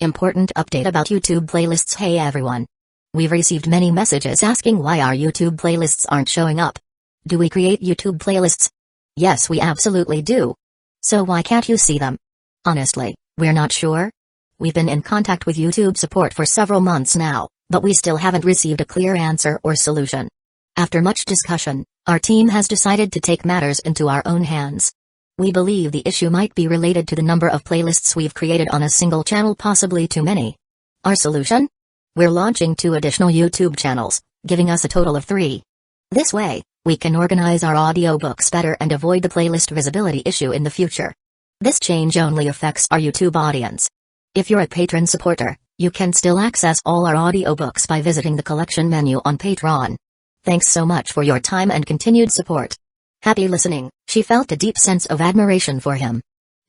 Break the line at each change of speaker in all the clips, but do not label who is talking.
Important update about YouTube playlists. Hey everyone. We've received many messages asking why our YouTube playlists aren't showing up. Do we create YouTube playlists? Yes, we absolutely do. So why can't you see them? Honestly, we're not sure. We've been in contact with YouTube support for several months now, but we still haven't received a clear answer or solution. After much discussion, our team has decided to take matters into our own hands. We believe the issue might be related to the number of playlists we've created on a single channel, possibly too many. Our solution? We're launching 2 additional YouTube channels, giving us a total of 3. This way, we can organize our audiobooks better and avoid the playlist visibility issue in the future. This change only affects our YouTube audience. If you're a patron supporter, you can still access all our audiobooks by visiting the collection menu on Patreon. Thanks so much for your time and continued support. Happy listening. She felt a deep sense of admiration for him.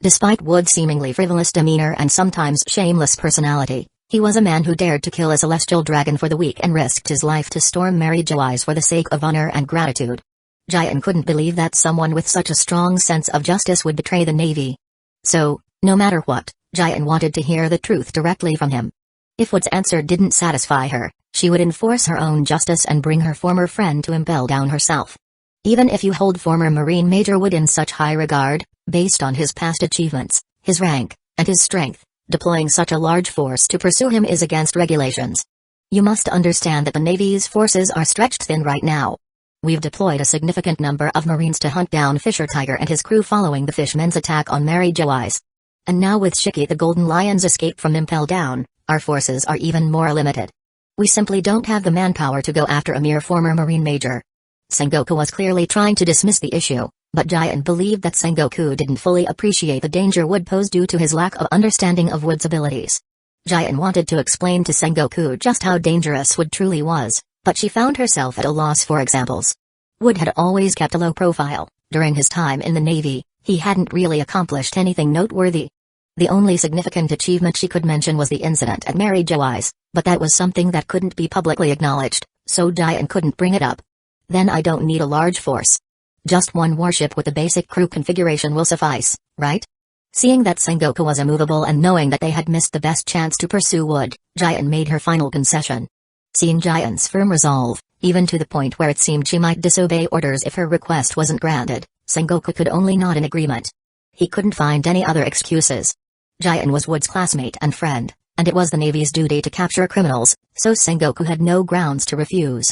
Despite Wood's seemingly frivolous demeanor and sometimes shameless personality, he was a man who dared to kill a celestial dragon for the weak and risked his life to storm Mary Jo eyes for the sake of honor and gratitude. Jayan couldn't believe that someone with such a strong sense of justice would betray the Navy. So, no matter what, Jayan wanted to hear the truth directly from him. If Wood's answer didn't satisfy her, she would enforce her own justice and bring her former friend to impel down herself. Even if you hold former Marine Major Wood in such high regard, based on his past achievements, his rank, and his strength, deploying such a large force to pursue him is against regulations. You must understand that the Navy's forces are stretched thin right now. We've deployed a significant number of Marines to hunt down Fisher Tiger and his crew following the Fishmen's attack on Mary Jo eyes. And now with Shiki the Golden Lion's escape from Impel Down, our forces are even more limited. We simply don't have the manpower to go after a mere former Marine Major. Sengoku was clearly trying to dismiss the issue, but Jayan believed that Sengoku didn't fully appreciate the danger Wood posed due to his lack of understanding of Wood's abilities. Jayan wanted to explain to Sengoku just how dangerous Wood truly was, but she found herself at a loss for examples. Wood had always kept a low profile. During his time in the Navy, he hadn't really accomplished anything noteworthy. The only significant achievement she could mention was the incident at Mary Jo eyes, but that was something that couldn't be publicly acknowledged, so Jayan couldn't bring it up. Then I don't need a large force. Just 1 warship with the basic crew configuration will suffice, right? Seeing that Sengoku was immovable and knowing that they had missed the best chance to pursue Wood, Jayan made her final concession. Seeing Jayan's firm resolve, even to the point where it seemed she might disobey orders if her request wasn't granted, Sengoku could only nod in agreement. He couldn't find any other excuses. Jayan was Wood's classmate and friend, and it was the Navy's duty to capture criminals, so Sengoku had no grounds to refuse.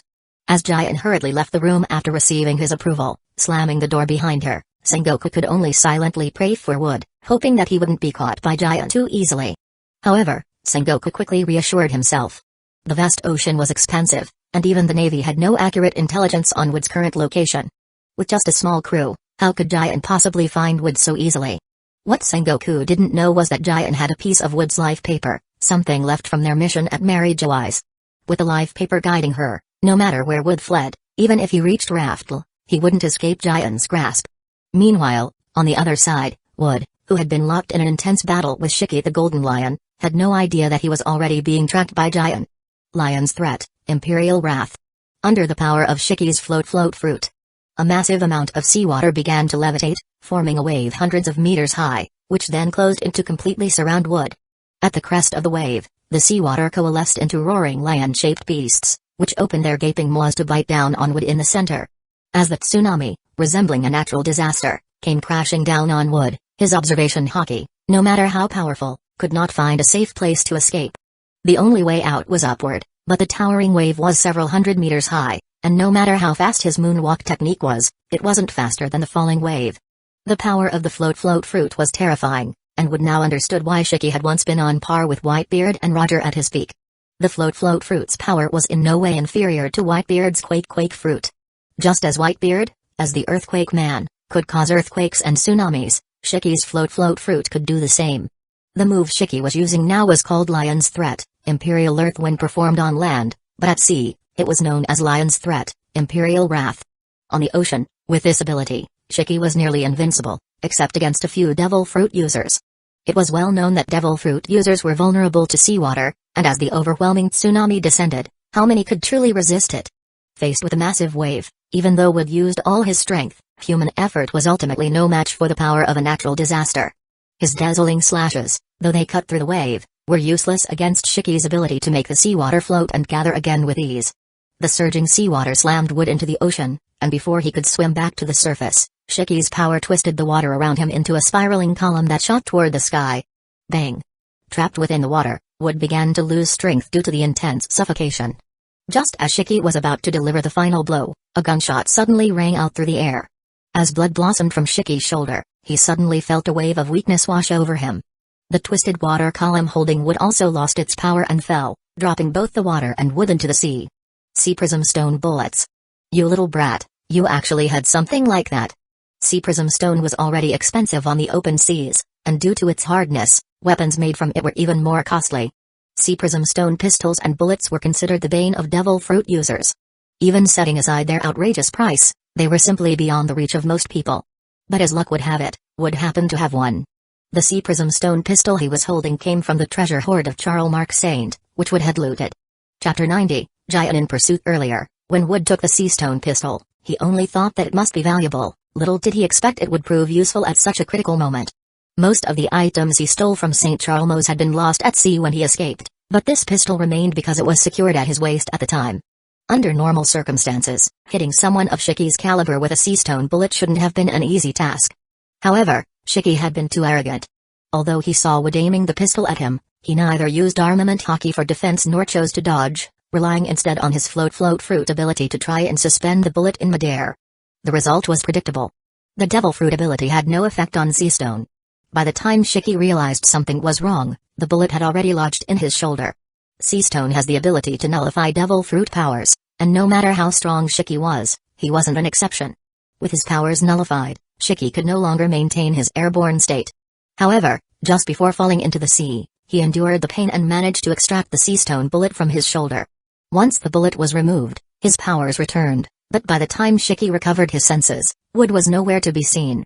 As Jayan hurriedly left the room after receiving his approval, slamming the door behind her, Sengoku could only silently pray for Wood, hoping that he wouldn't be caught by Jayan too easily. However, Sengoku quickly reassured himself. The vast ocean was expansive, and even the Navy had no accurate intelligence on Wood's current location. With just a small crew, how could Jayan possibly find Wood so easily? What Sengoku didn't know was that Jayan had a piece of Wood's life paper, something left from their mission at Mary Jo eyes. With the life paper guiding her, no matter where Wood fled, even if he reached Raftel, he wouldn't escape Jayan's grasp. Meanwhile, on the other side, Wood, who had been locked in an intense battle with Shiki the Golden Lion, had no idea that he was already being tracked by Jayan. Lion's threat, Imperial wrath. Under the power of Shiki's float fruit, a massive amount of seawater began to levitate, forming a wave hundreds of meters high, which then closed in to completely surround Wood. At the crest of the wave, the seawater coalesced into roaring lion-shaped beasts, which opened their gaping maws to bite down on Wood in the center. As the tsunami, resembling a natural disaster, came crashing down on Wood, his observation hockey, no matter how powerful, could not find a safe place to escape. The only way out was upward, but the towering wave was several hundred meters high, and no matter how fast his moonwalk technique was, it wasn't faster than the falling wave. The power of the float fruit was terrifying, and Wood now understood why Shiki had once been on par with Whitebeard and Roger at his peak. The float fruit's power was in no way inferior to Whitebeard's quake fruit. Just as Whitebeard, as the earthquake man, could cause earthquakes and tsunamis, Shiki's float fruit could do the same. The move Shiki was using now was called Lion's Threat, Imperial Earth when performed on land, but at sea, it was known as Lion's Threat, Imperial Wrath. On the ocean, with this ability, Shiki was nearly invincible, except against a few devil fruit users. It was well known that devil fruit users were vulnerable to seawater, and as the overwhelming tsunami descended, how many could truly resist it? Faced with a massive wave, even though Wood used all his strength, human effort was ultimately no match for the power of a natural disaster. His dazzling slashes, though they cut through the wave, were useless against Shiki's ability to make the seawater float and gather again with ease. The surging seawater slammed Wood into the ocean, and before he could swim back to the surface, Shiki's power twisted the water around him into a spiraling column that shot toward the sky. Bang! Trapped within the water, Wood began to lose strength due to the intense suffocation. Just as Shiki was about to deliver the final blow, a gunshot suddenly rang out through the air. As blood blossomed from Shiki's shoulder, he suddenly felt a wave of weakness wash over him. The twisted water column holding Wood also lost its power and fell, dropping both the water and Wood into the sea. Sea Prism Stone bullets. You little brat, you actually had something like that. Sea Prism Stone was already expensive on the open seas, and due to its hardness, weapons made from it were even more costly. Sea Prism Stone pistols and bullets were considered the bane of Devil Fruit users. Even setting aside their outrageous price, they were simply beyond the reach of most people. But as luck would have it, Wood happened to have one. The Sea Prism Stone pistol he was holding came from the treasure hoard of Charles Mark Saint, which Wood had looted. Chapter 90, Giant in Pursuit. Earlier, when Wood took the Sea Stone pistol, he only thought that it must be valuable. Little did he expect it would prove useful at such a critical moment. Most of the items he stole from St. Charles had been lost at sea when he escaped, but this pistol remained because it was secured at his waist at the time. Under normal circumstances, hitting someone of Shiki's caliber with a sea stone bullet shouldn't have been an easy task. However, Shiki had been too arrogant. Although he saw Wood aiming the pistol at him, he neither used armament hockey for defense nor chose to dodge, relying instead on his float fruit ability to try and suspend the bullet in midair. The result was predictable. The Devil Fruit ability had no effect on Sea Stone. By the time Shiki realized something was wrong, the bullet had already lodged in his shoulder. Sea Stone has the ability to nullify Devil Fruit powers, and no matter how strong Shiki was, he wasn't an exception. With his powers nullified, Shiki could no longer maintain his airborne state. However, just before falling into the sea, he endured the pain and managed to extract the Sea Stone bullet from his shoulder. Once the bullet was removed, his powers returned, but by the time Shiki recovered his senses, Wood was nowhere to be seen.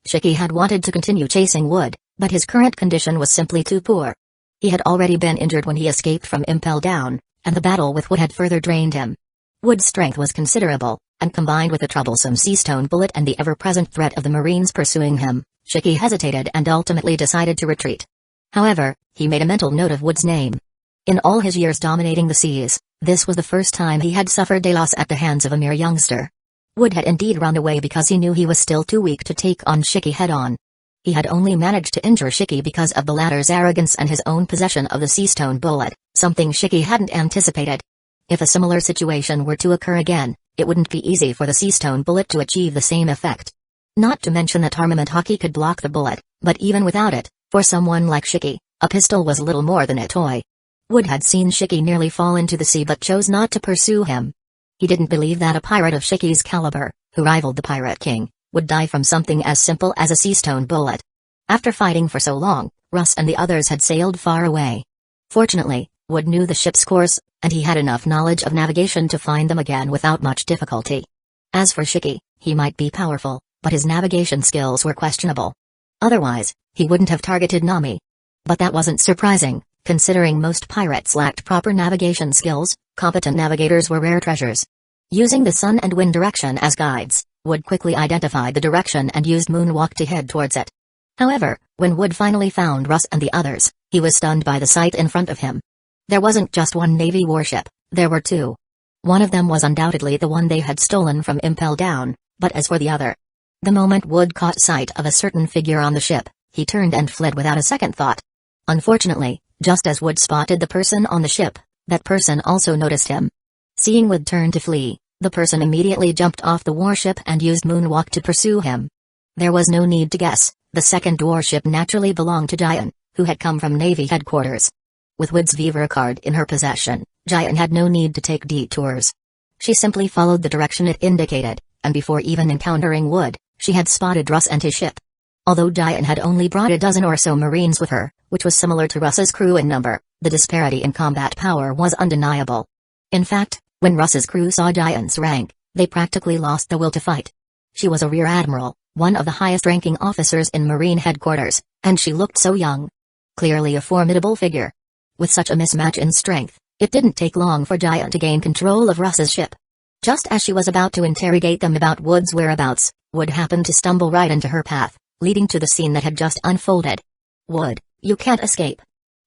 Shiki had wanted to continue chasing Wood, but his current condition was simply too poor. He had already been injured when he escaped from Impel Down, and the battle with Wood had further drained him. Wood's strength was considerable, and combined with the troublesome Sea Stone bullet and the ever-present threat of the Marines pursuing him, Shiki hesitated and ultimately decided to retreat. However, he made a mental note of Wood's name. In all his years dominating the seas, this was the first time he had suffered a loss at the hands of a mere youngster. Wood had indeed run away because he knew he was still too weak to take on Shiki head-on. He had only managed to injure Shiki because of the latter's arrogance and his own possession of the Sea Stone bullet, something Shiki hadn't anticipated. If a similar situation were to occur again, it wouldn't be easy for the Sea Stone bullet to achieve the same effect. Not to mention that armament hockey could block the bullet, but even without it, for someone like Shiki, a pistol was little more than a toy. Wood had seen Shiki nearly fall into the sea but chose not to pursue him. He didn't believe that a pirate of Shiki's caliber, who rivaled the Pirate King, would die from something as simple as a Sea Stone bullet. After fighting for so long, Russ and the others had sailed far away. Fortunately, Wood knew the ship's course, and he had enough knowledge of navigation to find them again without much difficulty. As for Shiki, he might be powerful, but his navigation skills were questionable. Otherwise, he wouldn't have targeted Nami. But that wasn't surprising, considering most pirates lacked proper navigation skills. Competent navigators were rare treasures. Using the sun and wind direction as guides, Wood quickly identified the direction and used moonwalk to head towards it. However, when Wood finally found Russ and the others, he was stunned by the sight in front of him. There wasn't just one Navy warship, there were two. One of them was undoubtedly the one they had stolen from Impel Down, but as for the other, the moment Wood caught sight of a certain figure on the ship, he turned and fled without a second thought. Unfortunately, just as Wood spotted the person on the ship, that person also noticed him. Seeing Wood turn to flee, the person immediately jumped off the warship and used moonwalk to pursue him. There was no need to guess, the second warship naturally belonged to Giant, who had come from Navy headquarters. With Wood's Vivre card in her possession, Giant had no need to take detours. She simply followed the direction it indicated, and before even encountering Wood, she had spotted Russ and his ship. Although Giant had only brought a dozen or so Marines with her, which was similar to Russ's crew in number, the disparity in combat power was undeniable. In fact, when Russ's crew saw Giant's rank, they practically lost the will to fight. She was a rear admiral, one of the highest-ranking officers in Marine headquarters, and she looked so young. Clearly a formidable figure. With such a mismatch in strength, it didn't take long for Giant to gain control of Russ's ship. Just as she was about to interrogate them about Wood's whereabouts, Wood happened to stumble right into her path, leading to the scene that had just unfolded. "Wood, you can't escape."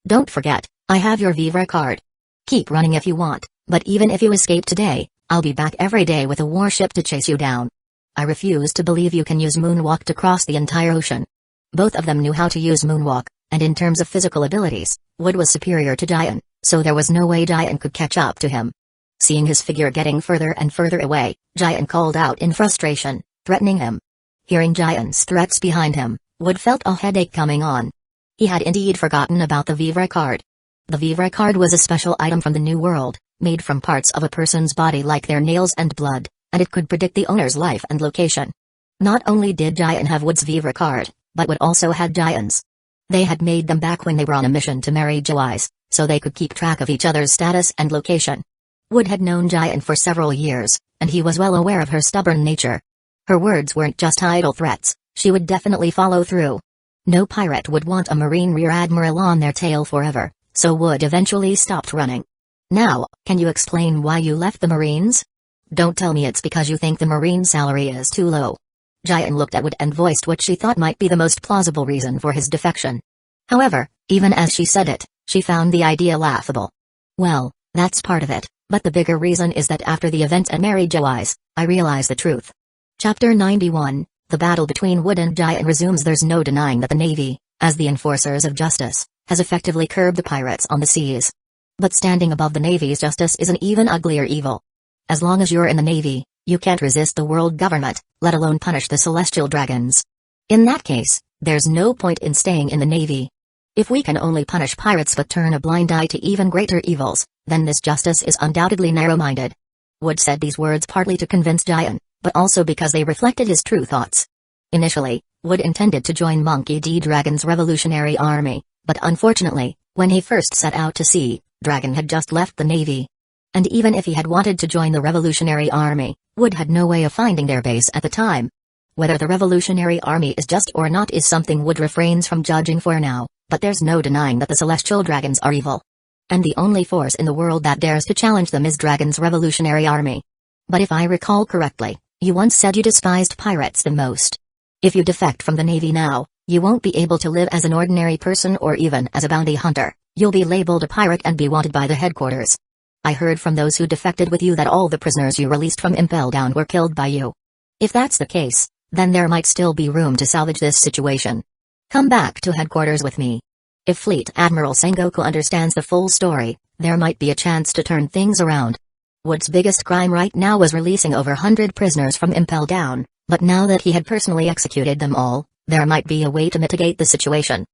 Don't forget, I have your Vivre card. Keep running if you want, but even if you escape today, I'll be back every day with a warship to chase you down. I refuse to believe you can use moonwalk to cross the entire ocean. Both of them knew how to use moonwalk, and in terms of physical abilities, Wood was superior to Jian, so there was no way Jian could catch up to him. Seeing his figure getting further and further away, Jian called out in frustration, threatening him. Hearing Jian's threats behind him, Wood felt a headache coming on. He had indeed forgotten about the Vivre card. The Vivre card was a special item from the New World, made from parts of a person's body like their nails and blood, and it could predict the owner's life and location. Not only did Jian have Wood's Vivre card, but Wood also had Jian's. They had made them back when they were on a mission to marry Joyce, so they could keep track of each other's status and location. Wood had known Jian for several years, and he was well aware of her stubborn nature. Her words weren't just idle threats, she would definitely follow through. No pirate would want a Marine Rear Admiral on their tail forever, so Wood eventually stopped running. Now, can you explain why you left the Marines? Don't tell me it's because you think the Marine salary is too low. Jian looked at Wood and voiced what she thought might be the most plausible reason for his defection. However, even as she said it, she found the idea laughable. Well, that's part of it, but the bigger reason is that after the event at Mary Joyce, I realized the truth. Chapter 91, The battle between Wood and Jian resumes. There's no denying that the Navy, as the enforcers of justice, has effectively curbed the pirates on the seas. But standing above the Navy's justice is an even uglier evil. As long as you're in the Navy, you can't resist the world government, let alone punish the celestial dragons. In that case, there's no point in staying in the Navy. If we can only punish pirates but turn a blind eye to even greater evils, then this justice is undoubtedly narrow-minded. Wood said these words partly to convince Jian, but also because they reflected his true thoughts. Initially, Wood intended to join Monkey D. Dragon's Revolutionary Army, but unfortunately, when he first set out to sea, Dragon had just left the Navy. And even if he had wanted to join the Revolutionary Army, Wood had no way of finding their base at the time. Whether the Revolutionary Army is just or not is something Wood refrains from judging for now, but there's no denying that the Celestial Dragons are evil. And the only force in the world that dares to challenge them is Dragon's Revolutionary Army. But if I recall correctly, you once said you despised pirates the most. If you defect from the Navy now, you won't be able to live as an ordinary person or even as a bounty hunter. You'll be labeled a pirate and be wanted by the headquarters. I heard from those who defected with you that all the prisoners you released from Impel Down were killed by you. If that's the case, then there might still be room to salvage this situation. Come back to headquarters with me. If Fleet Admiral Sengoku understands the full story, there might be a chance to turn things around. Wood's biggest crime right now was releasing over 100 prisoners from Impel Down, but now that he had personally executed them all, there might be a way to mitigate the situation.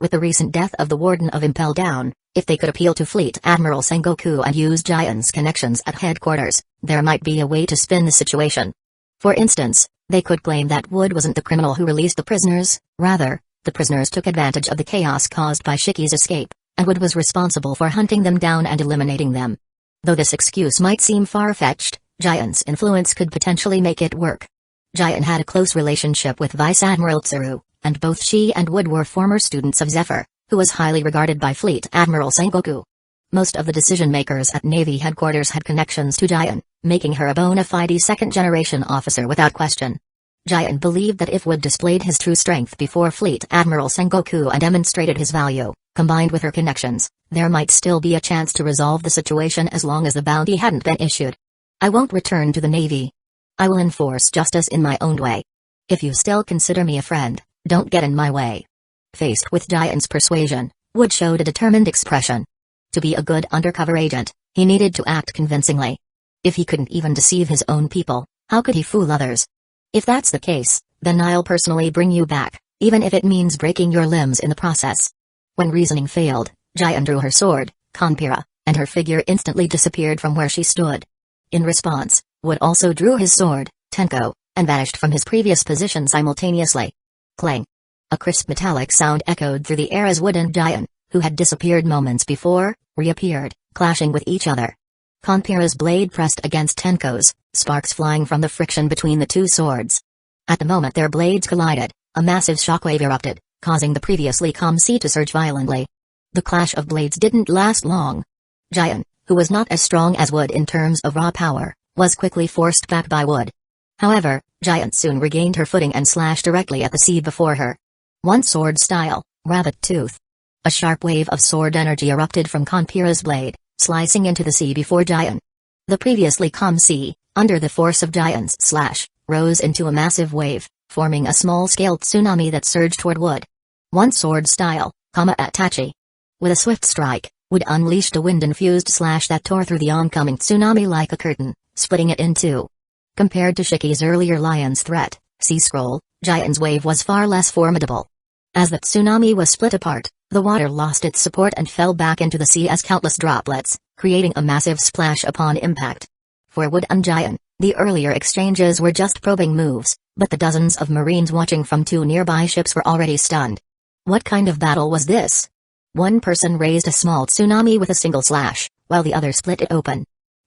With the recent death of the Warden of Impel Down, if they could appeal to Fleet Admiral Sengoku and use Jian's connections at headquarters, there might be a way to spin the situation. For instance, they could claim that Wood wasn't the criminal who released the prisoners, rather, the prisoners took advantage of the chaos caused by Shiki's escape, and Wood was responsible for hunting them down and eliminating them. Though this excuse might seem far-fetched, Jian's influence could potentially make it work. Jian had a close relationship with Vice Admiral Tsuru, and both she and Wood were former students of Zephyr, who was highly regarded by Fleet Admiral Sengoku. Most of the decision-makers at Navy headquarters had connections to Jian, making her a bona fide second-generation officer without question. Jian believed that if Wood displayed his true strength before Fleet Admiral Sengoku and demonstrated his value, combined with her connections, there might still be a chance to resolve the situation as long as the bounty hadn't been issued. I won't return to the Navy. I will enforce justice in my own way. If you still consider me a friend, don't get in my way. Faced with Jian's persuasion, Wood showed a determined expression. To be a good undercover agent, he needed to act convincingly. If he couldn't even deceive his own people, how could he fool others? If that's the case, then I'll personally bring you back, even if it means breaking your limbs in the process. When reasoning failed, Jian drew her sword, Kanpira, and her figure instantly disappeared from where she stood. In response, Wood also drew his sword, Tenko, and vanished from his previous position simultaneously. Clang! A crisp metallic sound echoed through the air as Wood and Jian, who had disappeared moments before, reappeared, clashing with each other. Kanpira's blade pressed against Tenko's, sparks flying from the friction between the two swords. At the moment their blades collided, a massive shockwave erupted, causing the previously calm sea to surge violently. The clash of blades didn't last long. Jian, who was not as strong as Wood in terms of raw power, was quickly forced back by Wood. However, Jian soon regained her footing and slashed directly at the sea before her. One sword style, rabbit tooth. A sharp wave of sword energy erupted from Kanpira's blade, slicing into the sea before Giant. The previously calm sea, under the force of Giant's slash, rose into a massive wave, forming a small-scale tsunami that surged toward Wood. One sword style, Atachi. With a swift strike, Wood unleashed a wind-infused slash that tore through the oncoming tsunami like a curtain, splitting it in two. Compared to Shiki's earlier lion's threat, Sea Scroll, Giant's wave was far less formidable. As the tsunami was split apart, the water lost its support and fell back into the sea as countless droplets, creating a massive splash upon impact. For Wood and Giant, the earlier exchanges were just probing moves, but the dozens of Marines watching from two nearby ships were already stunned. What kind of battle was this? One person raised a small tsunami with a single slash, while the other split it open.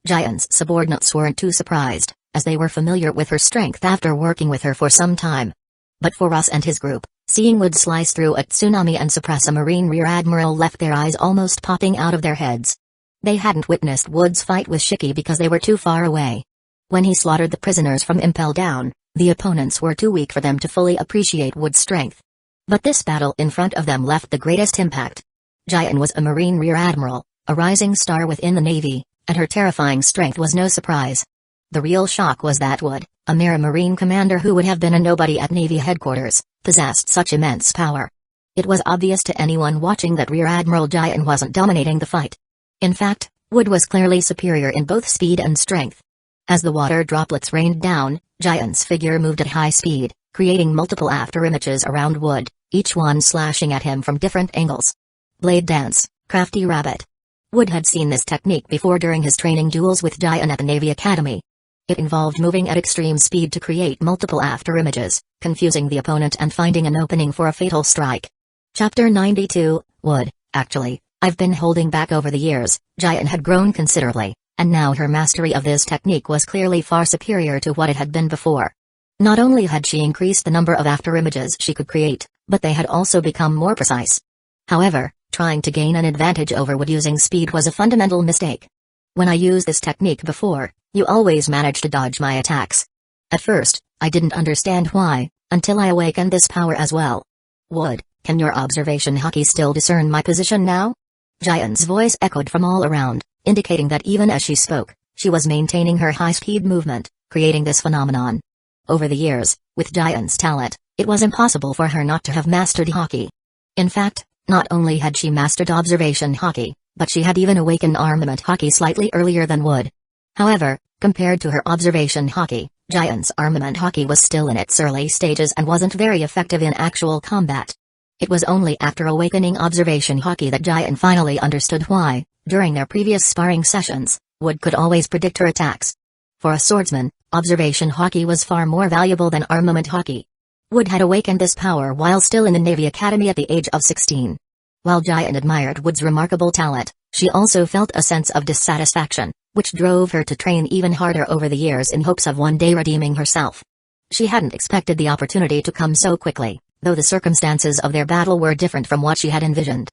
Giant's subordinates weren't too surprised, as they were familiar with her strength after working with her for some time. But for Russ and his group, seeing Wood slice through a tsunami and suppress a Marine Rear Admiral left their eyes almost popping out of their heads. They hadn't witnessed Wood's fight with Shiki because they were too far away. When he slaughtered the prisoners from Impel Down, the opponents were too weak for them to fully appreciate Wood's strength. But this battle in front of them left the greatest impact. Giant was a Marine Rear Admiral, a rising star within the Navy, and her terrifying strength was no surprise. The real shock was that Wood, a mere Marine commander who would have been a nobody at Navy headquarters, possessed such immense power. It was obvious to anyone watching that Rear Admiral Giant wasn't dominating the fight. In fact, Wood was clearly superior in both speed and strength. As the water droplets rained down, Giant's figure moved at high speed, creating multiple afterimages around Wood, each one slashing at him from different angles. Blade Dance, Crafty Rabbit. Wood had seen this technique before during his training duels with Giant at the Navy Academy. It involved moving at extreme speed to create multiple afterimages, confusing the opponent and finding an opening for a fatal strike. Chapter 92, Wood. Actually, I've been holding back over the years. Giant had grown considerably, and now her mastery of this technique was clearly far superior to what it had been before. Not only had she increased the number of afterimages she could create, but they had also become more precise. However, trying to gain an advantage over Wood using speed was a fundamental mistake. When I used this technique before, you always managed to dodge my attacks. At first, I didn't understand why, until I awakened this power as well. Wood, can your observation haki still discern my position now? Giant's voice echoed from all around, indicating that even as she spoke, she was maintaining her high-speed movement, creating this phenomenon. Over the years, with Giant's talent, it was impossible for her not to have mastered haki. In fact, not only had she mastered observation haki, but she had even awakened armament haki slightly earlier than Wood. However, compared to her observation haki, Giant's armament haki was still in its early stages and wasn't very effective in actual combat. It was only after awakening observation haki that Giant finally understood why, during their previous sparring sessions, Wood could always predict her attacks. For a swordsman, observation haki was far more valuable than armament haki. Wood had awakened this power while still in the Navy Academy at the age of 16. While Giant admired Wood's remarkable talent, she also felt a sense of dissatisfaction, which drove her to train even harder over the years in hopes of one day redeeming herself. She hadn't expected the opportunity to come so quickly, though the circumstances of their battle were different from what she had envisioned.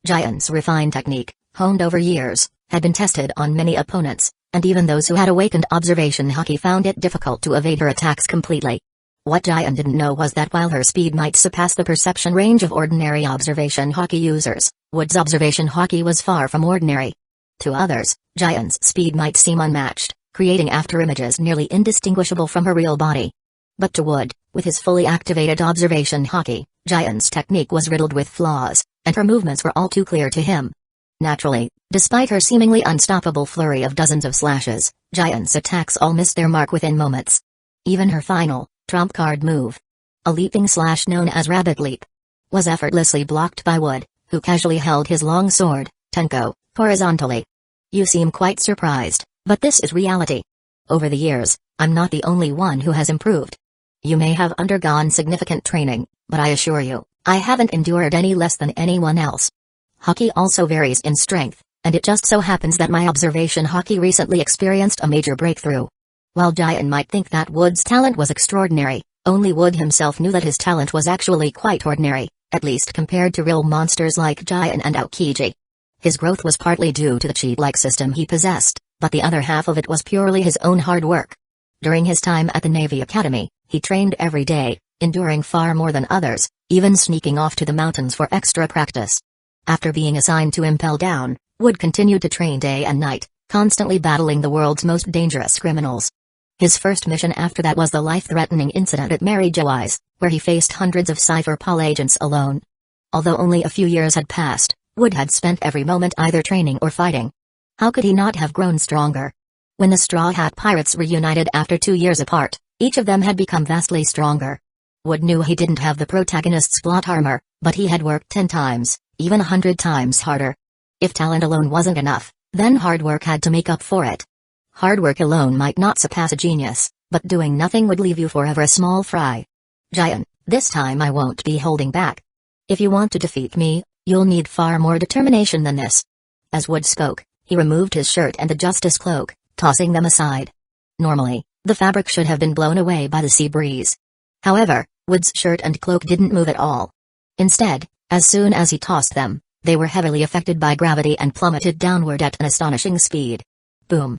Giant's refined technique, honed over years, had been tested on many opponents, and even those who had awakened observation haki found it difficult to evade her attacks completely. What Giant didn't know was that while her speed might surpass the perception range of ordinary observation haki users, Wood's observation haki was far from ordinary. To others, Giant's speed might seem unmatched, creating afterimages nearly indistinguishable from her real body. But to Wood, with his fully activated observation haki, Giant's technique was riddled with flaws, and her movements were all too clear to him. Naturally, despite her seemingly unstoppable flurry of dozens of slashes, Giant's attacks all missed their mark within moments. Even her final, trump card move, a leaping slash known as Rabbit Leap, was effortlessly blocked by Wood, who casually held his long sword, Tenko, horizontally. You seem quite surprised, but this is reality. Over the years, I'm not the only one who has improved. You may have undergone significant training, but I assure you, I haven't endured any less than anyone else. Haki also varies in strength, and it just so happens that my observation haki recently experienced a major breakthrough. While Giant might think that Wood's talent was extraordinary, only Wood himself knew that his talent was actually quite ordinary, at least compared to real monsters like Giant and Aokiji. His growth was partly due to the cheat-like system he possessed, but the other half of it was purely his own hard work. During his time at the Navy Academy, he trained every day, enduring far more than others, even sneaking off to the mountains for extra practice. After being assigned to impel down, Wood continued to train day and night, constantly battling the world's most dangerous criminals. His first mission after that was the life-threatening incident at Mary Jo Eyes, where he faced hundreds of Cypherpol agents alone. Although only a few years had passed, Wood had spent every moment either training or fighting. How could he not have grown stronger? When the Straw Hat Pirates reunited after 2 years apart, each of them had become vastly stronger. Wood knew he didn't have the protagonist's plot armor, but he had worked 10 times, even 100 times harder. If talent alone wasn't enough, then hard work had to make up for it. Hard work alone might not surpass a genius, but doing nothing would leave you forever a small fry. Giant, this time I won't be holding back. If you want to defeat me, you'll need far more determination than this. As Wood spoke, he removed his shirt and the Justice cloak, tossing them aside. Normally, the fabric should have been blown away by the sea breeze. However, Wood's shirt and cloak didn't move at all. Instead, as soon as he tossed them, they were heavily affected by gravity and plummeted downward at an astonishing speed. Boom.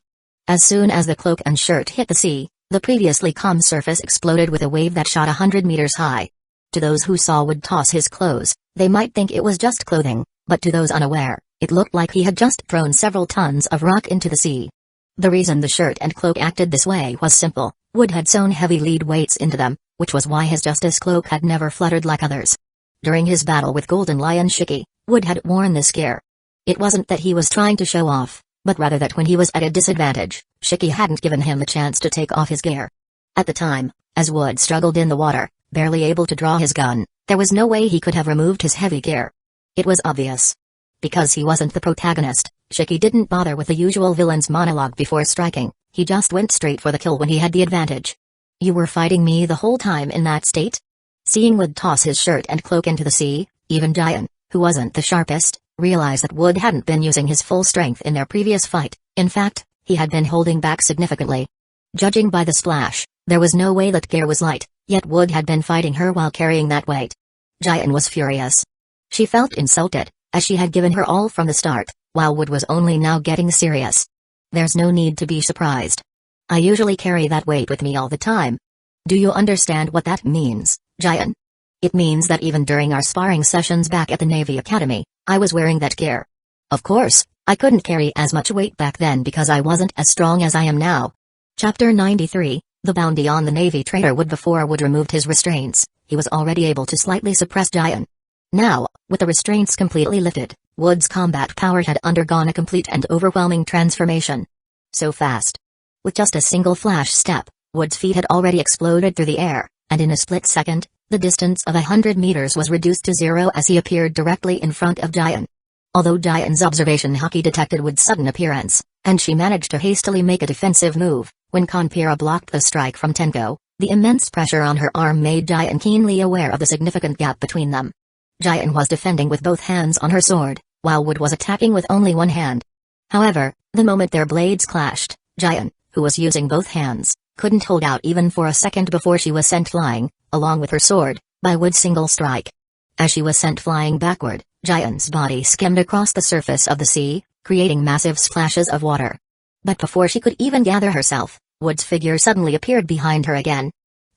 As soon as the cloak and shirt hit the sea, the previously calm surface exploded with a wave that shot 100 meters high. To those who saw Wood toss his clothes, they might think it was just clothing, but to those unaware, it looked like he had just thrown several tons of rock into the sea. The reason the shirt and cloak acted this way was simple: Wood had sewn heavy lead weights into them, which was why his Justice cloak had never fluttered like others. During his battle with Golden Lion Shiki, Wood had worn this gear. It wasn't that he was trying to show off, but rather that when he was at a disadvantage, Shiki hadn't given him the chance to take off his gear. At the time, as Wood struggled in the water, barely able to draw his gun, there was no way he could have removed his heavy gear. It was obvious. Because he wasn't the protagonist, Shiki didn't bother with the usual villain's monologue before striking, he just went straight for the kill when he had the advantage. You were fighting me the whole time in that state? Seeing Wood toss his shirt and cloak into the sea, even Giant, who wasn't the sharpest, realized that Wood hadn't been using his full strength in their previous fight. In fact, he had been holding back significantly. Judging by the splash, there was no way that gear was light, yet Wood had been fighting her while carrying that weight. Giant was furious. She felt insulted, as she had given her all from the start, while Wood was only now getting serious. There's no need to be surprised. I usually carry that weight with me all the time. Do you understand what that means, Giant? It means that even during our sparring sessions back at the Navy Academy, I was wearing that gear. Of course, I couldn't carry as much weight back then because I wasn't as strong as I am now. Chapter 93, The Bounty on the Navy Trader. Before Wood removed his restraints, he was already able to slightly suppress Giant. Now, with the restraints completely lifted, Wood's combat power had undergone a complete and overwhelming transformation. So fast. With just a single flash step, Wood's feet had already exploded through the air, and in a split second, the distance of 100 meters was reduced to 0 as he appeared directly in front of Giant. Although Giant's observation hockey detected Wood's sudden appearance, and she managed to hastily make a defensive move, when Conpira blocked the strike from Tenko, the immense pressure on her arm made Giant keenly aware of the significant gap between them. Giant was defending with both hands on her sword, while Wood was attacking with only one hand. However, the moment their blades clashed, Giant, who was using both hands, couldn't hold out even for a second before she was sent flying, along with her sword, by Wood's single strike. As she was sent flying backward, Giant's body skimmed across the surface of the sea, creating massive splashes of water. But before she could even gather herself, Wood's figure suddenly appeared behind her again.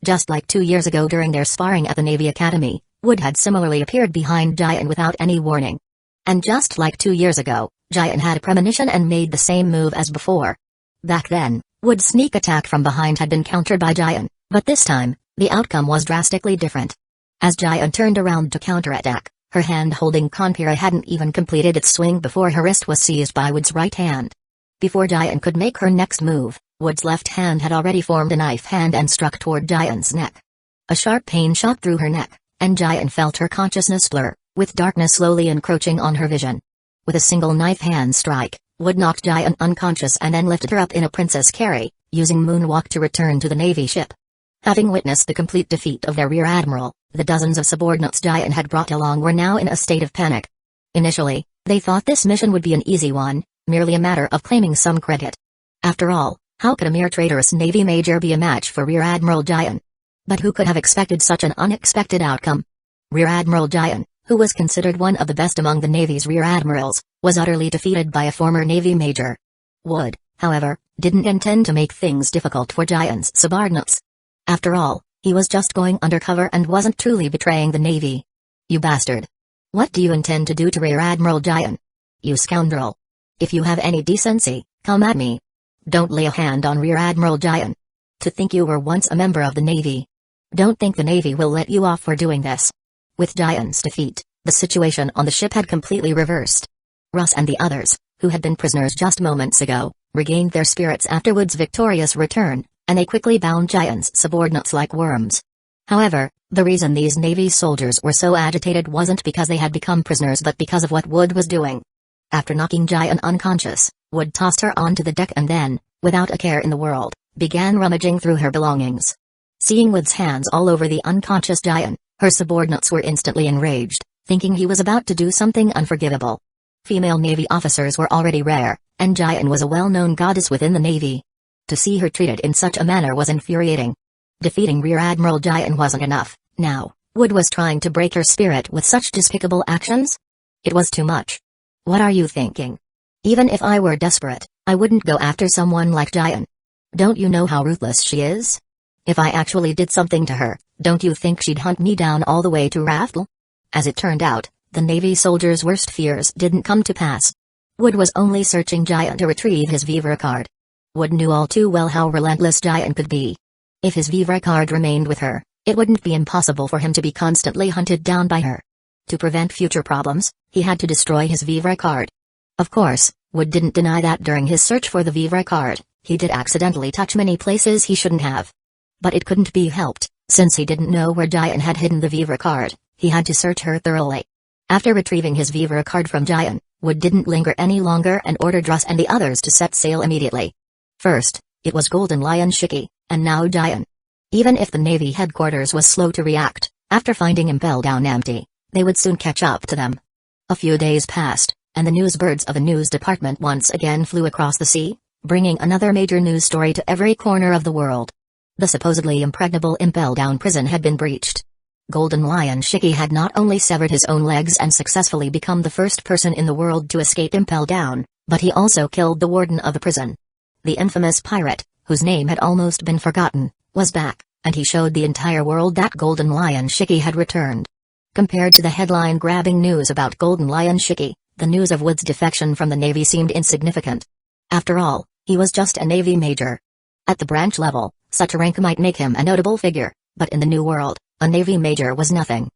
Just like 2 years ago during their sparring at the Navy Academy, Wood had similarly appeared behind Giant without any warning. And just like 2 years ago, Giant had a premonition and made the same move as before. Back then, Wood's sneak attack from behind had been countered by Giant, but this time, the outcome was drastically different. As Giant turned around to counterattack, her hand holding Conpira hadn't even completed its swing before her wrist was seized by Wood's right hand. Before Giant could make her next move, Wood's left hand had already formed a knife hand and struck toward Giant's neck. A sharp pain shot through her neck, and Giant felt her consciousness blur, with darkness slowly encroaching on her vision. With a single knife hand strike, Wood knocked Giant unconscious and then lifted her up in a princess carry, using moonwalk to return to the Navy ship. Having witnessed the complete defeat of their rear admiral, the dozens of subordinates Giant had brought along were now in a state of panic. Initially, they thought this mission would be an easy one, merely a matter of claiming some credit. After all, how could a mere traitorous Navy major be a match for Rear Admiral Giant? But who could have expected such an unexpected outcome? Rear Admiral Giant, who was considered one of the best among the Navy's rear admirals, was utterly defeated by a former Navy major. Wood, however, didn't intend to make things difficult for Giant's subordinates. After all, he was just going undercover and wasn't truly betraying the Navy. You bastard! What do you intend to do to Rear Admiral Jian? You scoundrel. If you have any decency, come at me. Don't lay a hand on Rear Admiral Jian. To think you were once a member of the Navy. Don't think the Navy will let you off for doing this. With Jian's defeat, the situation on the ship had completely reversed. Russ and the others, who had been prisoners just moments ago, regained their spirits after Wood's victorious return, and they quickly bound Jian's subordinates like worms. However, the reason these Navy soldiers were so agitated wasn't because they had become prisoners but because of what Wood was doing. After knocking Jian unconscious, Wood tossed her onto the deck and then, without a care in the world, began rummaging through her belongings. Seeing Wood's hands all over the unconscious Jian, her subordinates were instantly enraged, thinking he was about to do something unforgivable. Female Navy officers were already rare, and Jian was a well-known goddess within the Navy. To see her treated in such a manner was infuriating. Defeating Rear Admiral Jian wasn't enough. Now, Wood was trying to break her spirit with such despicable actions? It was too much. What are you thinking? Even if I were desperate, I wouldn't go after someone like Jian. Don't you know how ruthless she is? If I actually did something to her, don't you think she'd hunt me down all the way to Raftel? As it turned out, the Navy soldiers' worst fears didn't come to pass. Wood was only searching Jian to retrieve his Vivre card. Wood knew all too well how relentless Jian could be. If his Vivre card remained with her, it wouldn't be impossible for him to be constantly hunted down by her. To prevent future problems, he had to destroy his Vivre card. Of course, Wood didn't deny that during his search for the Vivre card, he did accidentally touch many places he shouldn't have. But it couldn't be helped, since he didn't know where Jian had hidden the Vivre card, he had to search her thoroughly. After retrieving his Vivre card from Jian, Wood didn't linger any longer and ordered Russ and the others to set sail immediately. First, it was Golden Lion Shiki, and now Jian. Even if the Navy headquarters was slow to react, after finding Impel Down empty, they would soon catch up to them. A few days passed, and the newsbirds of the news department once again flew across the sea, bringing another major news story to every corner of the world. The supposedly impregnable Impel Down prison had been breached. Golden Lion Shiki had not only severed his own legs and successfully become the first person in the world to escape Impel Down, but he also killed the warden of the prison. The infamous pirate, whose name had almost been forgotten, was back, and he showed the entire world that Golden Lion Shiki had returned. Compared to the headline-grabbing news about Golden Lion Shiki, the news of Wood's defection from the Navy seemed insignificant. After all, he was just a Navy major. At the branch level, such a rank might make him a notable figure, but in the New World, a Navy major was nothing.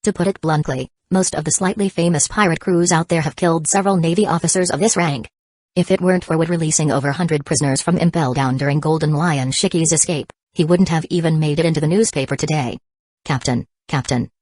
To put it bluntly, most of the slightly famous pirate crews out there have killed several Navy officers of this rank. If it weren't for Wood releasing over 100 prisoners from Impel Down during Golden Lion Shiki's escape, he wouldn't have even made it into the newspaper today. Captain,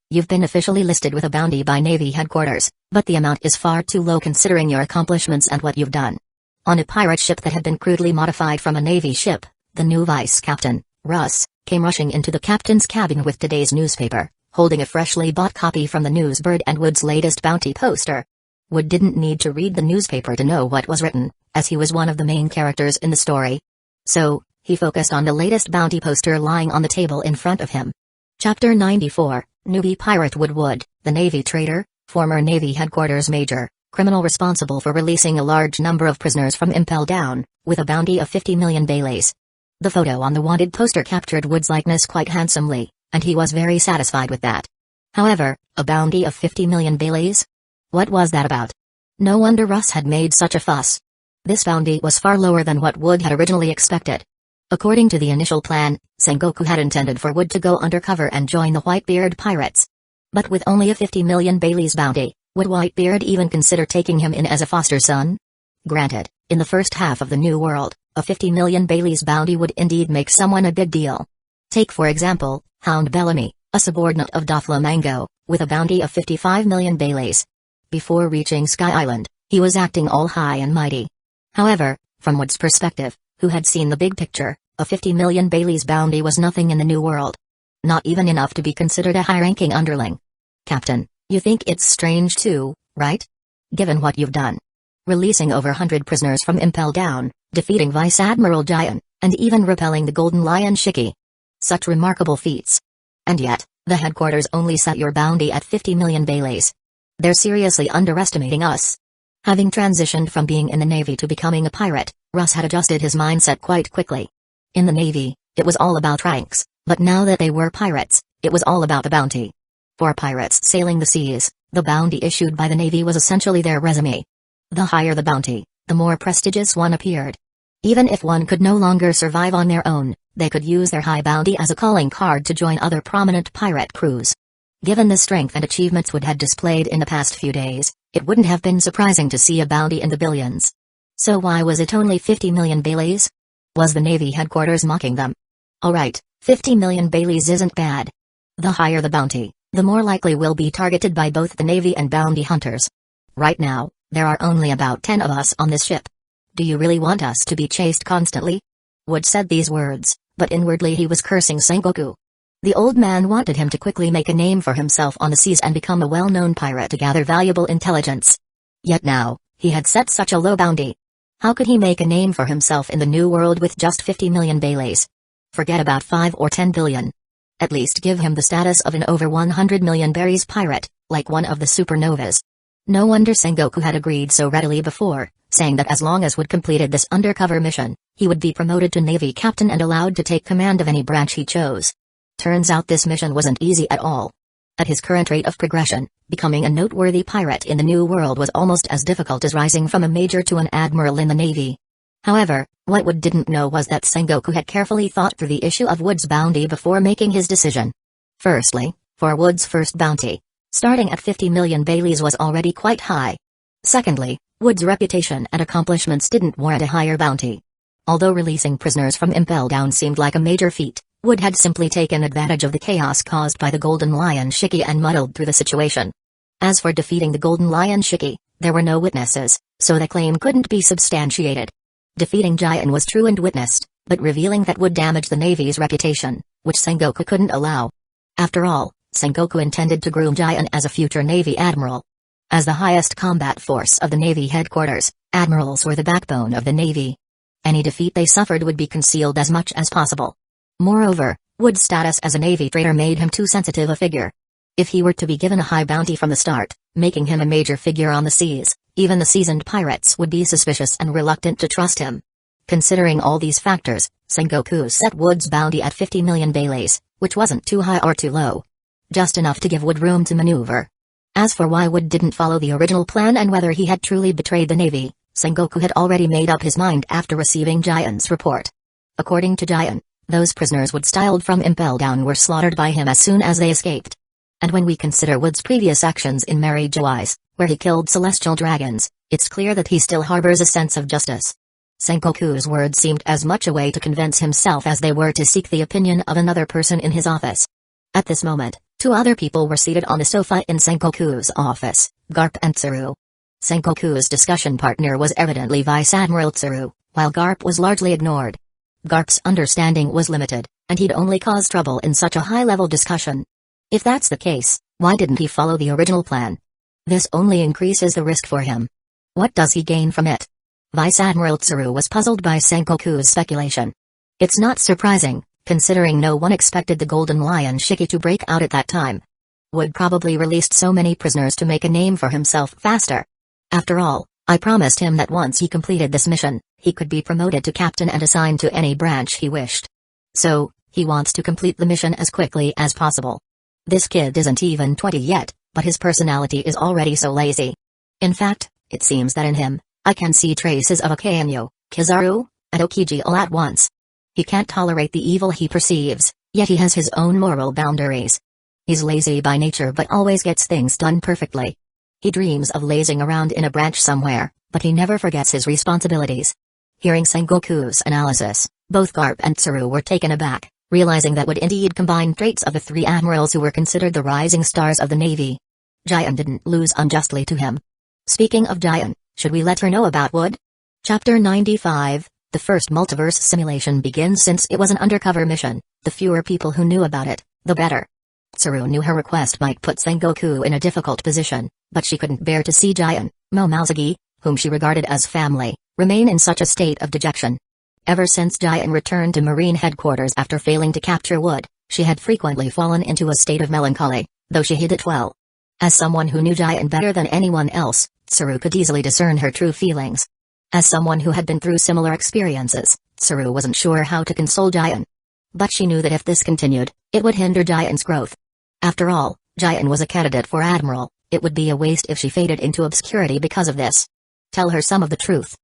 you've been officially listed with a bounty by Navy headquarters, but the amount is far too low considering your accomplishments and what you've done. On a pirate ship that had been crudely modified from a Navy ship, the new vice captain, Russ, came rushing into the captain's cabin with today's newspaper, holding a freshly bought copy from the Newsbird and Wood's latest bounty poster. Wood didn't need to read the newspaper to know what was written, as he was one of the main characters in the story. So, he focused on the latest bounty poster lying on the table in front of him. Chapter 94, Newbie Pirate Wood, the Navy traitor, former Navy headquarters major, criminal responsible for releasing a large number of prisoners from Impel Down, with a bounty of 50 million Baileys. The photo on the wanted poster captured Wood's likeness quite handsomely, and he was very satisfied with that. However, a bounty of 50 million Baileys? What was that about? No wonder Russ had made such a fuss. This bounty was far lower than what Wood had originally expected. According to the initial plan, Sengoku had intended for Wood to go undercover and join the Whitebeard pirates. But with only a 50 million Baileys bounty, would Whitebeard even consider taking him in as a foster son? Granted, in the first half of the New World, a 50 million Baileys bounty would indeed make someone a big deal. Take for example, Hound Bellamy, a subordinate of Doflamingo, with a bounty of 55 million Baileys. Before reaching Sky Island, he was acting all high and mighty. However, from Wood's perspective, who had seen the big picture, a 50 million Baileys bounty was nothing in the New World. Not even enough to be considered a high-ranking underling. Captain, you think it's strange too, right? Given what you've done. Releasing over 100 prisoners from Impel Down, defeating Vice Admiral Jian, and even repelling the Golden Lion Shiki. Such remarkable feats. And yet, the headquarters only set your bounty at 50 million Baileys. They're seriously underestimating us. Having transitioned from being in the Navy to becoming a pirate, Russ had adjusted his mindset quite quickly. In the Navy, it was all about ranks, but now that they were pirates, it was all about the bounty. For pirates sailing the seas, The bounty issued by the Navy was essentially their resume. The higher the bounty, the more prestigious one appeared. Even if one could no longer survive on their own, they could use their high bounty as a calling card to join other prominent pirate crews. Given the strength and achievements Wood had displayed in the past few days, it wouldn't have been surprising to see a bounty in the billions. So why was it only 50 million Baileys? Was the Navy headquarters mocking them? Alright, 50 million Baileys isn't bad. The higher the bounty, the more likely we'll be targeted by both the Navy and bounty hunters. Right now, there are only about 10 of us on this ship. Do you really want us to be chased constantly? Wood said these words, but inwardly he was cursing Sengoku. The old man wanted him to quickly make a name for himself on the seas and become a well-known pirate to gather valuable intelligence. Yet now, he had set such a low bounty. How could he make a name for himself in the new world with just 50 million Baileys? Forget about 5 or 10 billion. At least give him the status of an over 100 million berries pirate, like one of the supernovas. No wonder Sengoku had agreed so readily before, saying that as long as Wood completed this undercover mission, he would be promoted to Navy captain and allowed to take command of any branch he chose. Turns out this mission wasn't easy at all. At his current rate of progression, becoming a noteworthy pirate in the new world was almost as difficult as rising from a major to an admiral in the Navy. However, what Wood didn't know was that Sengoku had carefully thought through the issue of Wood's bounty before making his decision. Firstly, for Wood's first bounty, starting at 50 million Baileys was already quite high. Secondly, Wood's reputation and accomplishments didn't warrant a higher bounty. Although releasing prisoners from Impel Down seemed like a major feat, Wood had simply taken advantage of the chaos caused by the Golden Lion Shiki and muddled through the situation. As for defeating the Golden Lion Shiki, there were no witnesses, so the claim couldn't be substantiated. Defeating Jian was true and witnessed, but revealing that would damage the Navy's reputation, which Sengoku couldn't allow. After all, Sengoku intended to groom Jian as a future Navy admiral. As the highest combat force of the Navy headquarters, admirals were the backbone of the Navy. Any defeat they suffered would be concealed as much as possible. Moreover, Wood's status as a Navy traitor made him too sensitive a figure. If he were to be given a high bounty from the start, making him a major figure on the seas, even the seasoned pirates would be suspicious and reluctant to trust him. Considering all these factors, Sengoku set Wood's bounty at 50 million Baileys, which wasn't too high or too low. Just enough to give Wood room to maneuver. As for why Wood didn't follow the original plan and whether he had truly betrayed the Navy, Sengoku had already made up his mind after receiving Jian's report. According to Jian, those prisoners Wood styled from Impel Down were slaughtered by him as soon as they escaped. And when we consider Wood's previous actions in Mary Joyce, where he killed celestial dragons, it's clear that he still harbors a sense of justice. Sengoku's words seemed as much a way to convince himself as they were to seek the opinion of another person in his office. At this moment, two other people were seated on the sofa in Sengoku's office, Garp and Tsuru. Sengoku's discussion partner was evidently Vice Admiral Tsuru, while Garp was largely ignored. Garp's understanding was limited, and he'd only cause trouble in such a high-level discussion. If that's the case, why didn't he follow the original plan? This only increases the risk for him. What does he gain from it? Vice Admiral Tsuru was puzzled by Sengoku's speculation. It's not surprising, considering no one expected the Golden Lion Shiki to break out at that time. Wood probably released so many prisoners to make a name for himself faster. After all, I promised him that once he completed this mission, he could be promoted to captain and assigned to any branch he wished. So, he wants to complete the mission as quickly as possible. This kid isn't even 20 yet, but his personality is already so lazy. In fact, it seems that in him, I can see traces of Akainu, Kizaru, and Okiji all at once. He can't tolerate the evil he perceives, yet he has his own moral boundaries. He's lazy by nature but always gets things done perfectly. He dreams of lazing around in a branch somewhere, but he never forgets his responsibilities. Hearing Sengoku's analysis, both Garp and Tsuru were taken aback, realizing that would indeed combine traits of the three admirals who were considered the rising stars of the Navy. Jian didn't lose unjustly to him. Speaking of Jian, should we let her know about Wood? Chapter 95, the first multiverse simulation begins. Since it was an undercover mission, the fewer people who knew about it, the better. Tsuru knew her request might put Sengoku in a difficult position, but she couldn't bear to see Jian, Momousagi, whom she regarded as family, remain in such a state of dejection. Ever since Jian returned to Marine headquarters after failing to capture Wood, she had frequently fallen into a state of melancholy, though she hid it well. As someone who knew Jian better than anyone else, Tsuru could easily discern her true feelings. As someone who had been through similar experiences, Tsuru wasn't sure how to console Jian. But she knew that if this continued, it would hinder Jian's growth. After all, Jian was a candidate for admiral, It would be a waste if she faded into obscurity because of this. Tell her some of the truth,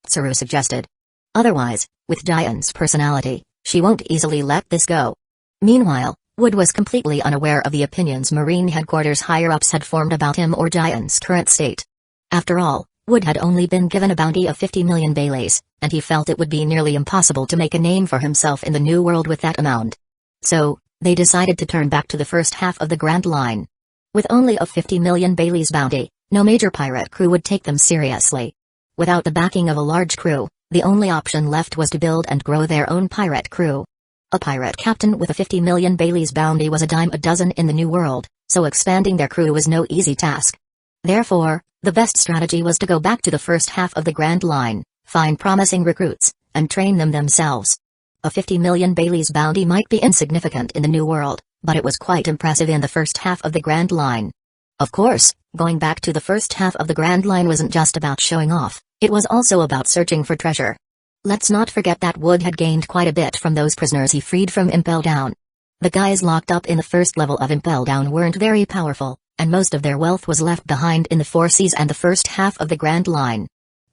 Tsuru suggested. Otherwise, with Giant's personality, she won't easily let this go. Meanwhile, Wood was completely unaware of the opinions Marine headquarters higher-ups had formed about him or Giant's current state. After all, Wood had only been given a bounty of 50 million Baileys, and he felt it would be nearly impossible to make a name for himself in the new world with that amount. So, they decided to turn back to the first half of the Grand Line. With only a 50 million Baileys bounty, no major pirate crew would take them seriously. Without the backing of a large crew, the only option left was to build and grow their own pirate crew. A pirate captain with a 50 million Baileys bounty was a dime a dozen in the New World, so expanding their crew was no easy task. Therefore, the best strategy was to go back to the first half of the Grand Line, find promising recruits, and train them themselves. A 50 million Baileys bounty might be insignificant in the New World, but it was quite impressive in the first half of the Grand Line. Of course, going back to the first half of the Grand Line wasn't just about showing off, it was also about searching for treasure. Let's not forget that Wood had gained quite a bit from those prisoners he freed from Impel Down. The guys locked up in the first level of Impel Down weren't very powerful, and most of their wealth was left behind in the Four Seas and the first half of the Grand Line.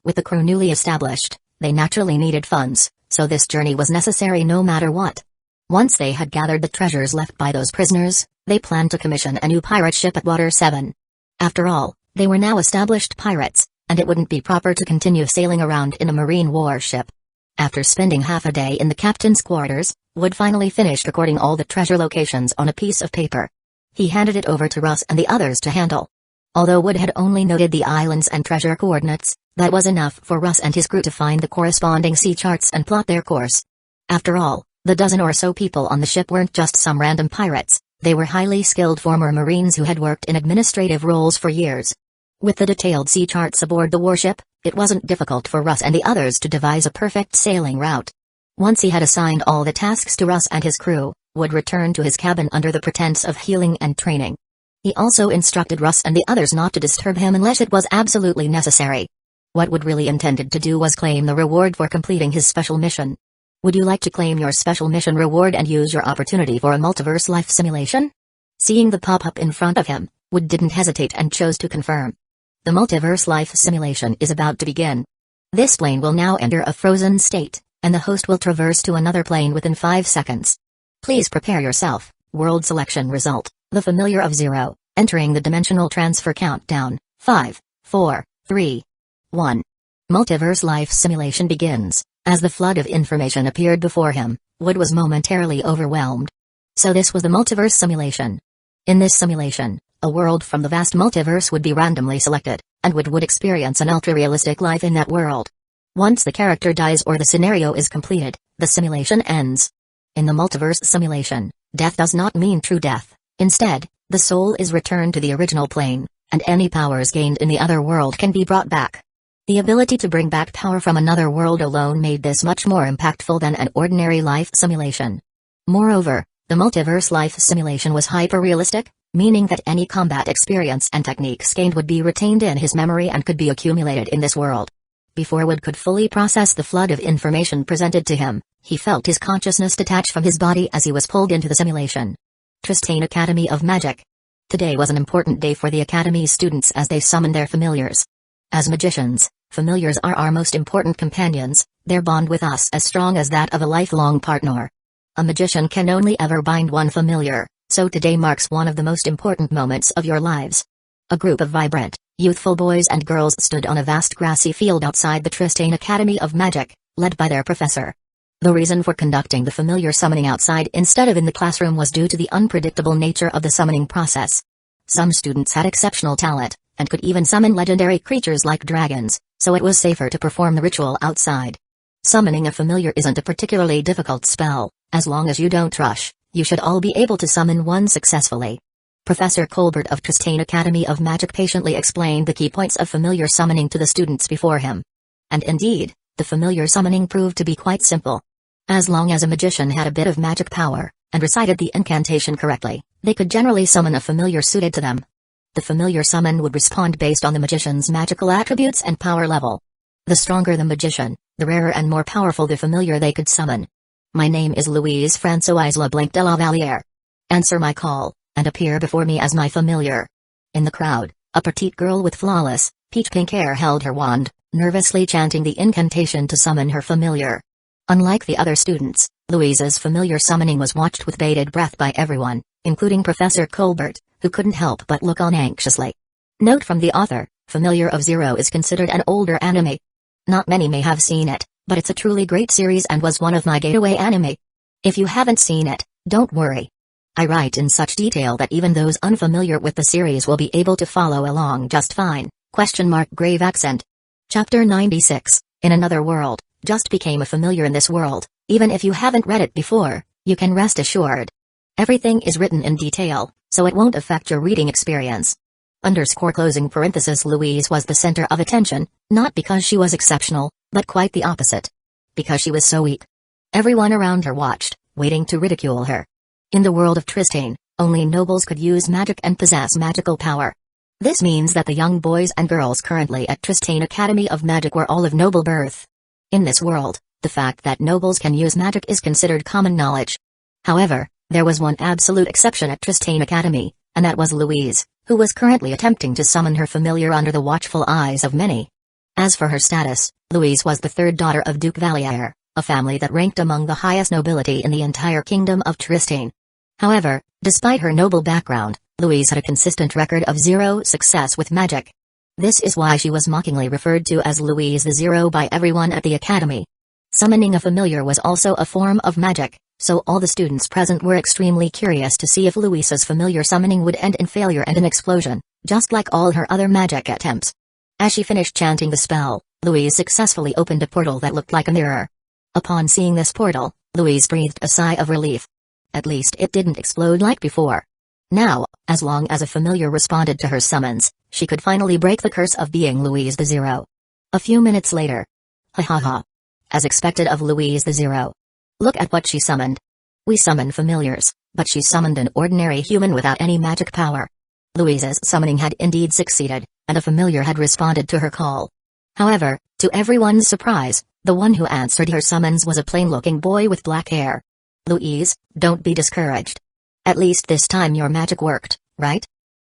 With the crew newly established, they naturally needed funds, so this journey was necessary no matter what. Once they had gathered the treasures left by those prisoners, they planned to commission a new pirate ship at Water 7. After all, they were now established pirates, and it wouldn't be proper to continue sailing around in a marine warship. After spending half a day in the captain's quarters, Wood finally finished recording all the treasure locations on a piece of paper. He handed it over to Russ and the others to handle. Although Wood had only noted the islands and treasure coordinates, that was enough for Russ and his crew to find the corresponding sea charts and plot their course. After all, the dozen or so people on the ship weren't just some random pirates, they were highly skilled former Marines who had worked in administrative roles for years. With the detailed sea charts aboard the warship, it wasn't difficult for Russ and the others to devise a perfect sailing route. Once he had assigned all the tasks to Russ and his crew, Wood returned to his cabin under the pretense of healing and training. He also instructed Russ and the others not to disturb him unless it was absolutely necessary. What Wood really intended to do was claim the reward for completing his special mission. Would you like to claim your special mission reward and use your opportunity for a multiverse life simulation? Seeing the pop-up in front of him, Wood didn't hesitate and chose to confirm. The multiverse life simulation is about to begin. This plane will now enter a frozen state, and the host will traverse to another plane within 5 seconds. Please prepare yourself. World selection result, the familiar of 0, entering the dimensional transfer countdown, 5, 4, 3, 1. Multiverse life simulation begins. As the flood of information appeared before him, Wood was momentarily overwhelmed. So this was the multiverse simulation. In this simulation, a world from the vast multiverse would be randomly selected, and Wood would experience an ultra-realistic life in that world. Once the character dies or the scenario is completed, the simulation ends. In the multiverse simulation, death does not mean true death. Instead, the soul is returned to the original plane, and any powers gained in the other world can be brought back. The ability to bring back power from another world alone made this much more impactful than an ordinary life simulation. Moreover, the multiverse life simulation was hyper-realistic, meaning that any combat experience and techniques gained would be retained in his memory and could be accumulated in this world. Before Wood could fully process the flood of information presented to him, he felt his consciousness detach from his body as he was pulled into the simulation. Tristane Academy of Magic. Today was an important day for the Academy's students as they summoned their familiars. As magicians, familiars are our most important companions, their bond with us as strong as that of a lifelong partner. A magician can only ever bind one familiar, so today marks one of the most important moments of your lives. A group of vibrant, youthful boys and girls stood on a vast grassy field outside the Tristane Academy of Magic, led by their professor. The reason for conducting the familiar summoning outside instead of in the classroom was due to the unpredictable nature of the summoning process. Some students had exceptional talent, and could even summon legendary creatures like dragons, so it was safer to perform the ritual outside. Summoning a familiar isn't a particularly difficult spell, as long as you don't rush, you should all be able to summon one successfully. Professor Colbert of Tristane Academy of Magic patiently explained the key points of familiar summoning to the students before him. And indeed, the familiar summoning proved to be quite simple. As long as a magician had a bit of magic power, and recited the incantation correctly, they could generally summon a familiar suited to them. The familiar summon would respond based on the magician's magical attributes and power level. The stronger the magician, the rarer and more powerful the familiar they could summon. My name is Louise Françoise Leblanc de la Valliere. Answer my call, and appear before me as my familiar. In the crowd, A petite girl with flawless, peach pink hair held her wand, nervously chanting the incantation to summon her familiar. Unlike the other students, Louise's familiar summoning was watched with bated breath by everyone, including Professor Colbert, who couldn't help but look on anxiously. Note from the author, Familiar of Zero is considered an older anime. Not many may have seen it, but it's a truly great series and was one of my gateway anime. If you haven't seen it, don't worry. I write in such detail that even those unfamiliar with the series will be able to follow along just fine. ? Grave accent. Chapter 96, In Another World, just became a familiar in this world. Even if you haven't read it before, you can rest assured. Everything is written in detail, so it won't affect your reading experience. Closing parenthesis Louise was the center of attention, not because she was exceptional, but quite the opposite. Because she was so weak. Everyone around her watched, waiting to ridicule her. In the world of Tristane, only nobles could use magic and possess magical power. This means that the young boys and girls currently at Tristane Academy of Magic were all of noble birth. In this world, the fact that nobles can use magic is considered common knowledge. However, there was one absolute exception at Tristane Academy, and that was Louise, who was currently attempting to summon her familiar under the watchful eyes of many. As for her status, Louise was the third daughter of Duke Valier, a family that ranked among the highest nobility in the entire kingdom of Tristane. However, despite her noble background, Louise had a consistent record of zero success with magic. This is why she was mockingly referred to as Louise the Zero by everyone at the academy. Summoning a familiar was also a form of magic, so all the students present were extremely curious to see if Louise's familiar summoning would end in failure and an explosion, just like all her other magic attempts. As she finished chanting the spell, Louise successfully opened a portal that looked like a mirror. Upon seeing this portal, Louise breathed a sigh of relief. At least it didn't explode like before. Now, as long as a familiar responded to her summons, she could finally break the curse of being Louise the Zero. A few minutes later. Ha ha ha. As expected of Louise the Zero. Look at what she summoned. We summon familiars, but she summoned an ordinary human without any magic power. Louise's summoning had indeed succeeded, and a familiar had responded to her call. However, to everyone's surprise, the one who answered her summons was a plain-looking boy with black hair. Louise, don't be discouraged. At least this time your magic worked, right?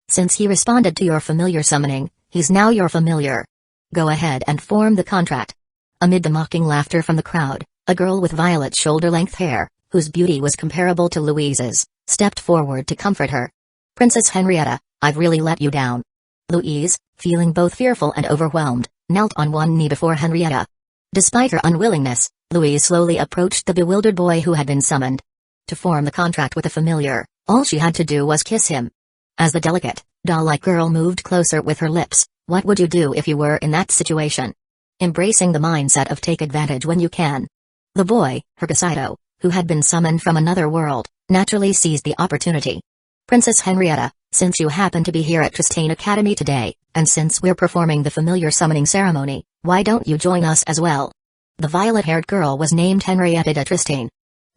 Since he responded to your familiar summoning, he's now your familiar. Go ahead and form the contract. Amid the mocking laughter from the crowd, a girl with violet shoulder-length hair, whose beauty was comparable to Louise's, stepped forward to comfort her. Princess Henrietta, I've really let you down. Louise, feeling both fearful and overwhelmed, knelt on one knee before Henrietta. Despite her unwillingness, Louise slowly approached the bewildered boy who had been summoned. To form the contract with a familiar, all she had to do was kiss him. As the delicate, doll-like girl moved closer with her lips, what would you do if you were in that situation? Embracing the mindset of take advantage when you can. The boy, Hergasido, who had been summoned from another world, naturally seized the opportunity. Princess Henrietta, since you happen to be here at Tristane Academy today, and since we're performing the familiar summoning ceremony, why don't you join us as well? The violet-haired girl was named Henrietta de Tristane.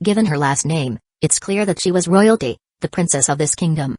Given her last name, it's clear that she was royalty, the princess of this kingdom.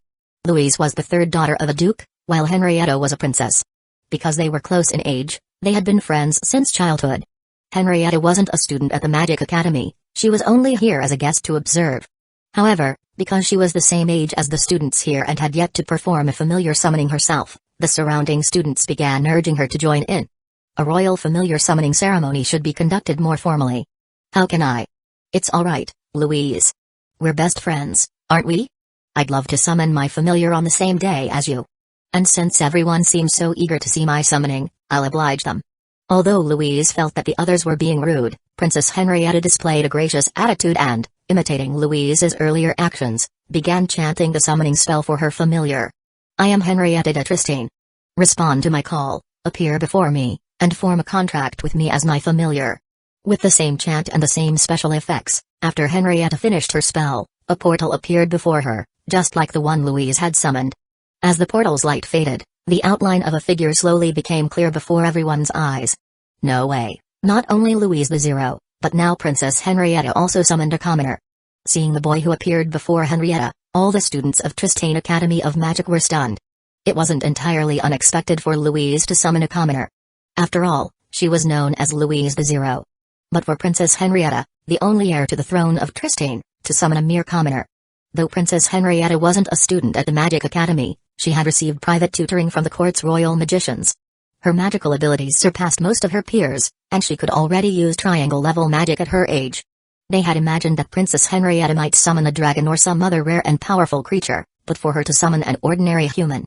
Louise was the third daughter of a duke, while Henrietta was a princess. Because they were close in age, they had been friends since childhood. Henrietta wasn't a student at the Magic Academy, she was only here as a guest to observe. However, because she was the same age as the students here and had yet to perform a familiar summoning herself, the surrounding students began urging her to join in. A royal familiar summoning ceremony should be conducted more formally. How can I? It's alright, Louise. We're best friends, aren't we? I'd love to summon my familiar on the same day as you. And since everyone seems so eager to see my summoning, I'll oblige them. Although Louise felt that the others were being rude, Princess Henrietta displayed a gracious attitude and, imitating Louise's earlier actions, began chanting the summoning spell for her familiar. I am Henrietta de Tristane. Respond to my call, appear before me, and form a contract with me as my familiar. With the same chant and the same special effects, after Henrietta finished her spell, a portal appeared before her, just like the one Louise had summoned. As the portal's light faded, the outline of a figure slowly became clear before everyone's eyes. No way, not only Louise the Zero, but now Princess Henrietta also summoned a commoner. Seeing the boy who appeared before Henrietta, all the students of Tristane Academy of Magic were stunned. It wasn't entirely unexpected for Louise to summon a commoner. After all, she was known as Louise the Zero. But for Princess Henrietta, the only heir to the throne of Tristane, to summon a mere commoner. Though Princess Henrietta wasn't a student at the Magic Academy, She had received private tutoring from the court's royal magicians. Her magical abilities surpassed most of her peers, and she could already use triangle-level magic at her age. They had imagined that Princess Henrietta might summon a dragon or some other rare and powerful creature, but for her to summon an ordinary human,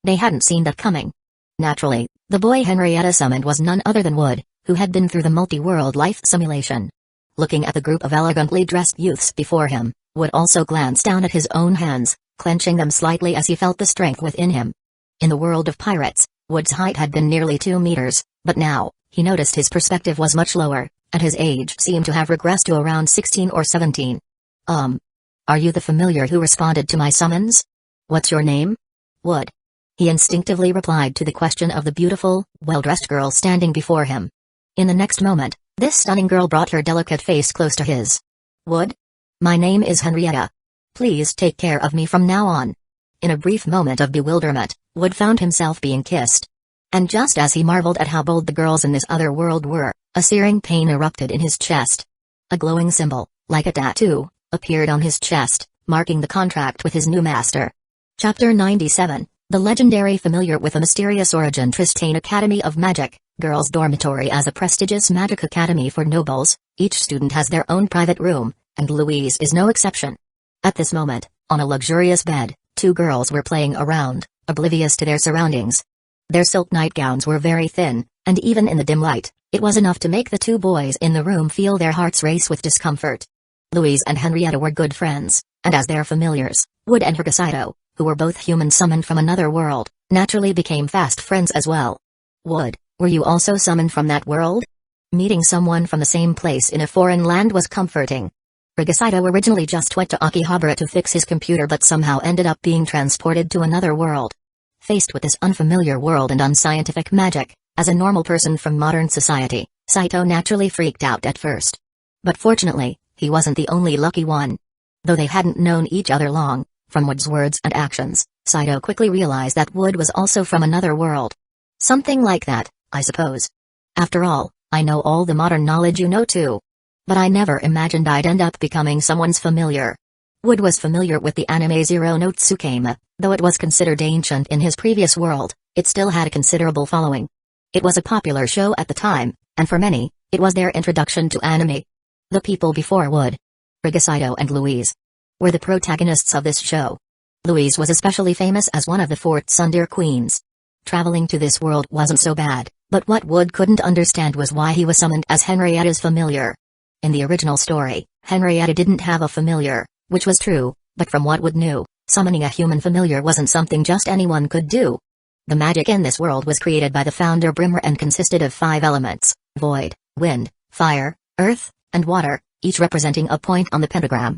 they hadn't seen that coming. Naturally, the boy Henrietta summoned was none other than Wood, who had been through the multi-world life simulation. Looking at the group of elegantly dressed youths before him, Wood also glanced down at his own hands, clenching them slightly as he felt the strength within him. In the world of pirates, Wood's height had been nearly 2 meters, but now, he noticed his perspective was much lower, and his age seemed to have regressed to around 16 or 17. Are you the familiar who responded to my summons? What's your name? Wood. He instinctively replied to the question of the beautiful, well-dressed girl standing before him. In the next moment, this stunning girl brought her delicate face close to his. Wood? My name is Henrietta. Please take care of me from now on. In a brief moment of bewilderment, Wood found himself being kissed. And just as he marveled at how bold the girls in this other world were, a searing pain erupted in his chest. A glowing symbol, like a tattoo, appeared on his chest, marking the contract with his new master. Chapter 97, The Legendary Familiar with a Mysterious Origin. Tristane Academy of Magic, Girls' Dormitory. As a prestigious magic academy for nobles, each student has their own private room, and Louise is no exception. At this moment, on a luxurious bed, 2 girls were playing around, oblivious to their surroundings. Their silk nightgowns were very thin, and even in the dim light, it was enough to make the 2 boys in the room feel their hearts race with discomfort. Louise and Henrietta were good friends, and as their familiars, Wood and Hergesido, who were both humans summoned from another world, naturally became fast friends as well. Wood, were you also summoned from that world? Meeting someone from the same place in a foreign land was comforting. Hergesido originally just went to Akihabara to fix his computer but somehow ended up being transported to another world. Faced with this unfamiliar world and unscientific magic, as a normal person from modern society, Saito naturally freaked out at first. But fortunately, he wasn't the only lucky one. Though they hadn't known each other long, from Wood's words and actions, Saito quickly realized that Wood was also from another world. Something like that, I suppose. After all, I know all the modern knowledge you know too. But I never imagined I'd end up becoming someone's familiar. Wood was familiar with the anime Zero no Tsukeme, though it was considered ancient in his previous world, it still had a considerable following. It was a popular show at the time, and for many, it was their introduction to anime. The people before Wood, Hergesido and Louise, were the protagonists of this show. Louise was especially famous as one of the Fort Sundeer queens. Traveling to this world wasn't so bad, but what Wood couldn't understand was why he was summoned as Henrietta's familiar. In the original story, Henrietta didn't have a familiar, which was true, but from what Wood knew, summoning a human familiar wasn't something just anyone could do. The magic in this world was created by the founder Brimmer and consisted of 5 elements: void, wind, fire, earth, and water, each representing a point on the pentagram.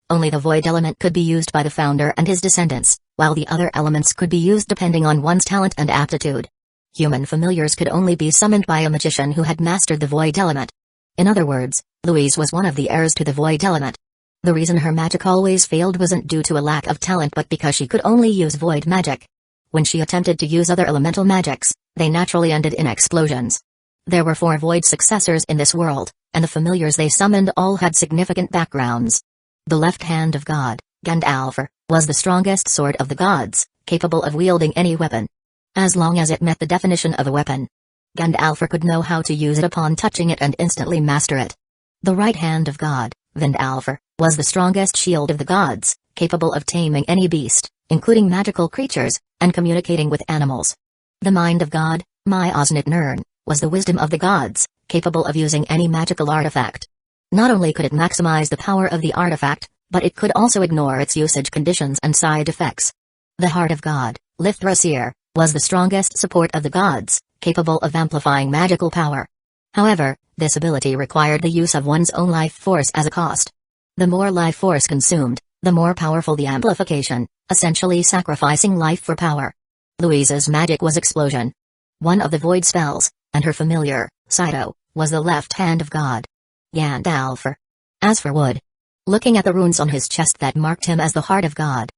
Only the void element could be used by the founder and his descendants, while the other elements could be used depending on one's talent and aptitude. Human familiars could only be summoned by a magician who had mastered the void element. In other words, Louise was one of the heirs to the void element. The reason her magic always failed wasn't due to a lack of talent but because she could only use void magic. When she attempted to use other elemental magics, they naturally ended in explosions. There were 4 void successors in this world, and the familiars they summoned all had significant backgrounds. The left hand of God, Gandalfr, was the strongest sword of the gods, capable of wielding any weapon. As long as it met the definition of a weapon, Gandalfr could know how to use it upon touching it and instantly master it. The right hand of God, Vindalfr, was the strongest shield of the gods, capable of taming any beast, including magical creatures, and communicating with animals. The mind of God, Myoznit Nirn, was the wisdom of the gods, capable of using any magical artifact. Not only could it maximize the power of the artifact, but it could also ignore its usage conditions and side effects. The heart of God, Lithrasir, was the strongest support of the gods, capable of amplifying magical power. However, this ability required the use of one's own life force as a cost. The more life force consumed, the more powerful the amplification, essentially sacrificing life for power. Louise's magic was explosion. One of the void spells, and her familiar, Saito, was the left hand of God, Gandalfr. As for Wood, looking at the runes on his chest that marked him as the heart of God,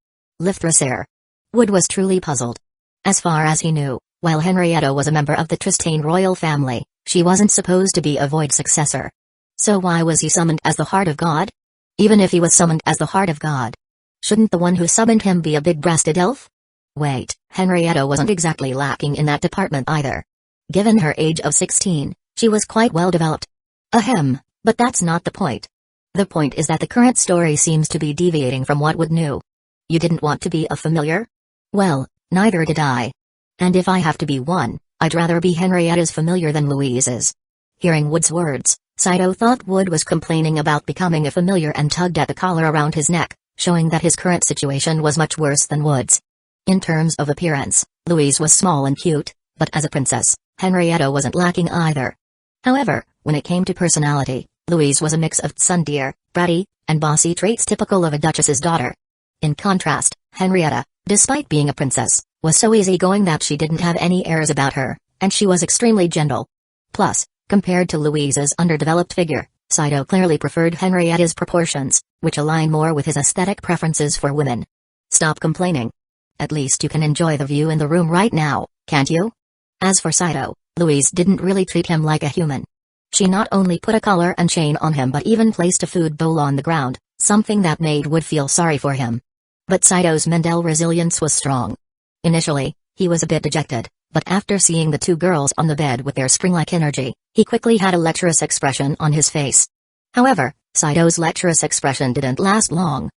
Lithrasir, Wood was truly puzzled. As far as he knew, while Henrietta was a member of the Tristane royal family, she wasn't supposed to be a void successor. So why was he summoned as the heart of God? Even if he was summoned as the heart of God, shouldn't the one who summoned him be a big-breasted elf? Wait, Henrietta wasn't exactly lacking in that department either. Given her age of 16, she was quite well developed. Ahem, but that's not the point. The point is that the current story seems to be deviating from what Wood knew. You didn't want to be a familiar? Well, neither did I. And if I have to be one, I'd rather be Henrietta's familiar than Louise's. Hearing Wood's words, Saito thought Wood was complaining about becoming a familiar and tugged at the collar around his neck, showing that his current situation was much worse than Wood's. In terms of appearance, Louise was small and cute, but as a princess, Henrietta wasn't lacking either. However, when it came to personality, Louise was a mix of tsundere, bratty, and bossy traits typical of a duchess's daughter. In contrast, Henrietta, despite being a princess, was so easygoing that she didn't have any airs about her, and she was extremely gentle. Plus, compared to Louise's underdeveloped figure, Saito clearly preferred Henrietta's proportions, which align more with his aesthetic preferences for women. Stop complaining. At least you can enjoy the view in the room right now, can't you? As for Saito, Louise didn't really treat him like a human. She not only put a collar and chain on him but even placed a food bowl on the ground, something that made Wood feel sorry for him. But Saito's mental resilience was strong. Initially, he was a bit dejected, but after seeing the two girls on the bed with their spring-like energy, he quickly had a lecherous expression on his face. However, Saito's lecherous expression didn't last long.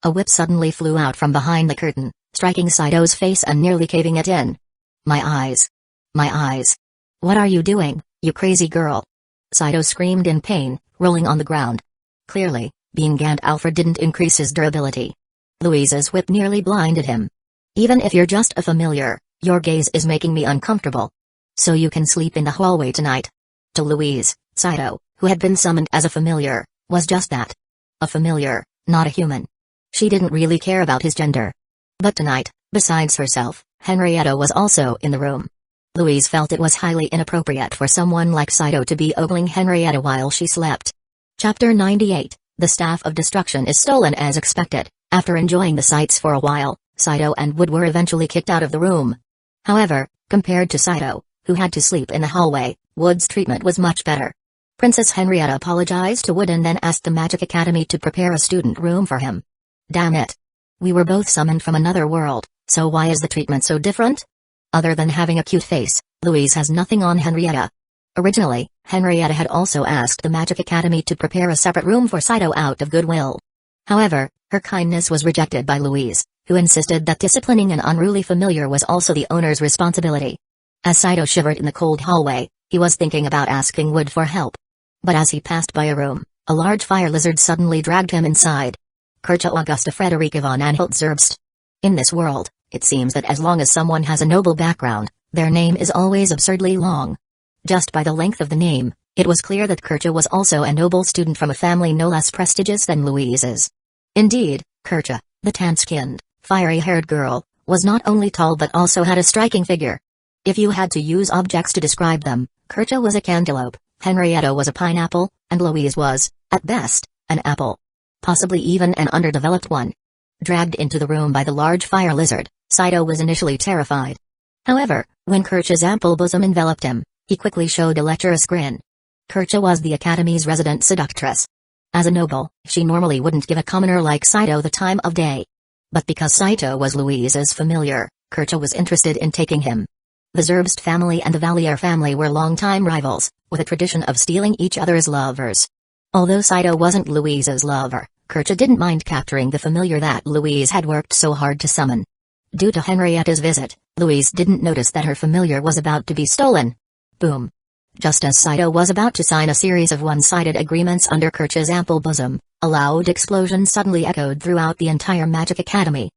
A whip suddenly flew out from behind the curtain, striking Saito's face and nearly caving it in. My eyes. My eyes. What are you doing, you crazy girl? Saito screamed in pain, rolling on the ground. Clearly, being Gandalf didn't increase his durability. Louise's whip nearly blinded him. Even if you're just a familiar, your gaze is making me uncomfortable. So you can sleep in the hallway tonight. To Louise, Saito, who had been summoned as a familiar, was just that. A familiar, not a human. She didn't really care about his gender. But tonight, besides herself, Henrietta was also in the room. Louise felt it was highly inappropriate for someone like Saito to be ogling Henrietta while she slept. Chapter 98, The Staff of Destruction is stolen. As expected, after enjoying the sights for a while, Saito and Wood were eventually kicked out of the room. However, compared to Saito, who had to sleep in the hallway, Wood's treatment was much better. Princess Henrietta apologized to Wood and then asked the Magic Academy to prepare a student room for him. Damn it. We were both summoned from another world, so why is the treatment so different? Other than having a cute face, Louise has nothing on Henrietta. Originally, Henrietta had also asked the Magic Academy to prepare a separate room for Saito out of goodwill. However, her kindness was rejected by Louise, who insisted that disciplining an unruly familiar was also the owner's responsibility. As Saito shivered in the cold hallway, he was thinking about asking Wood for help. But as he passed by a room, a large fire lizard suddenly dragged him inside. Kircha Augusta Frederica von Anhalt Zerbst. In this world, it seems that as long as someone has a noble background, their name is always absurdly long. Just by the length of the name, it was clear that Kircha was also a noble student from a family no less prestigious than Louise's. Indeed, Kircha, the tan-skinned, fiery-haired girl, was not only tall but also had a striking figure. If you had to use objects to describe them, Kircha was a cantaloupe, Henrietta was a pineapple, and Louise was, at best, an apple. Possibly even an underdeveloped one. Dragged into the room by the large fire lizard, Saito was initially terrified. However, when Kircha's ample bosom enveloped him, he quickly showed a lecherous grin. Kircha was the Academy's resident seductress. As a noble, she normally wouldn't give a commoner like Saito the time of day. But because Saito was Louise's familiar, Kircha was interested in taking him. The Zerbst family and the Valier family were longtime rivals, with a tradition of stealing each other's lovers. Although Saito wasn't Louise's lover, Kircha didn't mind capturing the familiar that Louise had worked so hard to summon. Due to Henrietta's visit, Louise didn't notice that her familiar was about to be stolen. Boom. Just as Saito was about to sign a series of one-sided agreements under Kircha's ample bosom, a loud explosion suddenly echoed throughout the entire Magic Academy.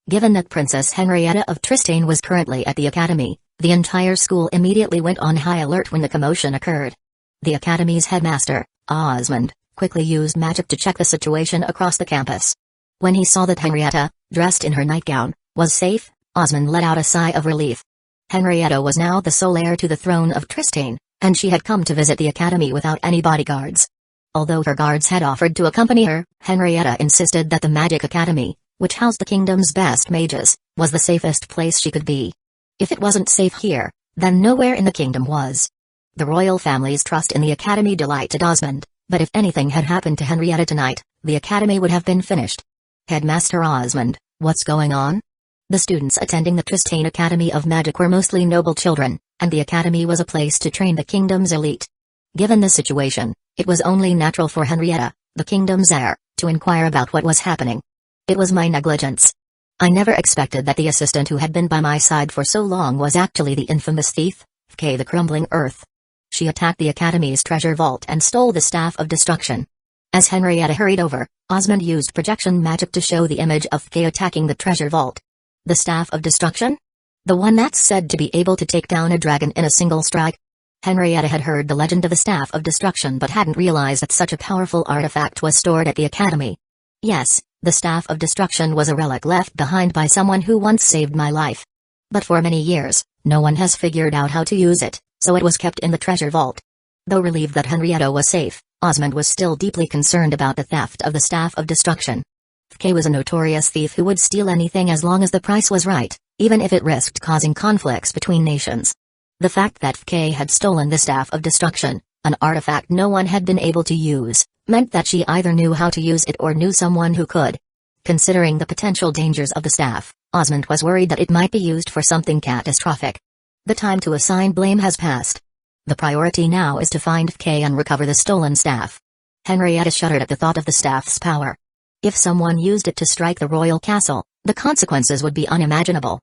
Given that Princess Henrietta of Tristane was currently at the Academy, the entire school immediately went on high alert when the commotion occurred. The Academy's headmaster, Osmond, quickly used magic to check the situation across the campus. When he saw that Henrietta, dressed in her nightgown, was safe, Osmond let out a sigh of relief. Henrietta was now the sole heir to the throne of Tristane, and she had come to visit the Academy without any bodyguards. Although her guards had offered to accompany her, Henrietta insisted that the Magic Academy, which housed the kingdom's best mages, was the safest place she could be. If it wasn't safe here, then nowhere in the kingdom was. The royal family's trust in the Academy delighted Osmond, but if anything had happened to Henrietta tonight, the Academy would have been finished. Headmaster Osmond, what's going on? The students attending the Tristane Academy of Magic were mostly noble children, and the academy was a place to train the kingdom's elite. Given the situation, it was only natural for Henrietta, the kingdom's heir, to inquire about what was happening. It was my negligence. I never expected that the assistant who had been by my side for so long was actually the infamous thief, Fk the Crumbling Earth. She attacked the academy's treasure vault and stole the Staff of Destruction. As Henrietta hurried over, Osmond used projection magic to show the image of Fk attacking the treasure vault. The Staff of Destruction? The one that's said to be able to take down a dragon in a single strike? Henrietta had heard the legend of the Staff of Destruction but hadn't realized that such a powerful artifact was stored at the academy. Yes, the Staff of Destruction was a relic left behind by someone who once saved my life. But for many years, no one has figured out how to use it, so it was kept in the treasure vault. Though relieved that Henrietta was safe, Osmond was still deeply concerned about the theft of the Staff of Destruction. Fk was a notorious thief who would steal anything as long as the price was right, even if it risked causing conflicts between nations. The fact that Fk had stolen the Staff of Destruction, an artifact no one had been able to use, meant that she either knew how to use it or knew someone who could. Considering the potential dangers of the staff, Osmond was worried that it might be used for something catastrophic. The time to assign blame has passed. The priority now is to find Fk and recover the stolen staff. Henrietta shuddered at the thought of the staff's power. If someone used it to strike the royal castle, the consequences would be unimaginable.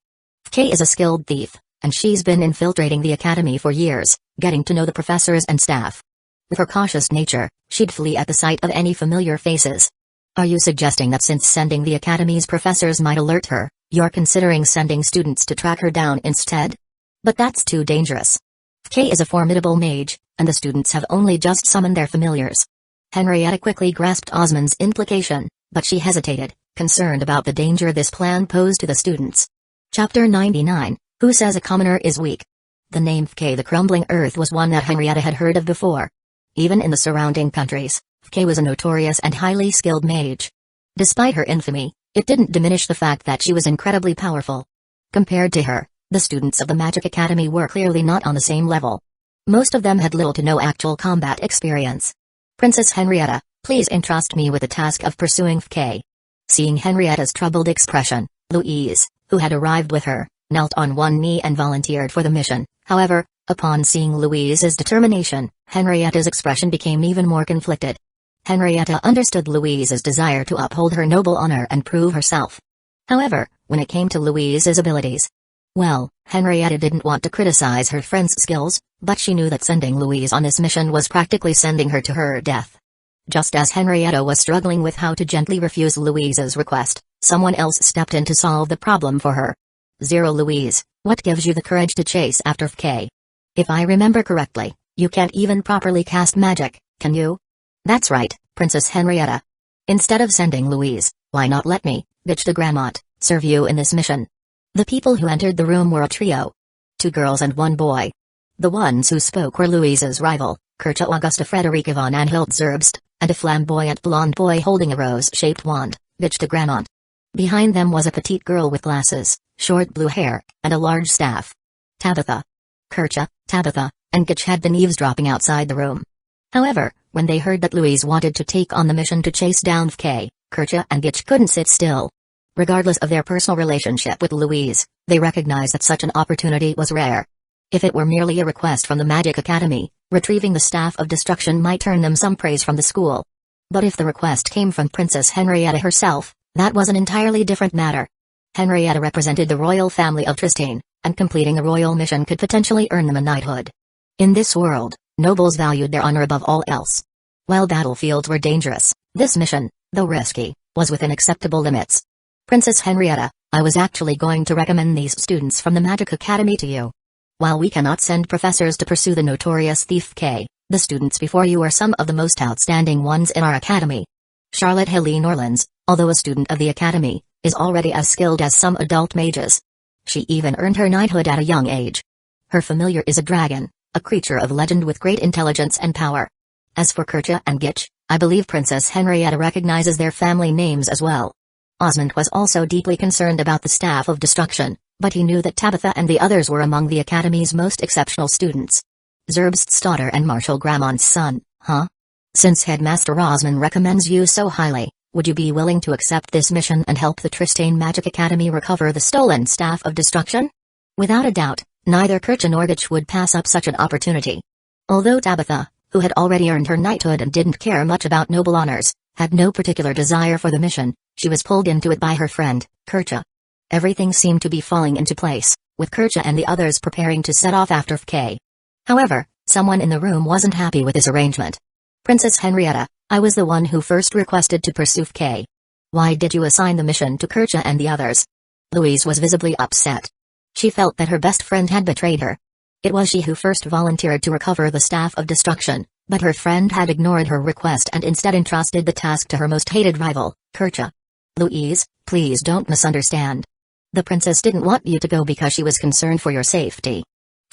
Fk is a skilled thief, and she's been infiltrating the academy for years, getting to know the professors and staff. With her cautious nature, she'd flee at the sight of any familiar faces. Are you suggesting that since sending the academy's professors might alert her, you're considering sending students to track her down instead? But that's too dangerous. Fk is a formidable mage, and the students have only just summoned their familiars. Henrietta quickly grasped Osmond's implication, but she hesitated, concerned about the danger this plan posed to the students. Chapter 99, Who Says a Commoner is Weak? The name Fk the Crumbling Earth was one that Henrietta had heard of before. Even in the surrounding countries, Fk was a notorious and highly skilled mage. Despite her infamy, it didn't diminish the fact that she was incredibly powerful. Compared to her, the students of the Magic Academy were clearly not on the same level. Most of them had little to no actual combat experience. Princess Henrietta, please entrust me with the task of pursuing Fk. Seeing Henrietta's troubled expression, Louise, who had arrived with her, knelt on one knee and volunteered for the mission. However, upon seeing Louise's determination, Henrietta's expression became even more conflicted. Henrietta understood Louise's desire to uphold her noble honor and prove herself. However, when it came to Louise's abilities, well, Henrietta didn't want to criticize her friend's skills, but she knew that sending Louise on this mission was practically sending her to her death. Just as Henrietta was struggling with how to gently refuse Louise's request, someone else stepped in to solve the problem for her. Zero Louise, what gives you the courage to chase after Fk? If I remember correctly, you can't even properly cast magic, can you? That's right, Princess Henrietta. Instead of sending Louise, why not let me, bitch de Gramont, serve you in this mission? The people who entered the room were a trio. 2 girls and 1 boy. The ones who spoke were Louise's rival, Kircha Augusta Frederica von Anhalt Zerbst, and a flamboyant blonde boy holding a rose-shaped wand, bitch de Gramont. Behind them was a petite girl with glasses, short blue hair, and a large staff. Tabitha. Kircha, Tabitha, and Gitch had been eavesdropping outside the room. However, when they heard that Louise wanted to take on the mission to chase down Fk, Kircha and Gitch couldn't sit still. Regardless of their personal relationship with Louise, they recognized that such an opportunity was rare. If it were merely a request from the Magic Academy, retrieving the Staff of Destruction might earn them some praise from the school. But if the request came from Princess Henrietta herself, that was an entirely different matter. Henrietta represented the royal family of Tristane, and completing a royal mission could potentially earn them a knighthood. In this world, nobles valued their honor above all else. While battlefields were dangerous, this mission, though risky, was within acceptable limits. Princess Henrietta, I was actually going to recommend these students from the Magic Academy to you. While we cannot send professors to pursue the notorious thief Fk, the students before you are some of the most outstanding ones in our academy. Charlotte Helene Orleans, although a student of the academy, is already as skilled as some adult mages. She even earned her knighthood at a young age. Her familiar is a dragon, a creature of legend with great intelligence and power. As for Kircha and Gitch, I believe Princess Henrietta recognizes their family names as well. Osmond was also deeply concerned about the Staff of Destruction, but he knew that Tabitha and the others were among the Academy's most exceptional students. Zerbst's daughter and Marshal Gramont's son, huh? Since Headmaster Osmond recommends you so highly, Would you be willing to accept this mission and help the Tristane Magic Academy recover the stolen Staff of Destruction? Without a doubt, neither Kercha nor Gitch would pass up such an opportunity. Although Tabitha, who had already earned her knighthood and didn't care much about noble honors, had no particular desire for the mission, she was pulled into it by her friend, Kercha. Everything seemed to be falling into place, with Kercha and the others preparing to set off after FK. However, someone in the room wasn't happy with this arrangement. Princess Henrietta, I was the one who first requested to pursue FK. Why did you assign the mission to Kercha and the others? Louise was visibly upset. She felt that her best friend had betrayed her. It was she who first volunteered to recover the Staff of Destruction, but her friend had ignored her request and instead entrusted the task to her most hated rival, Kercha. Louise, please don't misunderstand. The princess didn't want you to go because she was concerned for your safety.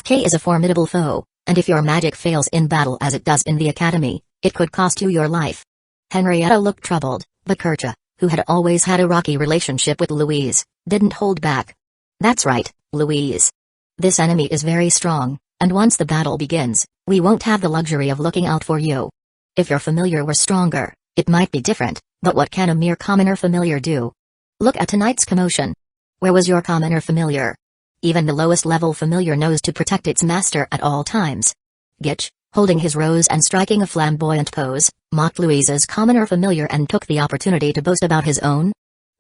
FK is a formidable foe, and if your magic fails in battle as it does in the academy, it could cost you your life. Henrietta looked troubled, but Kercha, who had always had a rocky relationship with Louise, didn't hold back. That's right, Louise. This enemy is very strong, and once the battle begins, we won't have the luxury of looking out for you. If your familiar were stronger, it might be different, but what can a mere commoner familiar do? Look at tonight's commotion. Where was your commoner familiar? Even the lowest level familiar knows to protect its master at all times. Gitch, holding his rose and striking a flamboyant pose, mocked Louise's commoner familiar and took the opportunity to boast about his own.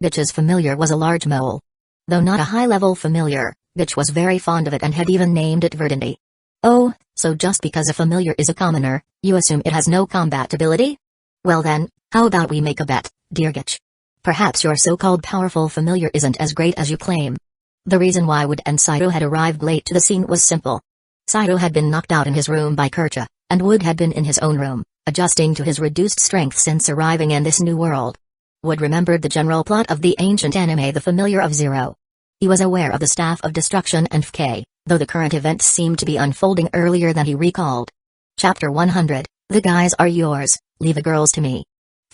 Gitch's familiar was a large mole. Though not a high-level familiar, Gitch was very fond of it and had even named it Verdandi. Oh, so just because a familiar is a commoner, you assume it has no combat ability? Well then, how about we make a bet, dear Gitch? Perhaps your so-called powerful familiar isn't as great as you claim. The reason why Wood and Saito had arrived late to the scene was simple. Saito had been knocked out in his room by Kercha, and Wood had been in his own room, adjusting to his reduced strength since arriving in this new world. Wood remembered the general plot of the ancient anime The Familiar of Zero. He was aware of the Staff of Destruction and FK, though the current events seemed to be unfolding earlier than he recalled. Chapter 100, The Guys Are Yours, Leave the Girls to Me.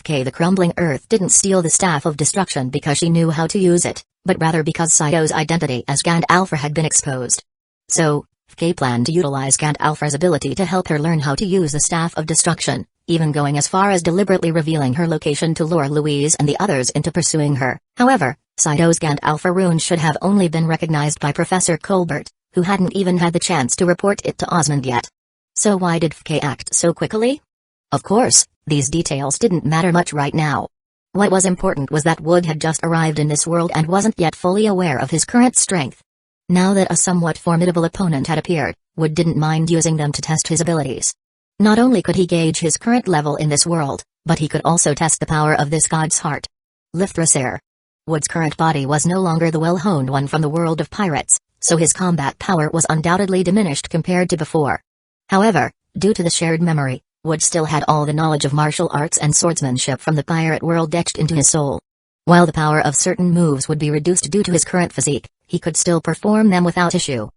FK the Crumbling Earth didn't steal the Staff of Destruction because she knew how to use it, but rather because Saito's identity as Gandalf had been exposed. So, FK planned to utilize Gandalf's ability to help her learn how to use the Staff of Destruction, even going as far as deliberately revealing her location to lure Louise and the others into pursuing her. However, Saito's Gandalf rune should have only been recognized by Professor Colbert, who hadn't even had the chance to report it to Osmond yet. So why did FK act so quickly? Of course, these details didn't matter much right now. What was important was that Wood had just arrived in this world and wasn't yet fully aware of his current strength. Now that a somewhat formidable opponent had appeared, Wood didn't mind using them to test his abilities. Not only could he gauge his current level in this world, but he could also test the power of this god's heart. Lithracer. Wood's current body was no longer the well-honed one from the world of pirates, so his combat power was undoubtedly diminished compared to before. However, due to the shared memory, Wood still had all the knowledge of martial arts and swordsmanship from the pirate world etched into his soul. While the power of certain moves would be reduced due to his current physique, he could still perform them without issue.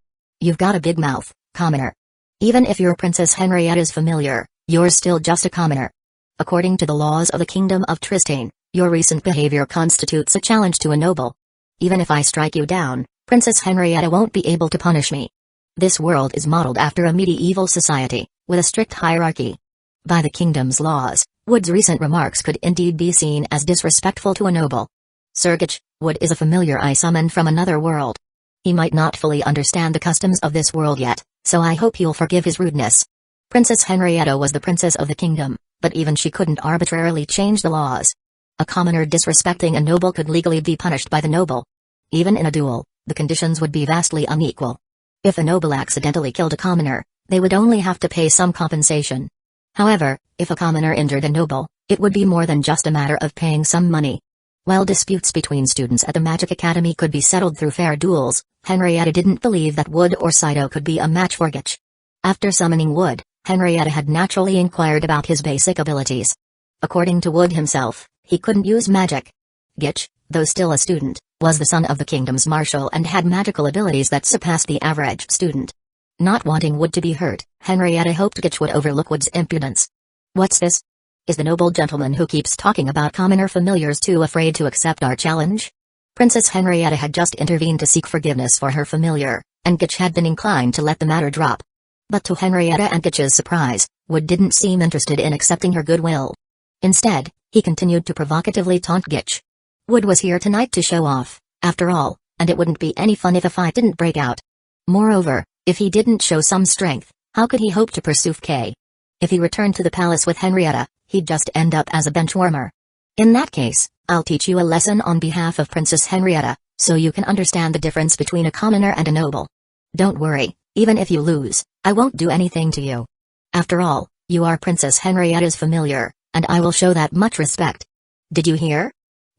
You've got a big mouth, commoner. Even if you're Princess Henrietta's familiar, you're still just a commoner. According to the laws of the Kingdom of Tristane, your recent behavior constitutes a challenge to a noble. Even if I strike you down, Princess Henrietta won't be able to punish me. This world is modeled after a medieval society, with a strict hierarchy. By the kingdom's laws, Wood's recent remarks could indeed be seen as disrespectful to a noble. Sir Gitch, Wood is a familiar I summoned from another world. He might not fully understand the customs of this world yet, so I hope you'll forgive his rudeness. Princess Henrietta was the princess of the kingdom, but even she couldn't arbitrarily change the laws. A commoner disrespecting a noble could legally be punished by the noble. Even in a duel, the conditions would be vastly unequal. If a noble accidentally killed a commoner, they would only have to pay some compensation. However, if a commoner injured a noble, it would be more than just a matter of paying some money. While disputes between students at the Magic Academy could be settled through fair duels, Henrietta didn't believe that Wood or Saito could be a match for Gitch. After summoning Wood, Henrietta had naturally inquired about his basic abilities. According to Wood himself, he couldn't use magic. Gitch, though still a student, was the son of the kingdom's marshal and had magical abilities that surpassed the average student. Not wanting Wood to be hurt, Henrietta hoped Gitch would overlook Wood's impudence. What's this? Is the noble gentleman who keeps talking about commoner familiars too afraid to accept our challenge? Princess Henrietta had just intervened to seek forgiveness for her familiar, and Gitch had been inclined to let the matter drop. But to Henrietta and Gitch's surprise, Wood didn't seem interested in accepting her goodwill. Instead, He continued to provocatively taunt Gitch. Wood was here tonight to show off, after all, and it wouldn't be any fun if a fight didn't break out. Moreover, if he didn't show some strength, how could he hope to pursue Kay? If he returned to the palace with Henrietta, he'd just end up as a benchwarmer. In that case, I'll teach you a lesson on behalf of Princess Henrietta, so you can understand the difference between a commoner and a noble. Don't worry, even if you lose, I won't do anything to you. After all, you are Princess Henrietta's familiar, and I will show that much respect. Did you hear?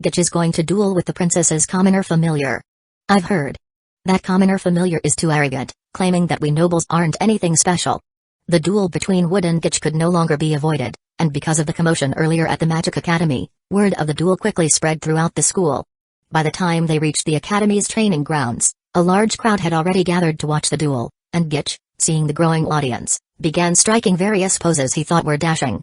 Gitch is going to duel with the princess's commoner familiar. I've heard. That commoner familiar is too arrogant, claiming that we nobles aren't anything special. The duel between Wood and Gitch could no longer be avoided, and because of the commotion earlier at the Magic Academy, word of the duel quickly spread throughout the school. By the time they reached the Academy's training grounds, a large crowd had already gathered to watch the duel, and Gitch, seeing the growing audience, began striking various poses he thought were dashing.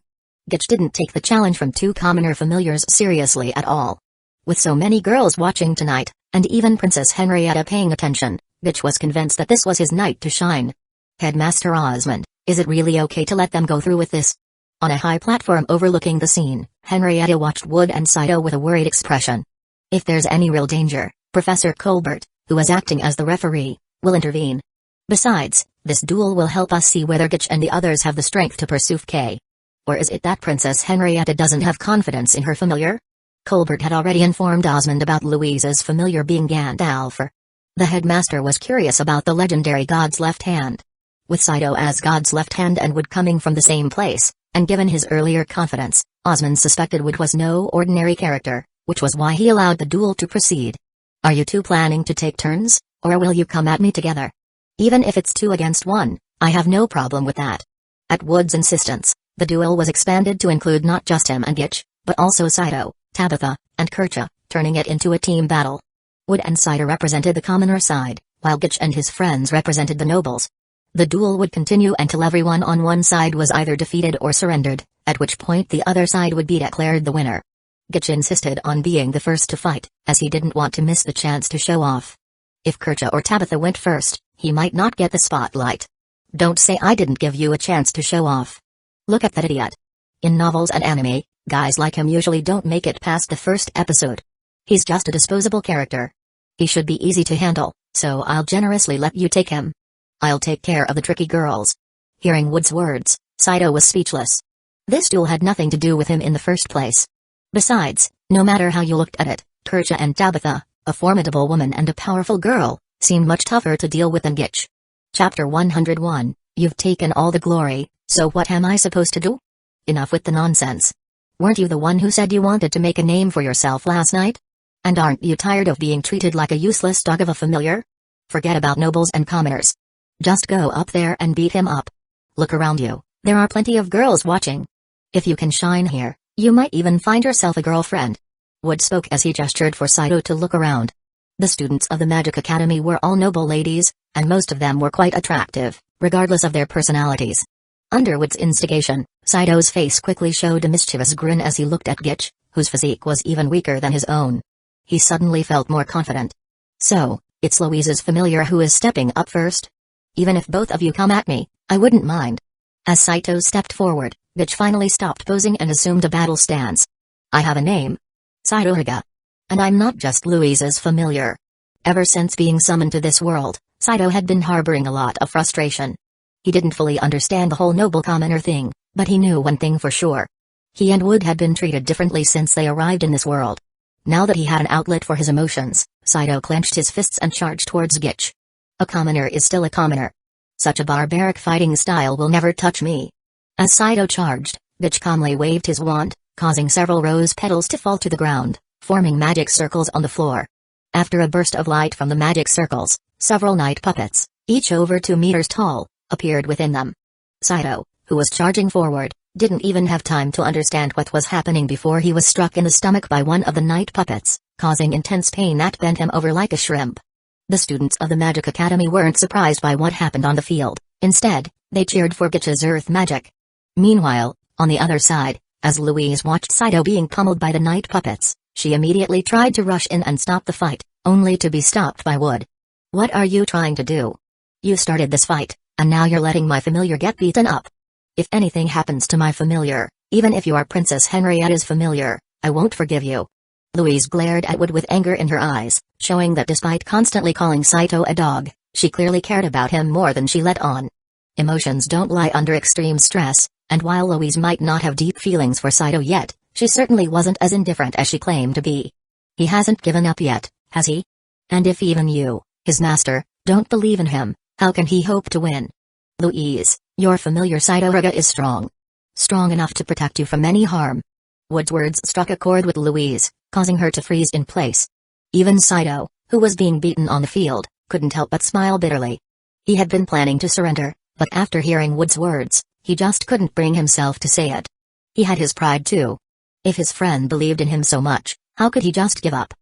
Gitch didn't take the challenge from two commoner familiars seriously at all. With so many girls watching tonight, and even Princess Henrietta paying attention, Gitch was convinced that this was his night to shine. Headmaster Osmond, is it really okay to let them go through with this? On a high platform overlooking the scene, Henrietta watched Wood and Saito with a worried expression. If there's any real danger, Professor Colbert, who was acting as the referee, will intervene. Besides, this duel will help us see whether Gitch and the others have the strength to pursue Kay. Or is it that Princess Henrietta doesn't have confidence in her familiar? Colbert had already informed Osmond about Louise's familiar being Gandalf. The headmaster was curious about the legendary God's left hand. With Saito as God's left hand and Wood coming from the same place, and given his earlier confidence, Osmond suspected Wood was no ordinary character, which was why he allowed the duel to proceed. Are you two planning to take turns, or will you come at me together? Even if it's 2 against 1, I have no problem with that. At Wood's insistence, the duel was expanded to include not just him and Gitch, but also Saito, Tabitha, and Kercha, turning it into a team battle. Wood and Saito represented the commoner side, while Gitch and his friends represented the nobles. The duel would continue until everyone on one side was either defeated or surrendered, at which point the other side would be declared the winner. Gitch insisted on being the first to fight, as he didn't want to miss the chance to show off. If Kercha or Tabitha went first, he might not get the spotlight. Don't say I didn't give you a chance to show off. Look at that idiot. In novels and anime, guys like him usually don't make it past the first episode. He's just a disposable character. He should be easy to handle, so I'll generously let you take him. I'll take care of the tricky girls. Hearing Wood's words, Saito was speechless. This duel had nothing to do with him in the first place. Besides, no matter how you looked at it, Kercha and Tabitha, a formidable woman and a powerful girl, seemed much tougher to deal with than Gitch. Chapter 101, You've taken all the glory, so what am I supposed to do? Enough with the nonsense. Weren't you the one who said you wanted to make a name for yourself last night? And aren't you tired of being treated like a useless dog of a familiar? Forget about nobles and commoners. Just go up there and beat him up. Look around you, there are plenty of girls watching. If you can shine here, you might even find yourself a girlfriend. Wood spoke as he gestured for Saito to look around. The students of the Magic Academy were all noble ladies, and most of them were quite attractive, regardless of their personalities. Under Wood's instigation, Saito's face quickly showed a mischievous grin as he looked at Gitch, whose physique was even weaker than his own. He suddenly felt more confident. So, it's Louise's familiar who is stepping up first? Even if both of you come at me, I wouldn't mind. As Saito stepped forward, Gitch finally stopped posing and assumed a battle stance. I have a name. Saito Higa. And I'm not just Louise's familiar. Ever since being summoned to this world, Saito had been harboring a lot of frustration. He didn't fully understand the whole noble commoner thing, but he knew one thing for sure. He and Wood had been treated differently since they arrived in this world. Now that he had an outlet for his emotions, Saito clenched his fists and charged towards Gitch. A commoner is still a commoner. Such a barbaric fighting style will never touch me. As Saito charged, Gitch calmly waved his wand, causing several rose petals to fall to the ground, forming magic circles on the floor. After a burst of light from the magic circles, several night puppets, each over 2 meters tall, appeared within them. Saito, who was charging forward, didn't even have time to understand what was happening before he was struck in the stomach by one of the night puppets, causing intense pain that bent him over like a shrimp. The students of the Magic Academy weren't surprised by what happened on the field. Instead, they cheered for Gitch's earth magic. Meanwhile, on the other side, as Louise watched Saito being pummeled by the night puppets, she immediately tried to rush in and stop the fight, only to be stopped by Wood. What are you trying to do? You started this fight, and now you're letting my familiar get beaten up. If anything happens to my familiar, Even if you are Princess Henrietta's familiar, I won't forgive you. Louise glared at Wood with anger in her eyes, showing that despite constantly calling Saito a dog, she clearly cared about him more than she let on. Emotions don't lie under extreme stress, and while Louise might not have deep feelings for Saito yet, she certainly wasn't as indifferent as she claimed to be. He hasn't given up yet, has he? And if even you, his master, don't believe in him, how can he hope to win? Louise, your familiar Saito Ruga is strong. Strong enough to protect you from any harm. Wood's words struck a chord with Louise, causing her to freeze in place. Even Saito, who was being beaten on the field, couldn't help but smile bitterly. He had been planning to surrender, but after hearing Wood's words, he just couldn't bring himself to say it. He had his pride too. If his friend believed in him so much, how could he just give up?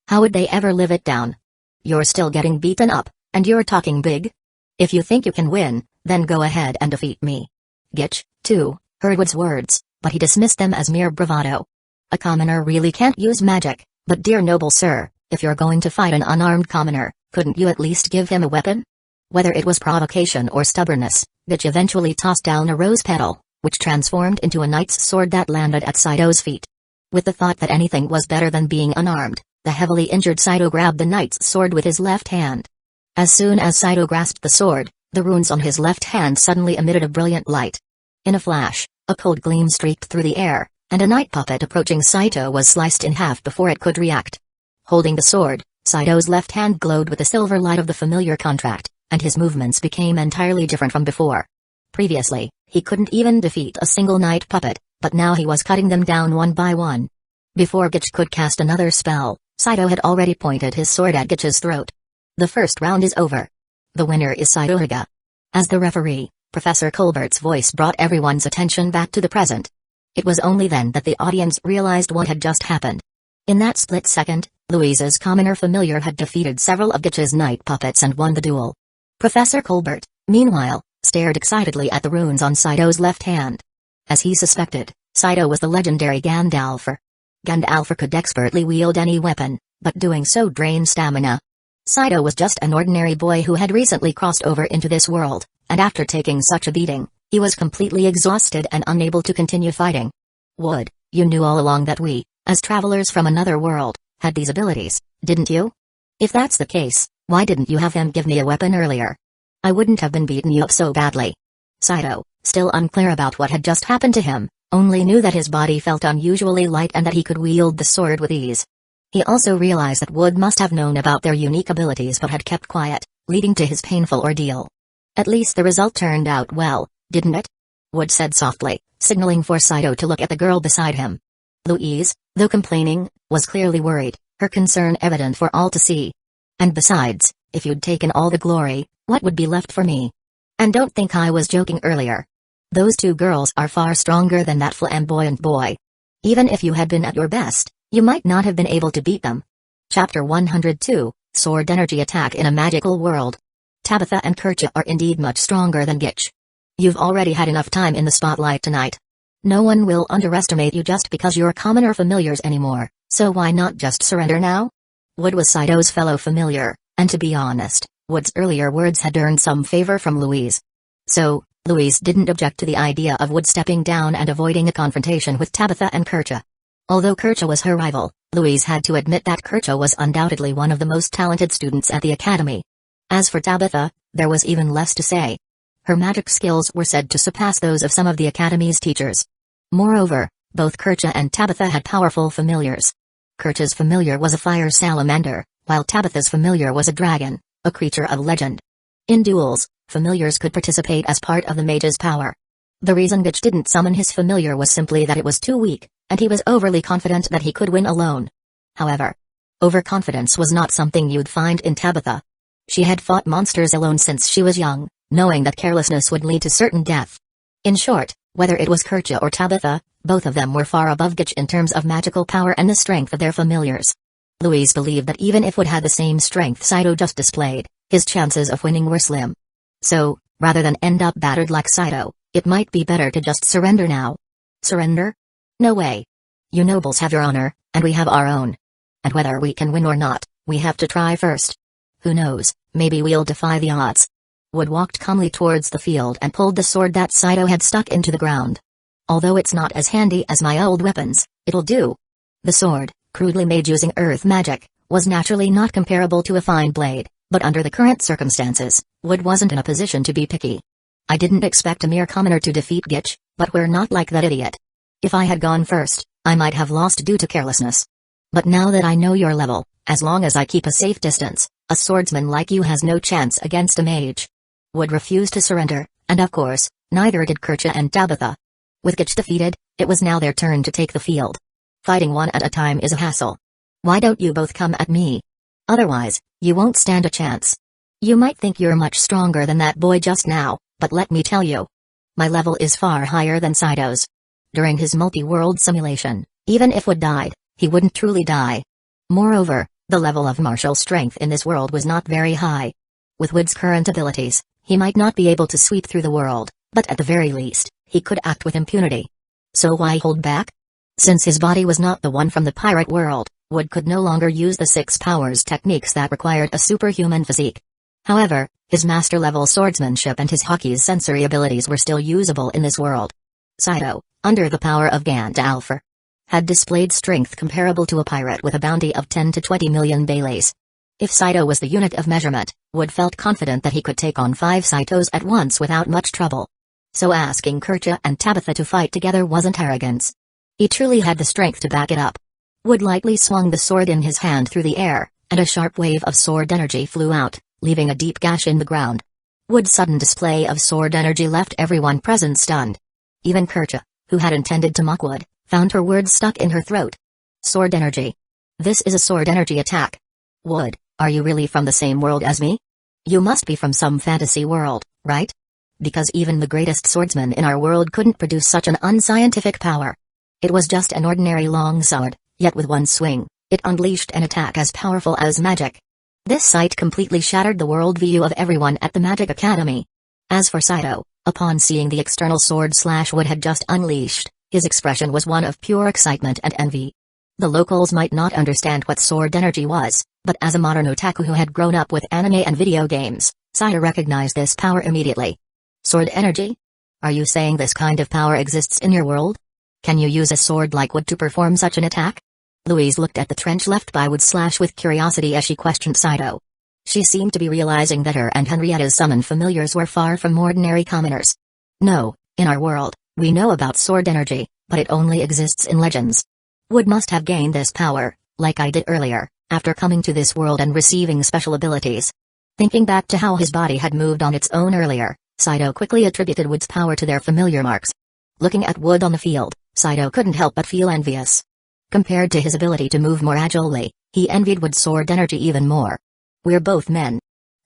How would they ever live it down? You're still getting beaten up, and you're talking big? If you think you can win, then go ahead and defeat me. Gitch, too, heard Wood's words, but he dismissed them as mere bravado. A commoner really can't use magic, but dear noble sir, if you're going to fight an unarmed commoner, couldn't you at least give him a weapon? Whether it was provocation or stubbornness, Gitch eventually tossed down a rose petal, which transformed into a knight's sword that landed at Saito's feet. With the thought that anything was better than being unarmed, the heavily injured Saito grabbed the knight's sword with his left hand. As soon as Saito grasped the sword, the runes on his left hand suddenly emitted a brilliant light. In a flash, a cold gleam streaked through the air, and a night puppet approaching Saito was sliced in half before it could react. Holding the sword, Saito's left hand glowed with the silver light of the familiar contract, and his movements became entirely different from before. Previously, he couldn't even defeat a single night puppet, but now he was cutting them down one by one. Before Gitch could cast another spell, Saito had already pointed his sword at Gitch's throat. The first round is over. The winner is Saito Higa. As the referee, Professor Colbert's voice brought everyone's attention back to the present. It was only then that the audience realized what had just happened. In that split second, Louise's commoner familiar had defeated several of Gitch's night puppets and won the duel. Professor Colbert, meanwhile, stared excitedly at the runes on Saito's left hand. As he suspected, Saito was the legendary Gandalfer. Gandalfer could expertly wield any weapon, but doing so drained stamina. Saito was just an ordinary boy who had recently crossed over into this world, and after taking such a beating, he was completely exhausted and unable to continue fighting. Wood, you knew all along that we, as travelers from another world, had these abilities, didn't you? If that's the case, why didn't you have him give me a weapon earlier? I wouldn't have been beaten you up so badly. Saito, still unclear about what had just happened to him, only knew that his body felt unusually light and that he could wield the sword with ease. He also realized that Wood must have known about their unique abilities but had kept quiet, leading to his painful ordeal. At least the result turned out well, didn't it? Wood said softly, signaling for Saito to look at the girl beside him. Louise, though complaining, was clearly worried, her concern evident for all to see. And besides, if you'd taken all the glory, what would be left for me? And don't think I was joking earlier. Those two girls are far stronger than that flamboyant boy. Even if you had been at your best, you might not have been able to beat them. Chapter 102, Sword Energy Attack in a Magical World. Tabitha and Kercha are indeed much stronger than Gitch. You've already had enough time in the spotlight tonight. No one will underestimate you just because you're commoner familiars anymore, so why not just surrender now? Wood was Saito's fellow familiar, and to be honest, Wood's earlier words had earned some favor from Louise. So, Louise didn't object to the idea of Wood stepping down and avoiding a confrontation with Tabitha and Kercha. Although Kercha was her rival, Louise had to admit that Kercha was undoubtedly one of the most talented students at the academy. As for Tabitha, there was even less to say. Her magic skills were said to surpass those of some of the academy's teachers. Moreover, both Kercha and Tabitha had powerful familiars. Kercha's familiar was a fire salamander, while Tabitha's familiar was a dragon, a creature of legend. In duels, familiars could participate as part of the mage's power. The reason Gitch didn't summon his familiar was simply that it was too weak, and he was overly confident that he could win alone. However, overconfidence was not something you'd find in Tabitha. She had fought monsters alone since she was young, knowing that carelessness would lead to certain death. In short, whether it was Kercha or Tabitha, both of them were far above Gitch in terms of magical power and the strength of their familiars. Louise believed that even if Wood had the same strength Saito just displayed, his chances of winning were slim. So, rather than end up battered like Saito, it might be better to just surrender now. Surrender? No way. You nobles have your honor, and we have our own. And whether we can win or not, we have to try first. Who knows, maybe we'll defy the odds. Wood walked calmly towards the field and pulled the sword that Saito had stuck into the ground. Although it's not as handy as my old weapons, it'll do. The sword, crudely made using earth magic, was naturally not comparable to a fine blade, but under the current circumstances, Wood wasn't in a position to be picky. I didn't expect a mere commoner to defeat Gitch, but we're not like that idiot. If I had gone first, I might have lost due to carelessness. But now that I know your level, as long as I keep a safe distance, a swordsman like you has no chance against a mage. Wood refused to surrender, and of course, neither did Kercha and Tabitha. With Gitch defeated, it was now their turn to take the field. Fighting one at a time is a hassle. Why don't you both come at me? Otherwise, you won't stand a chance. You might think you're much stronger than that boy just now, but let me tell you. My level is far higher than Saito's. During his multi-world simulation, even if Wood died, he wouldn't truly die. Moreover, the level of martial strength in this world was not very high. With Wood's current abilities, he might not be able to sweep through the world, but at the very least, he could act with impunity. So why hold back? Since his body was not the one from the pirate world, Wood could no longer use the 6 powers techniques that required a superhuman physique. However, his master-level swordsmanship and his hockey's sensory abilities were still usable in this world. Saito, under the power of Gandalf, had displayed strength comparable to a pirate with a bounty of 10 to 20 million Baileys. If Saito was the unit of measurement, Wood felt confident that he could take on 5 Saitos at once without much trouble. So asking Kercha and Tabitha to fight together wasn't arrogance. He truly had the strength to back it up. Wood lightly swung the sword in his hand through the air, and a sharp wave of sword energy flew out, leaving a deep gash in the ground. Wood's sudden display of sword energy left everyone present stunned. Even Kercha, who had intended to mock Wood, found her words stuck in her throat. Sword energy. This is a sword energy attack. Wood, are you really from the same world as me? You must be from some fantasy world, right? Because even the greatest swordsman in our world couldn't produce such an unscientific power. It was just an ordinary long sword, yet with one swing, it unleashed an attack as powerful as magic. This sight completely shattered the worldview of everyone at the Magic Academy. As for Saito, upon seeing the external sword Wood had just unleashed, his expression was one of pure excitement and envy. The locals might not understand what sword energy was, but as a modern otaku who had grown up with anime and video games, Saito recognized this power immediately. Sword energy? Are you saying this kind of power exists in your world? Can you use a sword like Wood to perform such an attack? Louise looked at the trench left by Wood with curiosity as she questioned Saito. She seemed to be realizing that her and Henrietta's summoned familiars were far from ordinary commoners. No, in our world, we know about sword energy, but it only exists in legends. Wood must have gained this power, like I did earlier, after coming to this world and receiving special abilities. Thinking back to how his body had moved on its own earlier, Saito quickly attributed Wood's power to their familiar marks. Looking at Wood on the field, Saito couldn't help but feel envious. Compared to his ability to move more agilely, he envied Wood's sword energy even more. We're both men.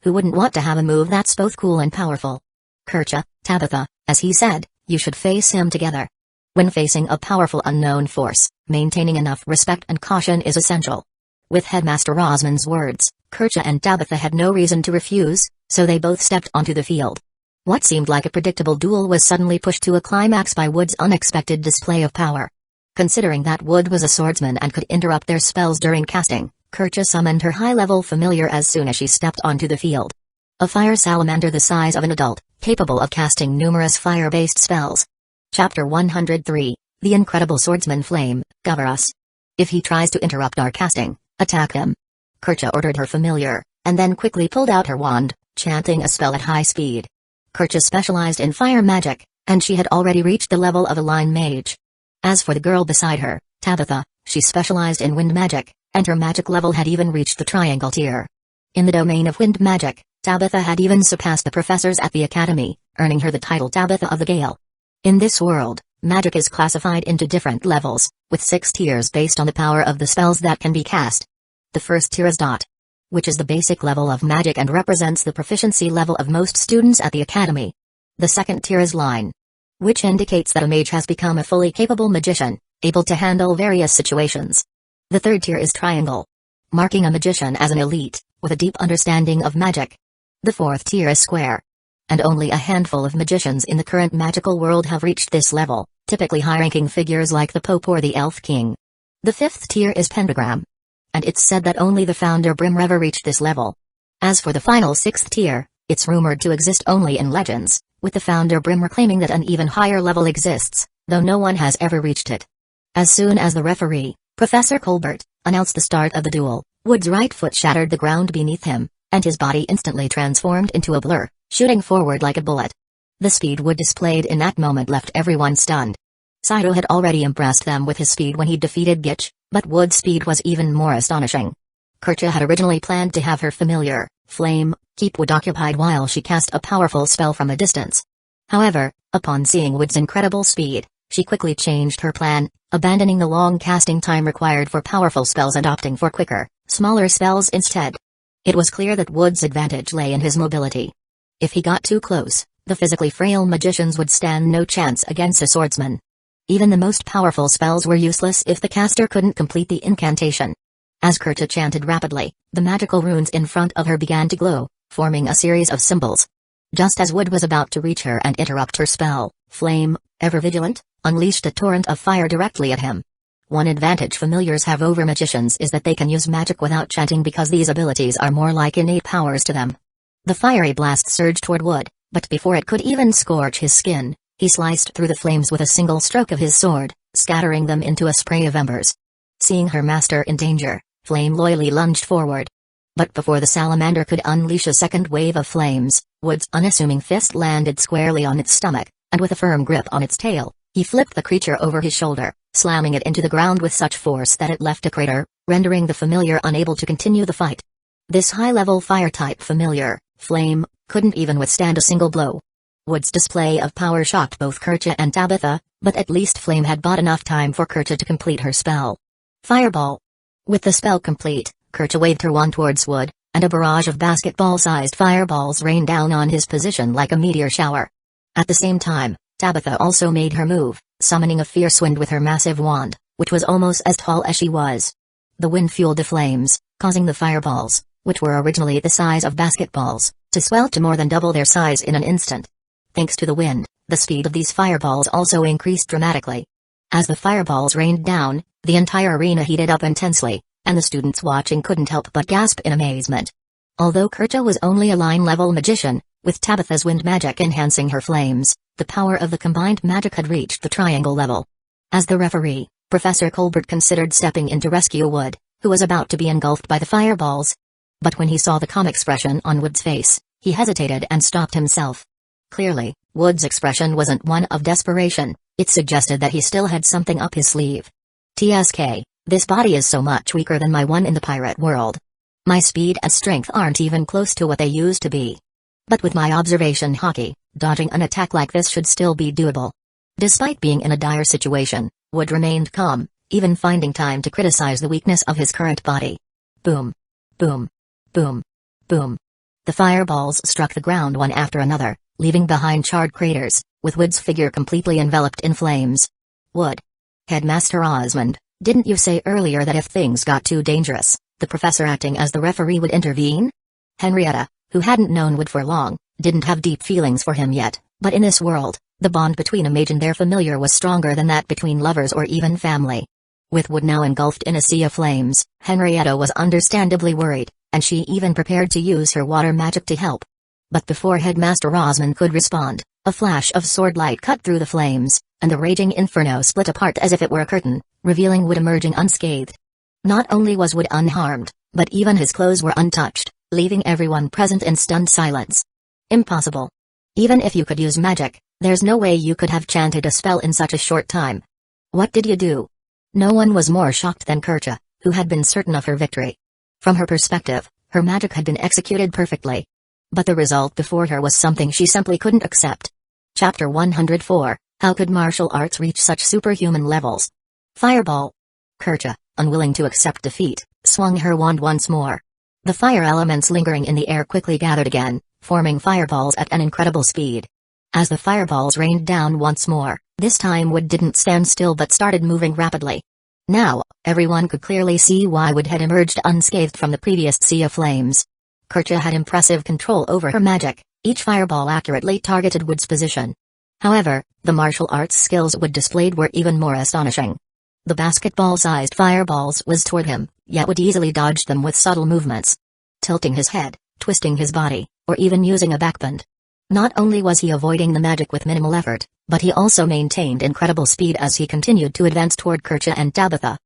Who wouldn't want to have a move that's both cool and powerful? Kercha, Tabitha, as he said, you should face him together. When facing a powerful unknown force, maintaining enough respect and caution is essential. With Headmaster Rosman's words, Kercha and Tabitha had no reason to refuse, so they both stepped onto the field. What seemed like a predictable duel was suddenly pushed to a climax by Wood's unexpected display of power. Considering that Wood was a swordsman and could interrupt their spells during casting, Kercha summoned her high-level familiar as soon as she stepped onto the field. A fire salamander the size of an adult, capable of casting numerous fire-based spells. Chapter 103, The Incredible Swordsman Flame, Gavarus. If he tries to interrupt our casting, attack him. Kercha ordered her familiar, and then quickly pulled out her wand, chanting a spell at high speed. Kercha specialized in fire magic, and she had already reached the level of a line mage. As for the girl beside her, Tabitha, she specialized in wind magic, and her magic level had even reached the triangle tier. In the domain of wind magic, Tabitha had even surpassed the professors at the academy, earning her the title Tabitha of the Gale. In this world, magic is classified into different levels, with 6 tiers based on the power of the spells that can be cast. The first tier is Dot, which is the basic level of magic and represents the proficiency level of most students at the academy. The second tier is Line, which indicates that a mage has become a fully capable magician, able to handle various situations. The third tier is Triangle, marking a magician as an elite, with a deep understanding of magic. The fourth tier is Square, and only a handful of magicians in the current magical world have reached this level, typically high-ranking figures like the Pope or the Elf King. The fifth tier is Pentagram, and it's said that only the founder Brimrever reached this level. As for the final 6th tier, it's rumored to exist only in legends, with the founder Brimmer claiming that an even higher level exists, though no one has ever reached it. As soon as the referee, Professor Colbert, announced the start of the duel, Wood's right foot shattered the ground beneath him, and his body instantly transformed into a blur, shooting forward like a bullet. The speed Wood displayed in that moment left everyone stunned. Saito had already impressed them with his speed when he defeated Gitch, but Wood's speed was even more astonishing. Kercha had originally planned to have her familiar, Flame, keep Wood occupied while she cast a powerful spell from a distance. However, upon seeing Wood's incredible speed, she quickly changed her plan, abandoning the long casting time required for powerful spells and opting for quicker, smaller spells instead. It was clear that Wood's advantage lay in his mobility. If he got too close, the physically frail magicians would stand no chance against a swordsman. Even the most powerful spells were useless if the caster couldn't complete the incantation. As Kercha chanted rapidly, the magical runes in front of her began to glow, forming a series of symbols. Just as Wood was about to reach her and interrupt her spell, Flame, ever vigilant, unleashed a torrent of fire directly at him. One advantage familiars have over magicians is that they can use magic without chanting because these abilities are more like innate powers to them. The fiery blast surged toward Wood, but before it could even scorch his skin, he sliced through the flames with a single stroke of his sword, scattering them into a spray of embers. Seeing her master in danger, Flame loyally lunged forward. But before the salamander could unleash a second wave of flames, Wood's unassuming fist landed squarely on its stomach, and with a firm grip on its tail, he flipped the creature over his shoulder, slamming it into the ground with such force that it left a crater, rendering the familiar unable to continue the fight. This high-level fire-type familiar, Flame, couldn't even withstand a single blow. Wood's display of power shocked both Kercha and Tabitha, but at least Flame had bought enough time for Kercha to complete her spell. Fireball. With the spell complete, Kercha waved her wand towards Wood, and a barrage of basketball-sized fireballs rained down on his position like a meteor shower. At the same time, Tabitha also made her move, summoning a fierce wind with her massive wand, which was almost as tall as she was. The wind fueled the flames, causing the fireballs, which were originally the size of basketballs, to swell to more than double their size in an instant. Thanks to the wind, the speed of these fireballs also increased dramatically. As the fireballs rained down, the entire arena heated up intensely, and the students watching couldn't help but gasp in amazement. Although Kercha was only a line-level magician, with Tabitha's wind magic enhancing her flames, the power of the combined magic had reached the triangle level. As the referee, Professor Colbert considered stepping in to rescue Wood, who was about to be engulfed by the fireballs. But when he saw the calm expression on Wood's face, he hesitated and stopped himself. Clearly, Wood's expression wasn't one of desperation, it suggested that he still had something up his sleeve. TSK, this body is so much weaker than my one in the pirate world. My speed and strength aren't even close to what they used to be. But with my observation hockey, dodging an attack like this should still be doable. Despite being in a dire situation, Wood remained calm, even finding time to criticize the weakness of his current body. Boom. Boom. Boom. Boom. The fireballs struck the ground one after another, leaving behind charred craters, with Wood's figure completely enveloped in flames. Wood. Headmaster Osmond, didn't you say earlier that if things got too dangerous, the professor acting as the referee would intervene? Henrietta, who hadn't known Wood for long, didn't have deep feelings for him yet, but in this world, the bond between a mage and their familiar was stronger than that between lovers or even family. With Wood now engulfed in a sea of flames, Henrietta was understandably worried, and she even prepared to use her water magic to help. But before Headmaster Osmond could respond, a flash of sword light cut through the flames, and the raging inferno split apart as if it were a curtain, revealing Wood emerging unscathed. Not only was Wood unharmed, but even his clothes were untouched, leaving everyone present in stunned silence. Impossible. Even if you could use magic, there's no way you could have chanted a spell in such a short time. What did you do? No one was more shocked than Kercha, who had been certain of her victory. From her perspective, her magic had been executed perfectly. But the result before her was something she simply couldn't accept. Chapter 104, How could martial arts reach such superhuman levels? Fireball. Kercha, unwilling to accept defeat, swung her wand once more. The fire elements lingering in the air quickly gathered again, forming fireballs at an incredible speed. As the fireballs rained down once more, this time Wood didn't stand still but started moving rapidly. Now, everyone could clearly see why Wood had emerged unscathed from the previous sea of flames. Kercha had impressive control over her magic, each fireball accurately targeted Wood's position. However, the martial arts skills Wood displayed were even more astonishing. The basketball-sized fireballs whizzed toward him, yet Wood easily dodged them with subtle movements. Tilting his head, twisting his body, or even using a backbend. Not only was he avoiding the magic with minimal effort, but he also maintained incredible speed as he continued to advance toward Kercha and Tabitha.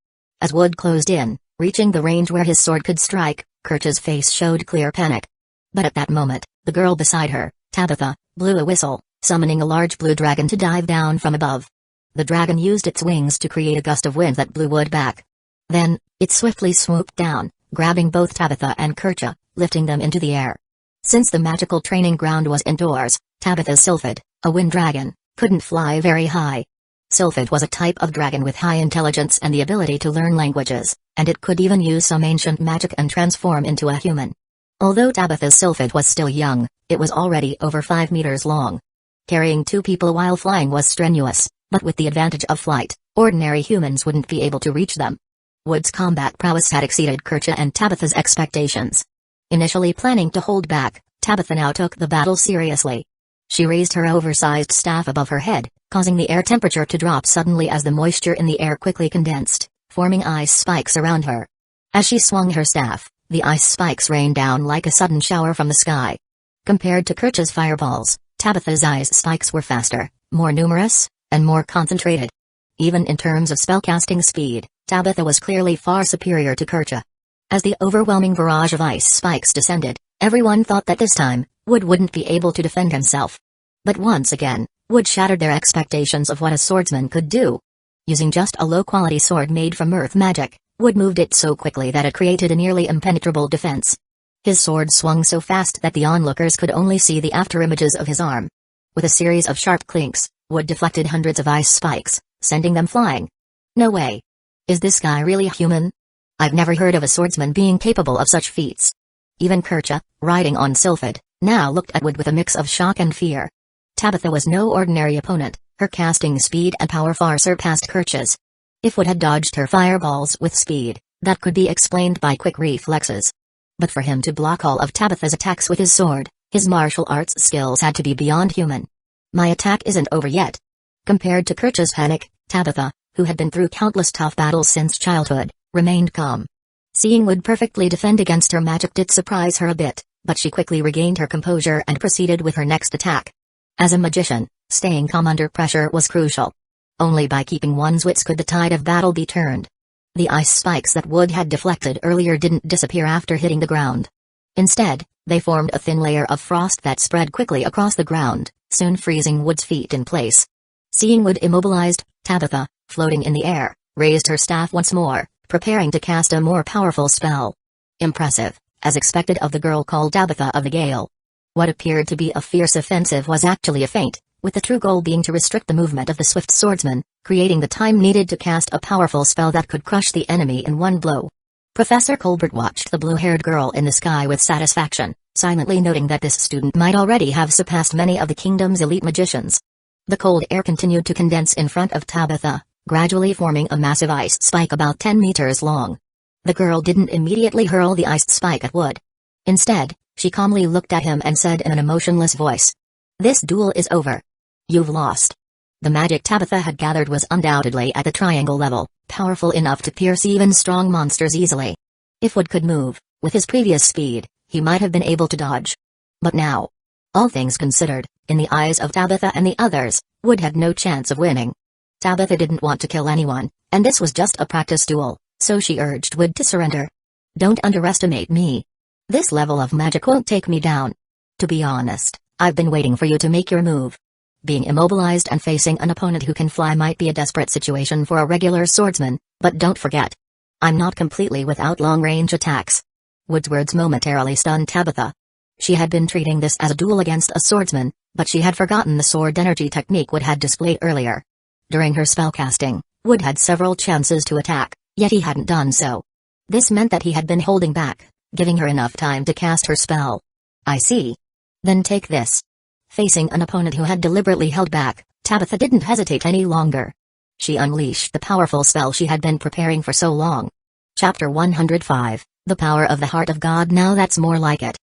As Wood closed in, reaching the range where his sword could strike, Kercha's face showed clear panic. But at that moment, the girl beside her, Tabitha, blew a whistle, summoning a large blue dragon to dive down from above. The dragon used its wings to create a gust of wind that blew Wood back. Then, it swiftly swooped down, grabbing both Tabitha and Kercha, lifting them into the air. Since the magical training ground was indoors, Tabitha's sylphid, a wind dragon, couldn't fly very high. Sylphid was a type of dragon with high intelligence and the ability to learn languages, and it could even use some ancient magic and transform into a human. Although Tabitha's sylphid was still young, it was already over 5 meters long. Carrying 2 people while flying was strenuous, but with the advantage of flight, ordinary humans wouldn't be able to reach them. Wood's combat prowess had exceeded Kercha and Tabitha's expectations. Initially planning to hold back, Tabitha now took the battle seriously. She raised her oversized staff above her head, causing the air temperature to drop suddenly as the moisture in the air quickly condensed, forming ice spikes around her. As she swung her staff, the ice spikes rained down like a sudden shower from the sky. Compared to Kercha's fireballs, Tabitha's ice spikes were faster, more numerous, and more concentrated. Even in terms of spellcasting speed, Tabitha was clearly far superior to Kercha. As the overwhelming barrage of ice spikes descended, everyone thought that this time, Wood wouldn't be able to defend himself. But once again, Wood shattered their expectations of what a swordsman could do. Using just a low-quality sword made from earth magic, Wood moved it so quickly that it created a nearly impenetrable defense. His sword swung so fast that the onlookers could only see the afterimages of his arm. With a series of sharp clinks, Wood deflected hundreds of ice spikes, sending them flying. No way. Is this guy really human? I've never heard of a swordsman being capable of such feats. Even Kercha, riding on Sylphid, now looked at Wood with a mix of shock and fear. Tabitha was no ordinary opponent, her casting speed and power far surpassed Kercha's. If Wood had dodged her fireballs with speed, that could be explained by quick reflexes. But for him to block all of Tabitha's attacks with his sword, his martial arts skills had to be beyond human. My attack isn't over yet. Compared to Kercha's panic, Tabitha, who had been through countless tough battles since childhood, remained calm. Seeing Wood perfectly defend against her magic did surprise her a bit, but she quickly regained her composure and proceeded with her next attack. As a magician, staying calm under pressure was crucial. Only by keeping one's wits could the tide of battle be turned. The ice spikes that Wood had deflected earlier didn't disappear after hitting the ground. Instead, they formed a thin layer of frost that spread quickly across the ground, soon freezing Wood's feet in place. Seeing Wood immobilized, Tabitha, floating in the air, raised her staff once more, preparing to cast a more powerful spell. Impressive, as expected of the girl called Tabitha of the Gale. What appeared to be a fierce offensive was actually a feint, with the true goal being to restrict the movement of the swift swordsman, creating the time needed to cast a powerful spell that could crush the enemy in one blow. Professor Colbert watched the blue-haired girl in the sky with satisfaction, silently noting that this student might already have surpassed many of the kingdom's elite magicians. The cold air continued to condense in front of Tabitha, gradually forming a massive ice spike about 10 meters long. The girl didn't immediately hurl the iced spike at Wood. Instead, she calmly looked at him and said in an emotionless voice, "This duel is over. You've lost." The magic Tabitha had gathered was undoubtedly at the triangle level, powerful enough to pierce even strong monsters easily. If Wood could move, with his previous speed, he might have been able to dodge. But now, all things considered, in the eyes of Tabitha and the others, Wood had no chance of winning. Tabitha didn't want to kill anyone, and this was just a practice duel, so she urged Wood to surrender. "Don't underestimate me. This level of magic won't take me down. To be honest, I've been waiting for you to make your move." Being immobilized and facing an opponent who can fly might be a desperate situation for a regular swordsman, but don't forget, I'm not completely without long-range attacks. Wood's words momentarily stunned Tabitha. She had been treating this as a duel against a swordsman, but she had forgotten the sword energy technique Wood had displayed earlier. During her spellcasting, Wood had several chances to attack, yet he hadn't done so. This meant that he had been holding back, giving her enough time to cast her spell. "I see. Then take this." Facing an opponent who had deliberately held back, Tabitha didn't hesitate any longer. She unleashed the powerful spell she had been preparing for so long. Chapter 105, The Power of the Heart of God. Now that's more like it.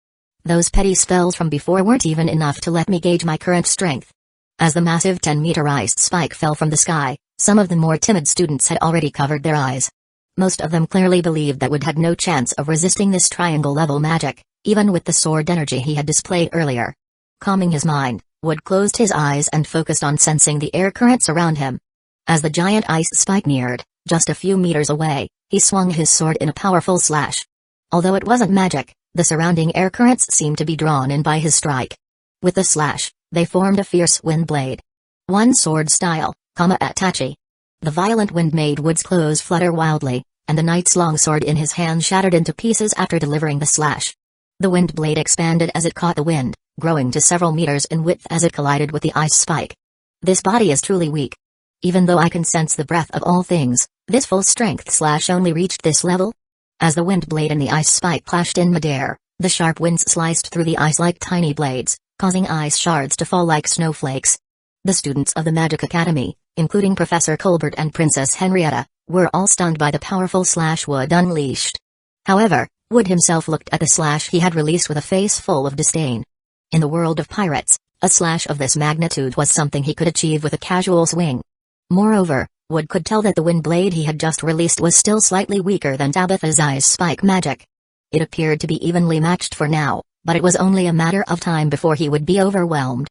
Those petty spells from before weren't even enough to let me gauge my current strength. As the massive 10-meter iced spike fell from the sky, some of the more timid students had already covered their eyes. Most of them clearly believed that Wood had no chance of resisting this triangle-level magic, even with the sword energy he had displayed earlier. Calming his mind, Wood closed his eyes and focused on sensing the air currents around him. As the giant ice spike neared, just a few meters away, he swung his sword in a powerful slash. Although it wasn't magic, the surrounding air currents seemed to be drawn in by his strike. With the slash, they formed a fierce wind blade. One sword style, Atachi. The violent wind made Wood's clothes flutter wildly, and the knight's longsword in his hand shattered into pieces after delivering the slash. The wind blade expanded as it caught the wind, growing to several meters in width as it collided with the ice spike. This body is truly weak. Even though I can sense the breath of all things, this full-strength slash only reached this level? As the wind blade and the ice spike clashed in midair, the sharp winds sliced through the ice like tiny blades, causing ice shards to fall like snowflakes. The students of the Magic Academy, including Professor Colbert and Princess Henrietta, were all stunned by the powerful slash Wood unleashed. However, Wood himself looked at the slash he had released with a face full of disdain. In the world of pirates, a slash of this magnitude was something he could achieve with a casual swing. Moreover, Wood could tell that the wind blade he had just released was still slightly weaker than Tabitha's ice spike magic. It appeared to be evenly matched for now, but it was only a matter of time before he would be overwhelmed.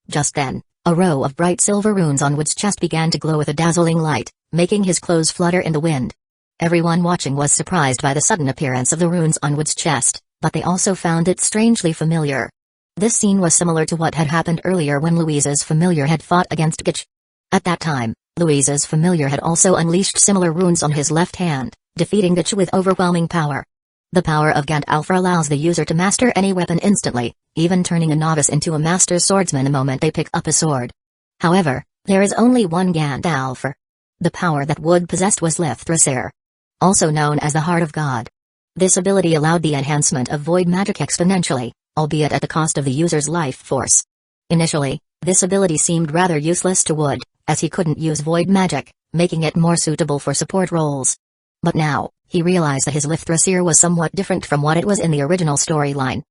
Just then, a row of bright silver runes on Wood's chest began to glow with a dazzling light, making his clothes flutter in the wind. Everyone watching was surprised by the sudden appearance of the runes on Wood's chest, but they also found it strangely familiar. This scene was similar to what had happened earlier when Louise's familiar had fought against Gitch. At that time, Louise's familiar had also unleashed similar runes on his left hand, defeating Gitch with overwhelming power. The power of Gant Alpha allows the user to master any weapon instantly, even turning a novice into a master swordsman the moment they pick up a sword. However, there is only one Gant Alpha. The power that Wood possessed was Lithrasir, also known as the Heart of God. This ability allowed the enhancement of void magic exponentially, albeit at the cost of the user's life force. Initially, this ability seemed rather useless to Wood, as he couldn't use void magic, making it more suitable for support roles. But now, he realized that his Lithrasir was somewhat different from what it was in the original storyline.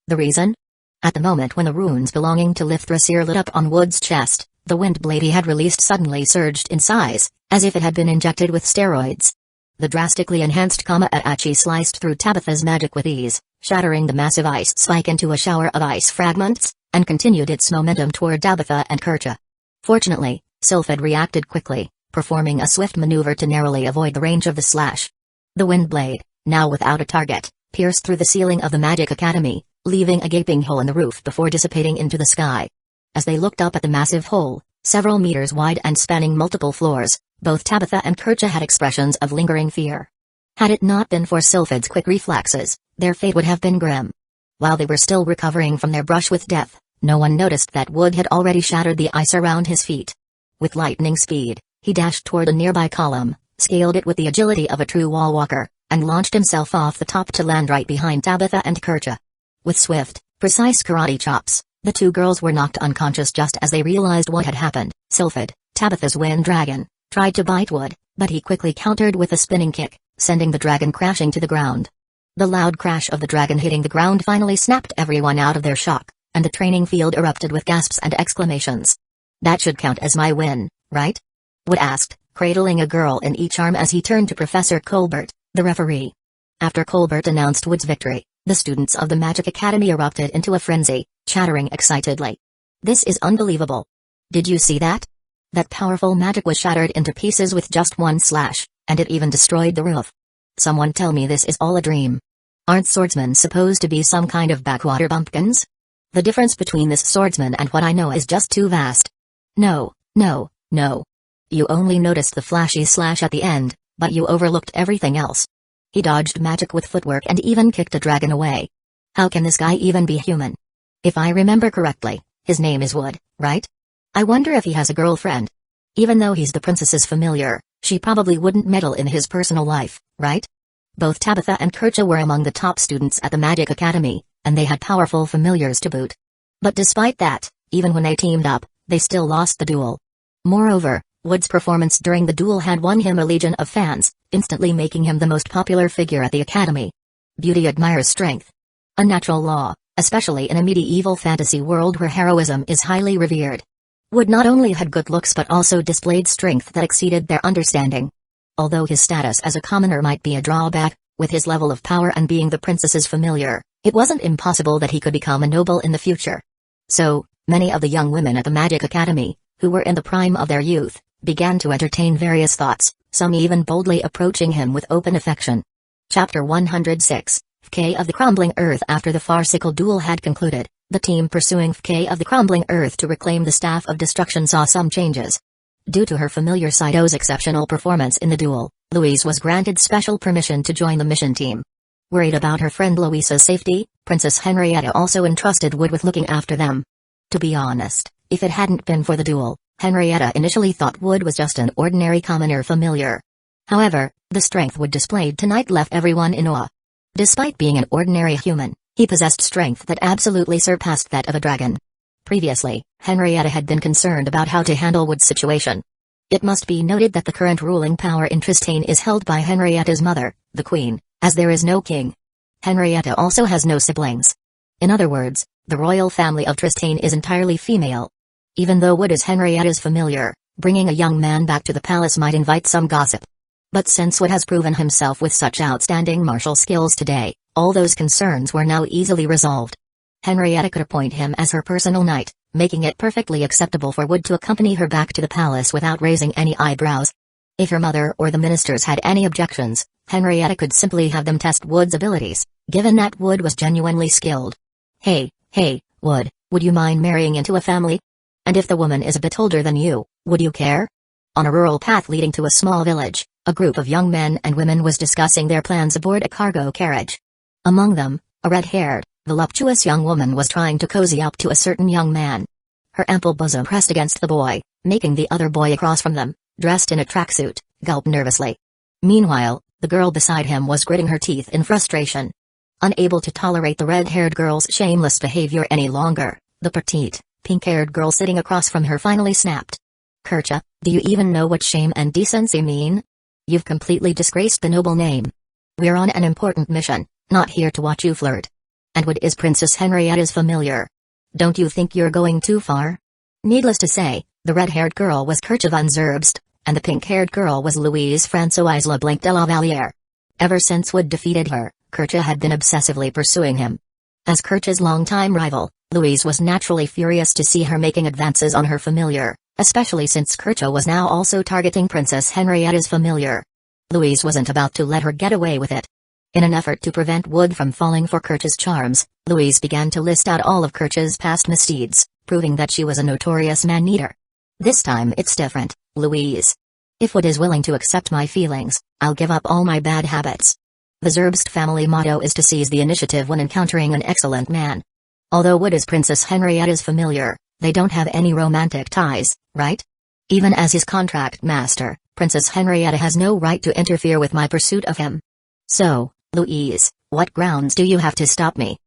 The reason? At the moment when the runes belonging to Lithrasir lit up on Wood's chest, the wind blade he had released suddenly surged in size, as if it had been injected with steroids. The drastically enhanced Atachi sliced through Tabitha's magic with ease, shattering the massive ice spike into a shower of ice fragments, and continued its momentum toward Tabitha and Kercha. Fortunately, Sylphid reacted quickly, performing a swift maneuver to narrowly avoid the range of the slash. The wind blade, now without a target, pierced through the ceiling of the Magic Academy, leaving a gaping hole in the roof before dissipating into the sky. As they looked up at the massive hole, several meters wide and spanning multiple floors, both Tabitha and Kercha had expressions of lingering fear. Had it not been for Sylphid's quick reflexes, their fate would have been grim. While they were still recovering from their brush with death, no one noticed that Wood had already shattered the ice around his feet. With lightning speed, he dashed toward a nearby column, scaled it with the agility of a true wall walker, and launched himself off the top to land right behind Tabitha and Kercha. With swift, precise karate chops, the two girls were knocked unconscious just as they realized what had happened. Sylphid, Tabitha's wind dragon, tried to bite Wood, but he quickly countered with a spinning kick, sending the dragon crashing to the ground. The loud crash of the dragon hitting the ground finally snapped everyone out of their shock, and the training field erupted with gasps and exclamations. That should count as my win, right? Wood asked, cradling a girl in each arm as he turned to Professor Colbert, the referee. After Colbert announced Wood's victory, the students of the Magic Academy erupted into a frenzy, chattering excitedly. This is unbelievable. Did you see that? That powerful magic was shattered into pieces with just one slash, and it even destroyed the roof. Someone tell me this is all a dream. Aren't swordsmen supposed to be some kind of backwater bumpkins? The difference between this swordsman and what I know is just too vast. No. You only noticed the flashy slash at the end, but you overlooked everything else. He dodged magic with footwork and even kicked a dragon away. How can this guy even be human? If I remember correctly, his name is Wood, right? I wonder if he has a girlfriend. Even though he's the princess's familiar, she probably wouldn't meddle in his personal life, right? Both Tabitha and Kercha were among the top students at the Magic Academy, and they had powerful familiars to boot. But despite that, even when they teamed up, they still lost the duel. Moreover, Wood's performance during the duel had won him a legion of fans, instantly making him the most popular figure at the Academy. Beauty admires strength. A natural law, especially in a medieval fantasy world where heroism is highly revered. Wood not only had good looks but also displayed strength that exceeded their understanding. Although his status as a commoner might be a drawback, with his level of power and being the princess's familiar, it wasn't impossible that he could become a noble in the future. So, many of the young women at the Magic Academy, who were in the prime of their youth, began to entertain various thoughts, some even boldly approaching him with open affection. Chapter 106, FK of the Crumbling Earth. After the farcical duel had concluded, the team pursuing FK of the Crumbling Earth to reclaim the Staff of Destruction saw some changes. Due to her familiar Sido's exceptional performance in the duel, Louise was granted special permission to join the mission team. Worried about her friend Louisa's safety, Princess Henrietta also entrusted Wood with looking after them. To be honest, if it hadn't been for the duel, Henrietta initially thought Wood was just an ordinary commoner familiar. However, the strength Wood displayed tonight left everyone in awe. Despite being an ordinary human, he possessed strength that absolutely surpassed that of a dragon. Previously, Henrietta had been concerned about how to handle Wood's situation. It must be noted that the current ruling power in Tristane is held by Henrietta's mother, the Queen, as there is no king. Henrietta also has no siblings. In other words, the royal family of Tristane is entirely female. Even though Wood is Henrietta's familiar, bringing a young man back to the palace might invite some gossip. But since Wood has proven himself with such outstanding martial skills today, all those concerns were now easily resolved. Henrietta could appoint him as her personal knight, making it perfectly acceptable for Wood to accompany her back to the palace without raising any eyebrows. If her mother or the ministers had any objections, Henrietta could simply have them test Wood's abilities, given that Wood was genuinely skilled. Hey, Wood, would you mind marrying into a family? And if the woman is a bit older than you, would you care? On a rural path leading to a small village, a group of young men and women was discussing their plans aboard a cargo carriage. Among them, a red-haired, voluptuous young woman was trying to cozy up to a certain young man. Her ample bosom pressed against the boy, making the other boy across from them, dressed in a tracksuit, gulp nervously. Meanwhile, the girl beside him was gritting her teeth in frustration. Unable to tolerate the red-haired girl's shameless behavior any longer, the petite, pink-haired girl sitting across from her finally snapped. Kercha, do you even know what shame and decency mean? You've completely disgraced the noble name. We're on an important mission, not here to watch you flirt. And Wood is Princess Henrietta's familiar. Don't you think you're going too far? Needless to say, the red-haired girl was Kercha van Zerbst, and the pink-haired girl was Louise Françoise Leblanc de la Vallière. Ever since Wood defeated her, Kercha had been obsessively pursuing him. As Kercha's longtime rival, Louise was naturally furious to see her making advances on her familiar, especially since Kercha was now also targeting Princess Henrietta's familiar. Louise wasn't about to let her get away with it. In an effort to prevent Wood from falling for Kercha's charms, Louise began to list out all of Kercha's past misdeeds, proving that she was a notorious man-eater. This time it's different, Louise. If Wood is willing to accept my feelings, I'll give up all my bad habits. The Zerbst family motto is to seize the initiative when encountering an excellent man. Although Wood is Princess Henrietta's familiar, they don't have any romantic ties, right? Even as his contract master, Princess Henrietta has no right to interfere with my pursuit of him. So, Louise, what grounds do you have to stop me?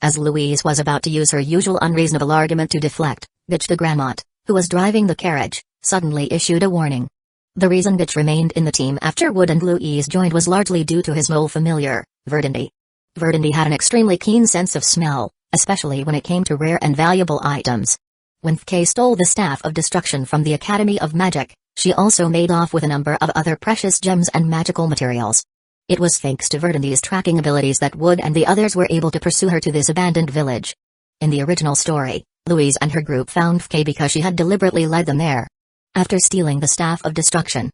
As Louise was about to use her usual unreasonable argument to deflect, Bitch the Grandmont, who was driving the carriage, suddenly issued a warning. The reason Bitch remained in the team after Wood and Louise joined was largely due to his mole familiar, Verdandi. Verdandi had an extremely keen sense of smell, especially when it came to rare and valuable items. When Fkay stole the Staff of Destruction from the Academy of Magic, she also made off with a number of other precious gems and magical materials. It was thanks to Verdandi's tracking abilities that Wood and the others were able to pursue her to this abandoned village. In the original story, Louise and her group found Fkay because she had deliberately led them there. After stealing the Staff of Destruction,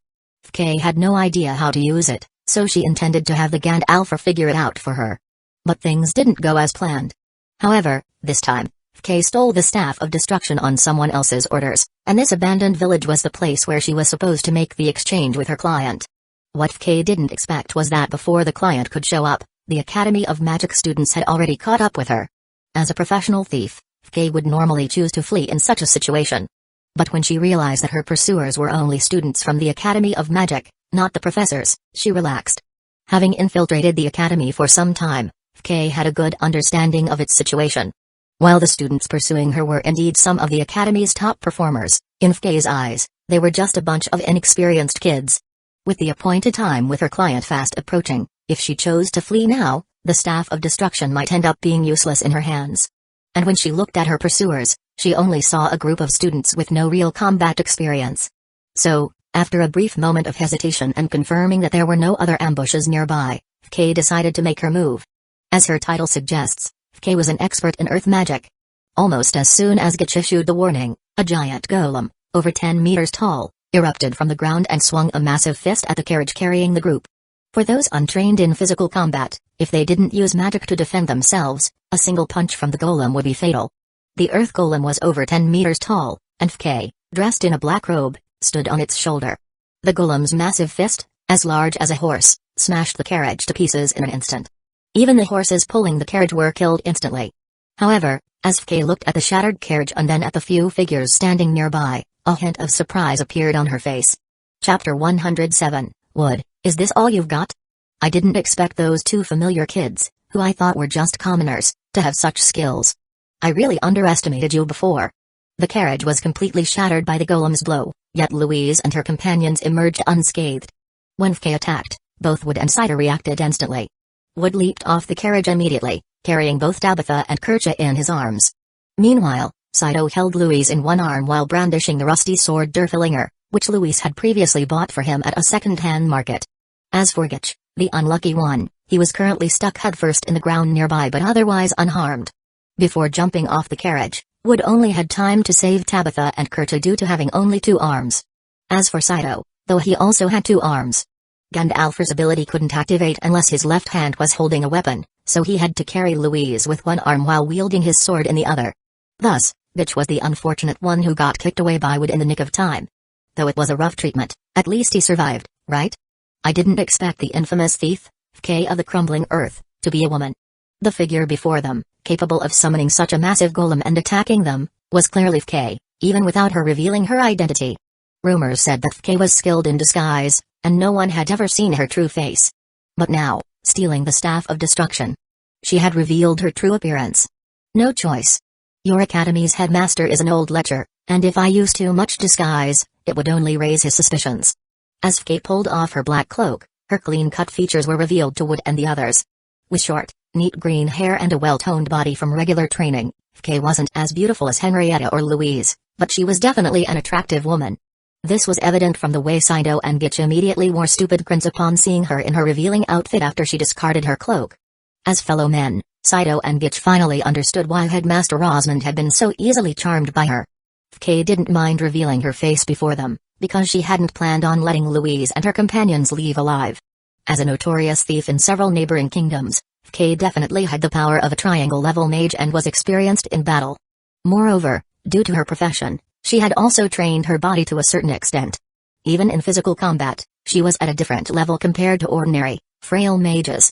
Fkay had no idea how to use it, so she intended to have the Gandalf figure it out for her. But things didn't go as planned. However, this time, Fkay stole the Staff of Destruction on someone else's orders, and this abandoned village was the place where she was supposed to make the exchange with her client. What Fkay didn't expect was that before the client could show up, the Academy of Magic students had already caught up with her. As a professional thief, Fkay would normally choose to flee in such a situation. But when she realized that her pursuers were only students from the Academy of Magic, not the professors, she relaxed. Having infiltrated the Academy for some time, Fkay had a good understanding of its situation. While the students pursuing her were indeed some of the Academy's top performers, in Fkay's eyes, they were just a bunch of inexperienced kids. With the appointed time with her client fast approaching, if she chose to flee now, the Staff of Destruction might end up being useless in her hands. And when she looked at her pursuers, she only saw a group of students with no real combat experience. So, after a brief moment of hesitation and confirming that there were no other ambushes nearby, Fkay decided to make her move. As her title suggests, Fkay was an expert in earth magic. Almost as soon as Gitch issued the warning, a giant golem, over 10 meters tall, erupted from the ground and swung a massive fist at the carriage carrying the group. For those untrained in physical combat, if they didn't use magic to defend themselves, a single punch from the golem would be fatal. The earth golem was over 10 meters tall, and FK, dressed in a black robe, stood on its shoulder. The golem's massive fist, as large as a horse, smashed the carriage to pieces in an instant. Even the horses pulling the carriage were killed instantly. However, as FK looked at the shattered carriage and then at the few figures standing nearby, a hint of surprise appeared on her face. Chapter 107, Wood, is this all you've got? I didn't expect those two familiar kids, who I thought were just commoners, to have such skills. I really underestimated you before. The carriage was completely shattered by the golem's blow, yet Louise and her companions emerged unscathed. When FK attacked, both Wood and Saito reacted instantly. Wood leaped off the carriage immediately, carrying both Tabitha and Kercha in his arms. Meanwhile, Saito held Louise in one arm while brandishing the rusty sword Derflinger, which Louise had previously bought for him at a second-hand market. As for Gitch, the unlucky one, he was currently stuck headfirst in the ground nearby but otherwise unharmed. Before jumping off the carriage, Wood only had time to save Tabitha and Kercha due to having only 2 arms. As for Saito, though he also had 2 arms, Gandalf's ability couldn't activate unless his left hand was holding a weapon, so he had to carry Louise with one arm while wielding his sword in the other. Thus, Gitch was the unfortunate one who got kicked away by Wood in the nick of time. Though it was a rough treatment, at least he survived, right? I didn't expect the infamous thief, FK of the crumbling earth, to be a woman. The figure before them, capable of summoning such a massive golem and attacking them, was clearly FK, even without her revealing her identity. Rumors said that FK was skilled in disguise, and no one had ever seen her true face. But now, stealing the Staff of Destruction, she had revealed her true appearance. No choice. Your academy's headmaster is an old lecher, and if I use too much disguise, it would only raise his suspicions. As FK pulled off her black cloak, her clean-cut features were revealed to Wood and the others. With short, neat green hair and a well-toned body from regular training, FK wasn't as beautiful as Henrietta or Louise, but she was definitely an attractive woman. This was evident from the way Saito and Gitch immediately wore stupid grins upon seeing her in her revealing outfit after she discarded her cloak. As fellow men, Saito and Gitch finally understood why Headmaster Osmond had been so easily charmed by her. FK didn't mind revealing her face before them, because she hadn't planned on letting Louise and her companions leave alive. As a notorious thief in several neighboring kingdoms, FK definitely had the power of a triangle-level mage and was experienced in battle. Moreover, due to her profession, she had also trained her body to a certain extent. Even in physical combat, she was at a different level compared to ordinary, frail mages.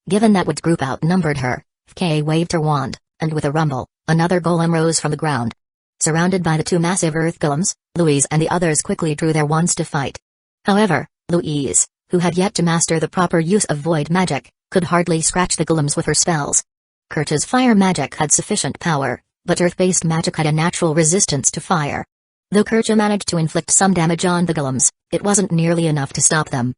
Given that Wood's group outnumbered her, FK waved her wand, and with a rumble, another golem rose from the ground. Surrounded by the 2 massive earth golems, Louise and the others quickly drew their wands to fight. However, Louise, who had yet to master the proper use of void magic, could hardly scratch the golems with her spells. Kercha's fire magic had sufficient power, but earth-based magic had a natural resistance to fire. Though Kercha managed to inflict some damage on the golems, it wasn't nearly enough to stop them.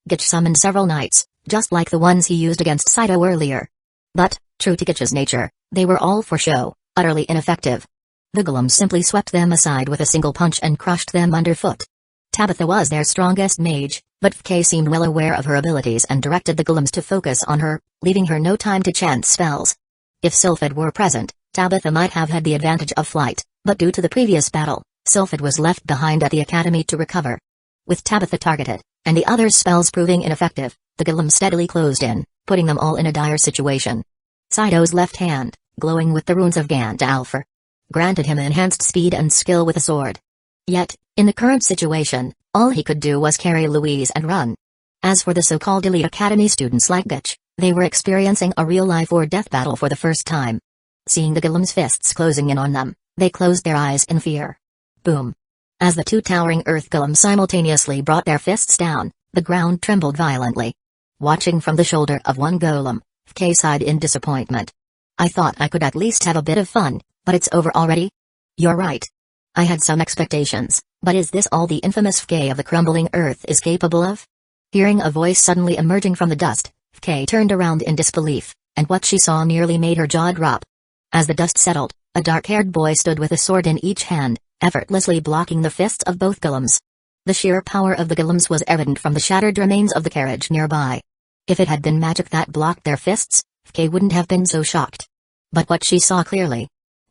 Gitch summoned several knights, just like the ones he used against Saito earlier. But, true to Gitch's nature, they were all for show, utterly ineffective. The golems simply swept them aside with a single punch and crushed them underfoot. Tabitha was their strongest mage, but FK seemed well aware of her abilities and directed the golems to focus on her, leaving her no time to chant spells. If Sylphid were present, Tabitha might have had the advantage of flight, but due to the previous battle, Sylphid was left behind at the academy to recover. With Tabitha targeted, and the other spells proving ineffective, the golems steadily closed in, putting them all in a dire situation. Saito's left hand, glowing with the runes of Gandalf, granted him enhanced speed and skill with a sword. Yet, in the current situation, all he could do was carry Louise and run. As for the so-called elite academy students like Gitch, they were experiencing a real life or death battle for the first time. Seeing the golem's fists closing in on them, they closed their eyes in fear. Boom. As the 2 towering earth golems simultaneously brought their fists down, the ground trembled violently. Watching from the shoulder of one golem, FK sighed in disappointment. I thought I could at least have a bit of fun, but it's over already? You're right. I had some expectations, but is this all the infamous FK of the crumbling earth is capable of? Hearing a voice suddenly emerging from the dust, FK turned around in disbelief, and what she saw nearly made her jaw drop. As the dust settled, a dark-haired boy stood with a sword in each hand, effortlessly blocking the fists of both golems. The sheer power of the golems was evident from the shattered remains of the carriage nearby. If it had been magic that blocked their fists, FK wouldn't have been so shocked. But what she saw clearly.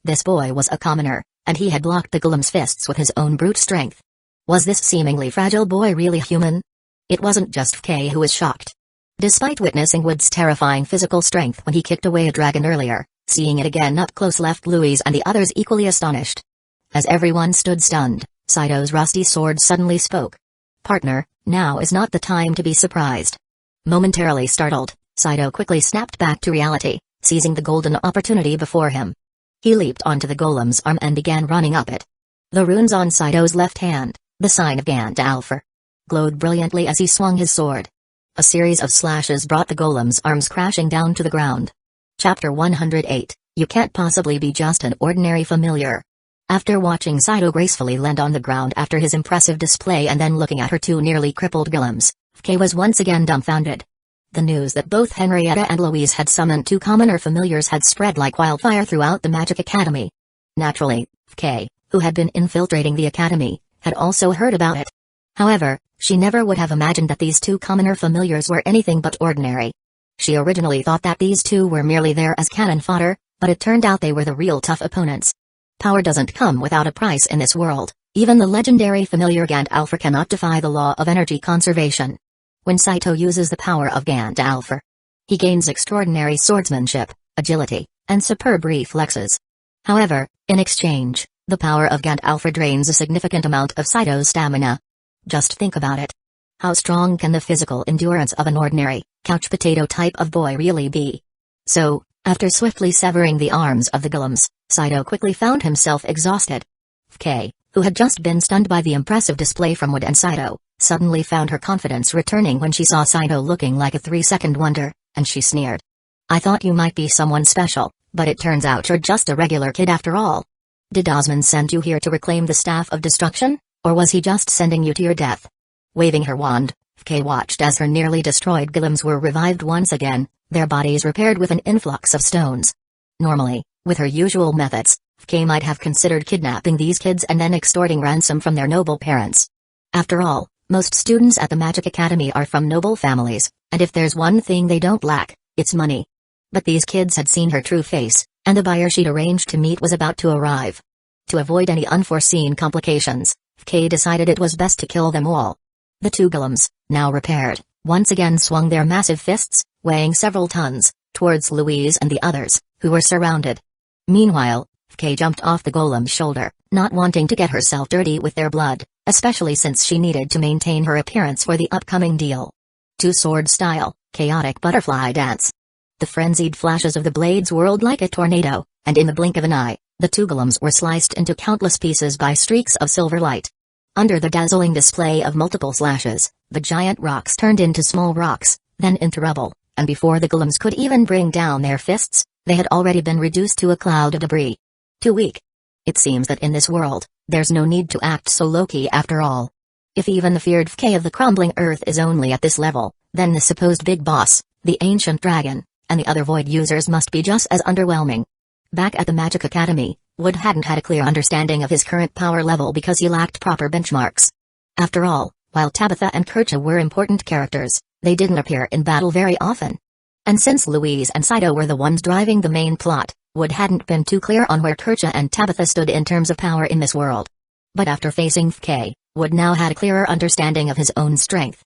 This boy was a commoner, and he had blocked the golem's fists with his own brute strength. Was this seemingly fragile boy really human? It wasn't just Kay who was shocked. Despite witnessing Wood's terrifying physical strength when he kicked away a dragon earlier, seeing it again up close left Louise and the others equally astonished. As everyone stood stunned, Saito's rusty sword suddenly spoke. "Partner, now is not the time to be surprised." Momentarily startled, Saito quickly snapped back to reality, seizing the golden opportunity before him. He leaped onto the golem's arm and began running up it. The runes on Saito's left hand, the sign of Gandalf, glowed brilliantly as he swung his sword. A series of slashes brought the golem's arms crashing down to the ground. Chapter 108, You Can't Possibly Be Just an Ordinary Familiar. After watching Saito gracefully land on the ground after his impressive display and then looking at her two nearly crippled golems, Kay was once again dumbfounded. The news that both Henrietta and Louise had summoned two commoner familiars had spread like wildfire throughout the Magic Academy. Naturally, Kay, who had been infiltrating the academy, had also heard about it. However, she never would have imagined that these two commoner familiars were anything but ordinary. She originally thought that these two were merely there as cannon fodder, but it turned out they were the real tough opponents. Power doesn't come without a price in this world. Even the legendary familiar Gandalf cannot defy the law of energy conservation. When Saito uses the power of Gandalf, he gains extraordinary swordsmanship, agility, and superb reflexes. However, in exchange, the power of Gandalf drains a significant amount of Saito's stamina. Just think about it. How strong can the physical endurance of an ordinary, couch potato type of boy really be? So, after swiftly severing the arms of the golems, Saito quickly found himself exhausted. Kay, who had just been stunned by the impressive display from Wood and Saito, suddenly found her confidence returning when she saw Saito looking like a 3-second wonder, and she sneered. "I thought you might be someone special, but it turns out you're just a regular kid after all. Did Osmond send you here to reclaim the Staff of Destruction, or was he just sending you to your death?" Waving her wand, Kay watched as her nearly destroyed golems were revived once again, their bodies repaired with an influx of stones. Normally, with her usual methods, Kay might have considered kidnapping these kids and then extorting ransom from their noble parents. After all, most students at the Magic Academy are from noble families, and if there's one thing they don't lack, it's money. But these kids had seen her true face, and the buyer she'd arranged to meet was about to arrive. To avoid any unforeseen complications, Kay decided it was best to kill them all. The two golems, now repaired, once again swung their massive fists, weighing several tons, towards Louise and the others, who were surrounded. Meanwhile, Kay jumped off the golem's shoulder, not wanting to get herself dirty with their blood, especially since she needed to maintain her appearance for the upcoming deal. Two-sword style, chaotic butterfly dance. The frenzied flashes of the blades whirled like a tornado, and in the blink of an eye, the two golems were sliced into countless pieces by streaks of silver light. Under the dazzling display of multiple slashes, the giant rocks turned into small rocks, then into rubble, and before the golems could even bring down their fists, they had already been reduced to a cloud of debris. Too weak. It seems that in this world, there's no need to act so low-key after all. If even the feared Kay of the crumbling earth is only at this level, then the supposed big boss, the ancient dragon, and the other void users must be just as underwhelming. Back at the Magic Academy, Wood hadn't had a clear understanding of his current power level because he lacked proper benchmarks. After all, while Tabitha and Kercha were important characters, they didn't appear in battle very often. And since Louise and Saito were the ones driving the main plot, Wood hadn't been too clear on where Kercha and Tabitha stood in terms of power in this world. But after facing Kay, Wood now had a clearer understanding of his own strength.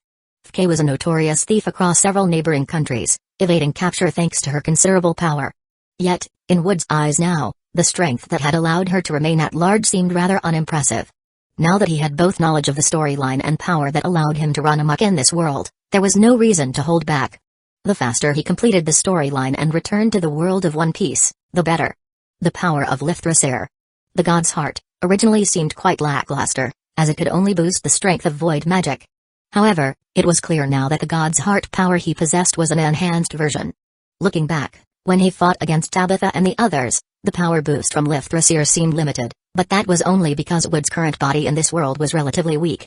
Kay was a notorious thief across several neighboring countries, evading capture thanks to her considerable power. Yet, in Wood's eyes now, the strength that had allowed her to remain at large seemed rather unimpressive. Now that he had both knowledge of the storyline and power that allowed him to run amok in this world, there was no reason to hold back. The faster he completed the storyline and returned to the world of One Piece, the better. The power of Lithrasir. The god's heart, originally seemed quite lackluster, as it could only boost the strength of void magic. However, it was clear now that the god's heart power he possessed was an enhanced version. Looking back, when he fought against Tabitha and the others, the power boost from Lithrasir seemed limited, but that was only because Wood's current body in this world was relatively weak.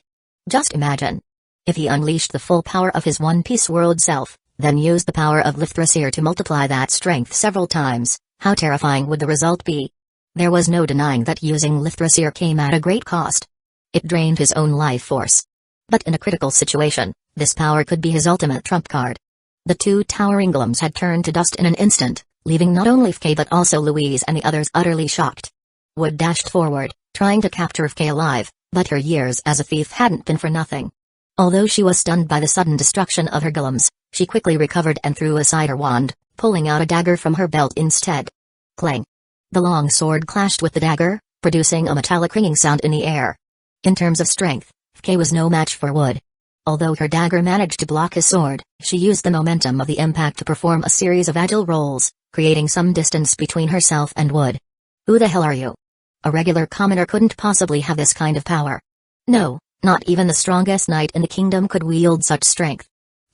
Just imagine. If he unleashed the full power of his One Piece world self, then used the power of Lithrasir to multiply that strength several times, how terrifying would the result be? There was no denying that using Lithrasir came at a great cost. It drained his own life force. But in a critical situation, this power could be his ultimate trump card. The two towering golems had turned to dust in an instant, leaving not only Fk but also Louise and the others utterly shocked. Wood dashed forward, trying to capture Fk alive, but her years as a thief hadn't been for nothing. Although she was stunned by the sudden destruction of her golems, she quickly recovered and threw aside her wand, pulling out a dagger from her belt instead. Clang! The long sword clashed with the dagger, producing a metallic ringing sound in the air. In terms of strength, Fk was no match for Wood. Although her dagger managed to block his sword, she used the momentum of the impact to perform a series of agile rolls, creating some distance between herself and Wood. Who the hell are you? A regular commoner couldn't possibly have this kind of power. No, not even the strongest knight in the kingdom could wield such strength.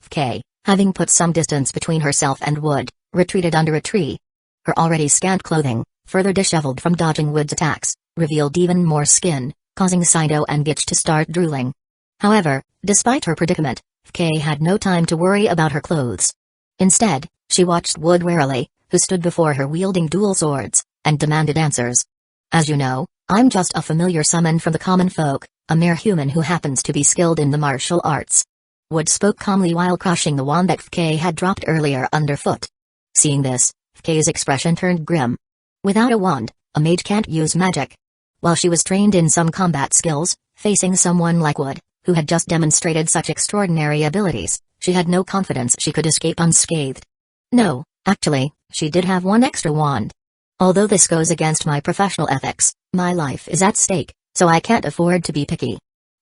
Fk, having put some distance between herself and Wood, retreated under a tree. Her already scant clothing, further disheveled from dodging Wood's attacks, revealed even more skin, causing Saito and Gitch to start drooling. However, despite her predicament, Fk had no time to worry about her clothes. Instead, she watched Wood warily, who stood before her wielding dual swords, and demanded answers. As you know, I'm just a familiar summon from the common folk, a mere human who happens to be skilled in the martial arts. Wood spoke calmly while crushing the wand that Fk had dropped earlier underfoot. Seeing this, Fk's expression turned grim. Without a wand, a mage can't use magic. While she was trained in some combat skills, facing someone like Wood, who had just demonstrated such extraordinary abilities, she had no confidence she could escape unscathed. No, actually, she did have one extra wand. Although this goes against my professional ethics, my life is at stake, so I can't afford to be picky.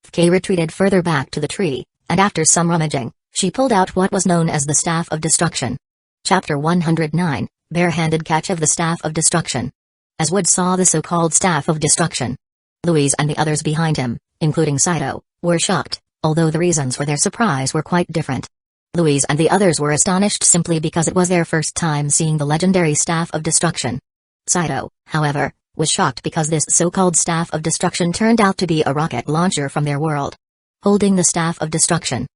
Fk retreated further back to the tree, and after some rummaging, she pulled out what was known as the Staff of Destruction. Chapter 109, Barehanded Catch of the Staff of Destruction. As Wood saw the so-called Staff of Destruction, Louise and the others behind him, including Saito, were shocked, although the reasons for their surprise were quite different. Louise and the others were astonished simply because it was their first time seeing the legendary Staff of Destruction. Saito, however, was shocked because this so-called Staff of Destruction turned out to be a rocket launcher from their world. Holding the Staff of Destruction,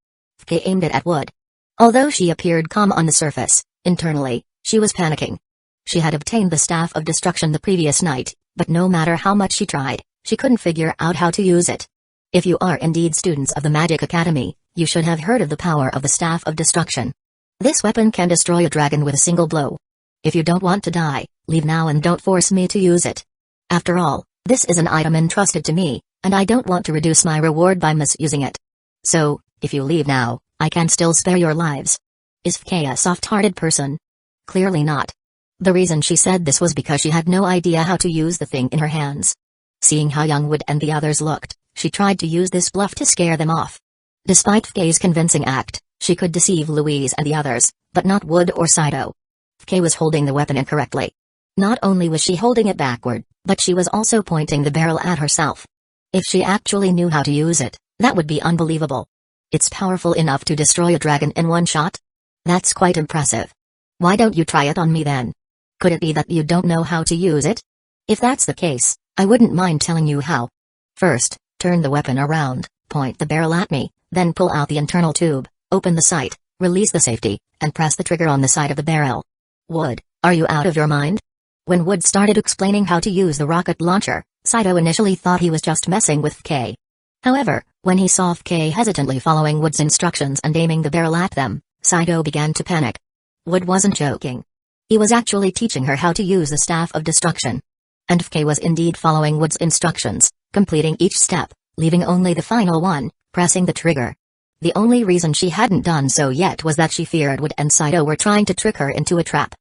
Fk aimed it at Wood. Although she appeared calm on the surface, internally, she was panicking. She had obtained the Staff of Destruction the previous night, but no matter how much she tried, she couldn't figure out how to use it. If you are indeed students of the Magic Academy, you should have heard of the power of the Staff of Destruction. This weapon can destroy a dragon with a single blow. If you don't want to die, leave now and don't force me to use it. After all, this is an item entrusted to me, and I don't want to reduce my reward by misusing it. So, if you leave now, I can still spare your lives. Is Fk a soft-hearted person? Clearly not. The reason she said this was because she had no idea how to use the thing in her hands. Seeing how young Wood and the others looked, she tried to use this bluff to scare them off. Despite Fk's convincing act, she could deceive Louise and the others, but not Wood or Saito. Fk was holding the weapon incorrectly. Not only was she holding it backward, but she was also pointing the barrel at herself. If she actually knew how to use it, that would be unbelievable. It's powerful enough to destroy a dragon in one shot? That's quite impressive. Why don't you try it on me then? Could it be that you don't know how to use it? If that's the case, I wouldn't mind telling you how. First, turn the weapon around, point the barrel at me, then pull out the internal tube, open the sight, release the safety, and press the trigger on the side of the barrel. Wood, are you out of your mind? When Wood started explaining how to use the rocket launcher, Saito initially thought he was just messing with Fk. However, when he saw Fk hesitantly following Wood's instructions and aiming the barrel at them, Saito began to panic. Wood wasn't joking. He was actually teaching her how to use the Staff of Destruction. And Fk was indeed following Wood's instructions, completing each step, leaving only the final one, pressing the trigger. The only reason she hadn't done so yet was that she feared Wood and Saito were trying to trick her into a trap.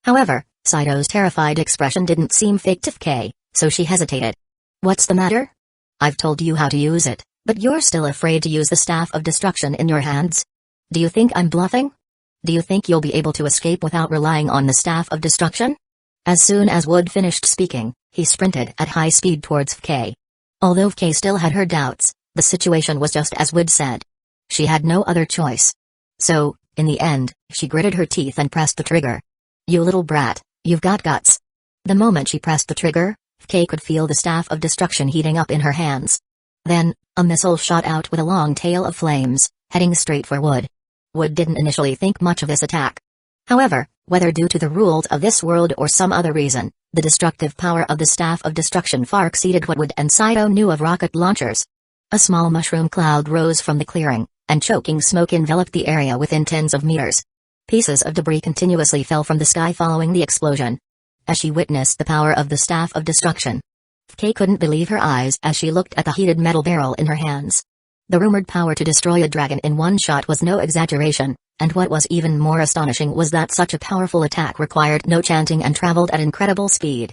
However, Saito's terrified expression didn't seem fake to Fk, so she hesitated. What's the matter? I've told you how to use it, but you're still afraid to use the Staff of Destruction in your hands? Do you think I'm bluffing? Do you think you'll be able to escape without relying on the Staff of Destruction? As soon as Wood finished speaking, he sprinted at high speed towards Fk. Although Fk still had her doubts, the situation was just as Wood said. She had no other choice. So, in the end, she gritted her teeth and pressed the trigger. You little brat, you've got guts. The moment she pressed the trigger, Fk could feel the Staff of Destruction heating up in her hands. Then, a missile shot out with a long tail of flames, heading straight for Wood. Wood didn't initially think much of this attack. However, whether due to the rules of this world or some other reason, the destructive power of the Staff of Destruction far exceeded what Wood and Saito knew of rocket launchers. A small mushroom cloud rose from the clearing, and choking smoke enveloped the area within tens of meters. Pieces of debris continuously fell from the sky following the explosion. As she witnessed the power of the Staff of Destruction, Kay couldn't believe her eyes as she looked at the heated metal barrel in her hands. The rumored power to destroy a dragon in one shot was no exaggeration, and what was even more astonishing was that such a powerful attack required no chanting and traveled at incredible speed.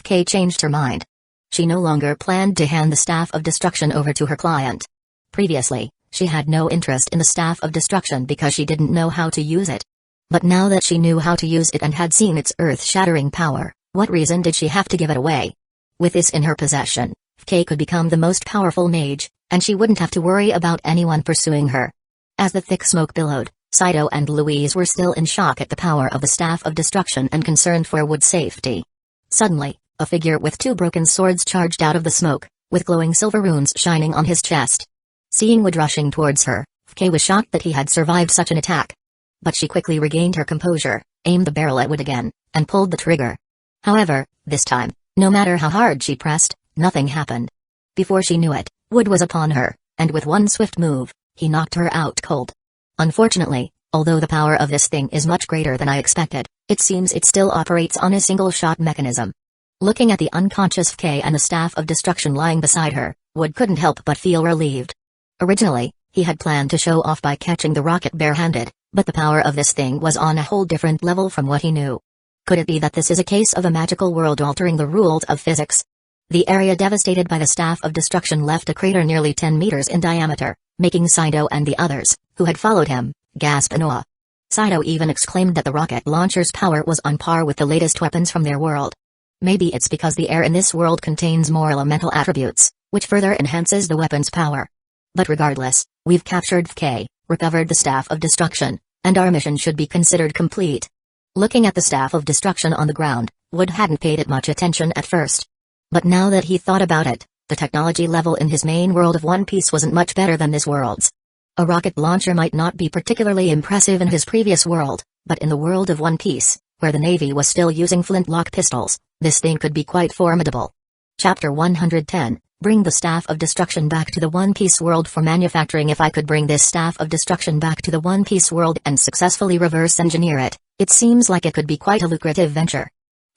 Kay changed her mind. She no longer planned to hand the Staff of Destruction over to her client. Previously, she had no interest in the Staff of Destruction because she didn't know how to use it. But now that she knew how to use it and had seen its earth-shattering power, what reason did she have to give it away? With this in her possession, Kay could become the most powerful mage, and she wouldn't have to worry about anyone pursuing her. As the thick smoke billowed, Saito and Louise were still in shock at the power of the Staff of Destruction and concerned for Wood's safety. Suddenly, a figure with two broken swords charged out of the smoke, with glowing silver runes shining on his chest. Seeing Wood rushing towards her, Kay was shocked that he had survived such an attack. But she quickly regained her composure, aimed the barrel at Wood again, and pulled the trigger. However, this time, no matter how hard she pressed, nothing happened. Before she knew it, Wood was upon her, and with one swift move, he knocked her out cold. Unfortunately, although the power of this thing is much greater than I expected, it seems it still operates on a single-shot mechanism. Looking at the unconscious Kay and the Staff of Destruction lying beside her, Wood couldn't help but feel relieved. Originally, he had planned to show off by catching the rocket barehanded, but the power of this thing was on a whole different level from what he knew. Could it be that this is a case of a magical world altering the rules of physics? The area devastated by the Staff of Destruction left a crater nearly 10 meters in diameter, making Saito and the others, who had followed him, gasp in awe. Saito even exclaimed that the rocket launcher's power was on par with the latest weapons from their world. Maybe it's because the air in this world contains more elemental attributes, which further enhances the weapon's power. But regardless, we've captured Kay, recovered the Staff of Destruction, and our mission should be considered complete. Looking at the Staff of Destruction on the ground, Wood hadn't paid it much attention at first. But now that he thought about it, the technology level in his main world of One Piece wasn't much better than this world's. A rocket launcher might not be particularly impressive in his previous world, but in the world of One Piece, where the Navy was still using flintlock pistols, this thing could be quite formidable. Chapter 110, Bring the Staff of Destruction back to the One Piece world for manufacturing. If I could bring this Staff of Destruction back to the One Piece world and successfully reverse engineer it, it seems like it could be quite a lucrative venture.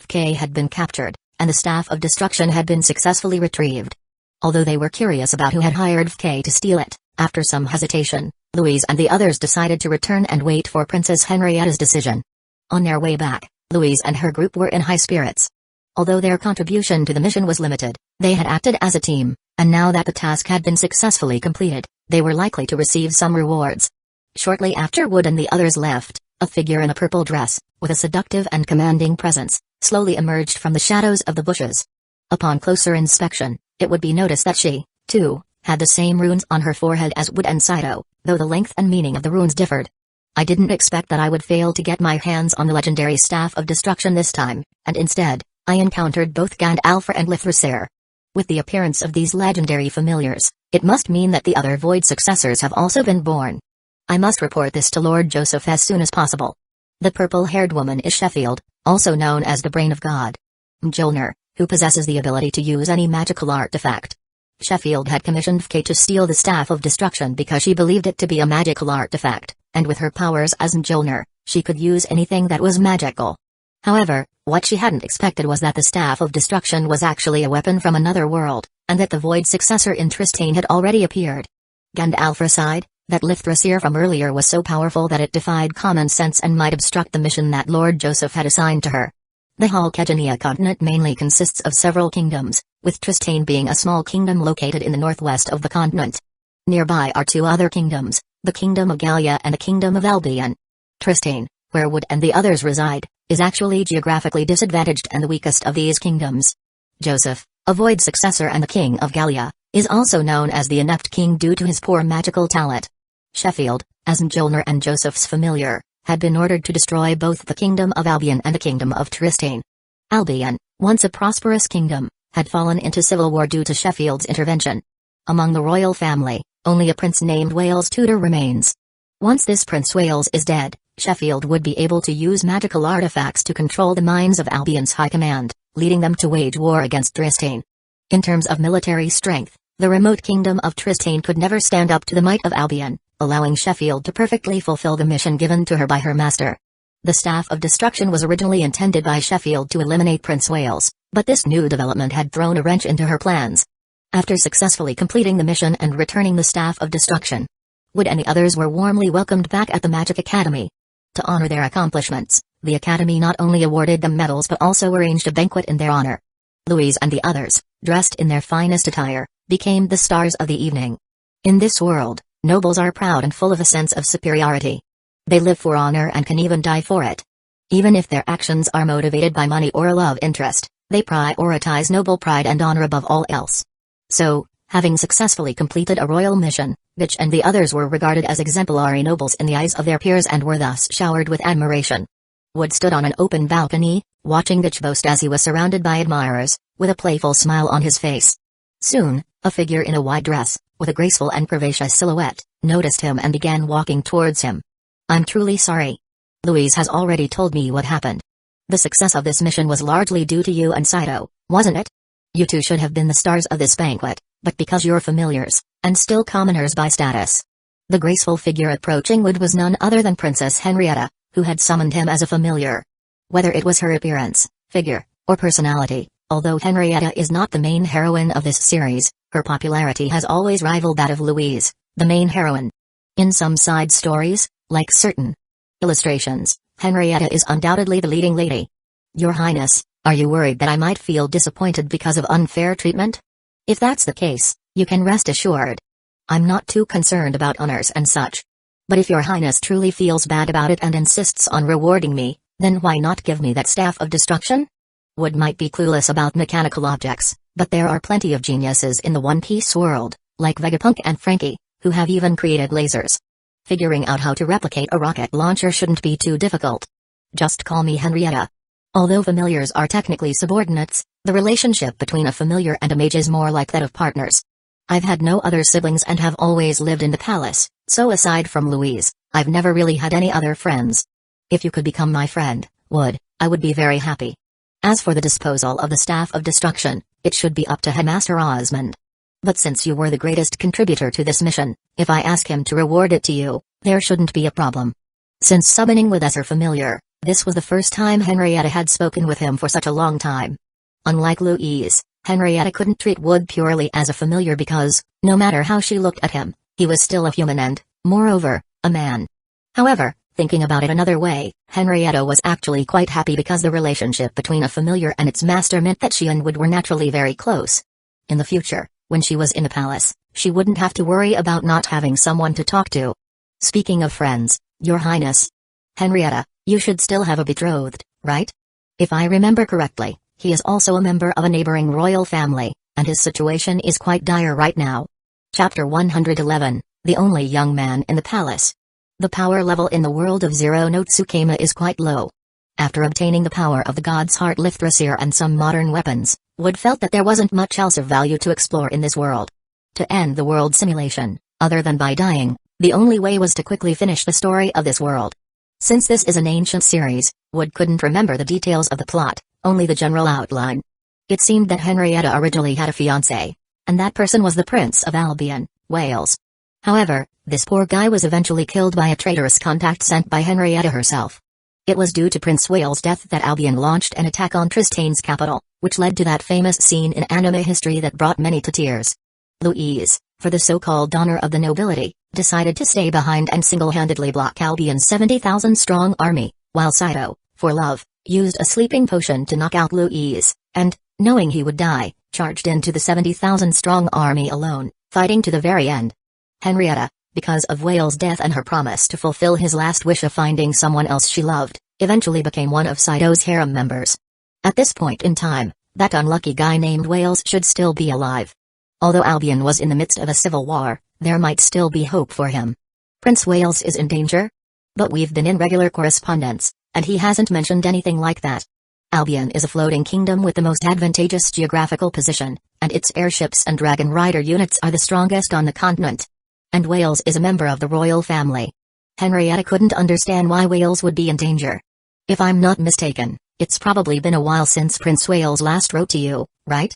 Kay had been captured, and the Staff of Destruction had been successfully retrieved. Although they were curious about who had hired Kay to steal it, after some hesitation, Louise and the others decided to return and wait for Princess Henrietta's decision. On their way back, Louise and her group were in high spirits. Although their contribution to the mission was limited, they had acted as a team, and now that the task had been successfully completed, they were likely to receive some rewards. Shortly after Wood and the others left, a figure in a purple dress, with a seductive and commanding presence, slowly emerged from the shadows of the bushes. Upon closer inspection, it would be noticed that she, too, had the same runes on her forehead as Wood and Saito, though the length and meaning of the runes differed. I didn't expect that I would fail to get my hands on the legendary Staff of Destruction this time, and instead, I encountered both Gandalf and Lithrisir. With the appearance of these legendary familiars, it must mean that the other Void successors have also been born. I must report this to Lord Joseph as soon as possible. The purple-haired woman is Sheffield, also known as the Brain of God. Mjolnir, who possesses the ability to use any magical artifact. Sheffield had commissioned Kay to steal the Staff of Destruction because she believed it to be a magical artifact, and with her powers as Mjolnir, she could use anything that was magical. However, what she hadn't expected was that the Staff of Destruction was actually a weapon from another world, and that the Void successor in Tristane had already appeared. Gandalf sighed, that Lithrisir from earlier was so powerful that it defied common sense and might obstruct the mission that Lord Joseph had assigned to her. The Halkegenia continent mainly consists of several kingdoms, with Tristane being a small kingdom located in the northwest of the continent. Nearby are two other kingdoms, the Kingdom of Gallia and the Kingdom of Albion. Tristane, where Wood and the others reside, is actually geographically disadvantaged and the weakest of these kingdoms. Joseph, a Void successor and the King of Gallia, is also known as the Inept King due to his poor magical talent. Sheffield, as Mjolnir and Joseph's familiar, had been ordered to destroy both the Kingdom of Albion and the Kingdom of Tristane. Albion, once a prosperous kingdom, had fallen into civil war due to Sheffield's intervention. Among the royal family, only a prince named Wales Tudor remains. Once this Prince Wales is dead, Sheffield would be able to use magical artifacts to control the minds of Albion's high command, leading them to wage war against Tristane. In terms of military strength, the remote kingdom of Tristane could never stand up to the might of Albion, allowing Sheffield to perfectly fulfill the mission given to her by her master. The Staff of Destruction was originally intended by Sheffield to eliminate Prince Wales, but this new development had thrown a wrench into her plans. After successfully completing the mission and returning the Staff of Destruction, Wood and the others were warmly welcomed back at the Magic Academy. To honor their accomplishments, the Academy not only awarded them medals but also arranged a banquet in their honor. Louise and the others, dressed in their finest attire, became the stars of the evening. In this world, nobles are proud and full of a sense of superiority. They live for honor and can even die for it. Even if their actions are motivated by money or a love interest, they prioritize noble pride and honor above all else. So, having successfully completed a royal mission, Bitch and the others were regarded as exemplary nobles in the eyes of their peers and were thus showered with admiration. Wood stood on an open balcony, watching Bitch boast as he was surrounded by admirers, with a playful smile on his face. Soon, a figure in a white dress, with a graceful and curvaceous silhouette, noticed him and began walking towards him. "I'm truly sorry. Louise has already told me what happened. The success of this mission was largely due to you and Saito, wasn't it? You two should have been the stars of this banquet, but because you're familiars, and still commoners by status." The graceful figure approaching Wood was none other than Princess Henrietta, who had summoned him as a familiar. Whether it was her appearance, figure, or personality, although Henrietta is not the main heroine of this series, her popularity has always rivaled that of Louise, the main heroine. In some side stories, like certain illustrations, Henrietta is undoubtedly the leading lady. "Your Highness, are you worried that I might feel disappointed because of unfair treatment? If that's the case, you can rest assured. I'm not too concerned about honors and such. But if your Highness truly feels bad about it and insists on rewarding me, then why not give me that Staff of Destruction?" Wood might be clueless about mechanical objects, but there are plenty of geniuses in the One Piece world, like Vegapunk and Frankie, who have even created lasers. Figuring out how to replicate a rocket launcher shouldn't be too difficult. Just call me Henrietta. Although familiars are technically subordinates, the relationship between a familiar and a mage is more like that of partners. I've had no other siblings and have always lived in the palace, so aside from Louise, I've never really had any other friends. If you could become my friend, Wood, I would be very happy. As for the disposal of the Staff of Destruction, it should be up to Headmaster Osmond. But since you were the greatest contributor to this mission, if I ask him to reward it to you, there shouldn't be a problem. Since summoning Wood as her familiar, this was the first time Henrietta had spoken with him for such a long time. Unlike Louise, Henrietta couldn't treat Wood purely as a familiar because, no matter how she looked at him, he was still a human and, moreover, a man. However, thinking about it another way, Henrietta was actually quite happy because the relationship between a familiar and its master meant that she and Wood were naturally very close. In the future, when she was in the palace, she wouldn't have to worry about not having someone to talk to. Speaking of friends, Your Highness. Henrietta, you should still have a betrothed, right? If I remember correctly, he is also a member of a neighboring royal family, and his situation is quite dire right now. Chapter 111, The Only Young Man in the Palace. The power level in the world of Zero no Tsukema is quite low. After obtaining the power of the God's Heart Lifthrasir and some modern weapons, Wood felt that there wasn't much else of value to explore in this world. To end the world simulation, other than by dying, the only way was to quickly finish the story of this world. Since this is an ancient series, Wood couldn't remember the details of the plot, only the general outline. It seemed that Henrietta originally had a fiancé, and that person was the Prince of Albion, Wales. However, this poor guy was eventually killed by a traitorous contact sent by Henrietta herself. It was due to Prince Wales' death that Albion launched an attack on Tristane's capital, which led to that famous scene in anime history that brought many to tears. Louise, for the so-called honor of the nobility, decided to stay behind and single-handedly block Albion's 70,000-strong army, while Saito, for love, used a sleeping potion to knock out Louise, and, knowing he would die, charged into the 70,000-strong army alone, fighting to the very end. Henrietta, because of Wales' death and her promise to fulfill his last wish of finding someone else she loved, eventually became one of Saito's harem members. At this point in time, that unlucky guy named Wales should still be alive. Although Albion was in the midst of a civil war, there might still be hope for him. Prince Wales is in danger? But we've been in regular correspondence, and he hasn't mentioned anything like that. Albion is a floating kingdom with the most advantageous geographical position, and its airships and dragon rider units are the strongest on the continent. And Wales is a member of the royal family. Henrietta couldn't understand why Wales would be in danger. If I'm not mistaken, it's probably been a while since Prince Wales last wrote to you, right?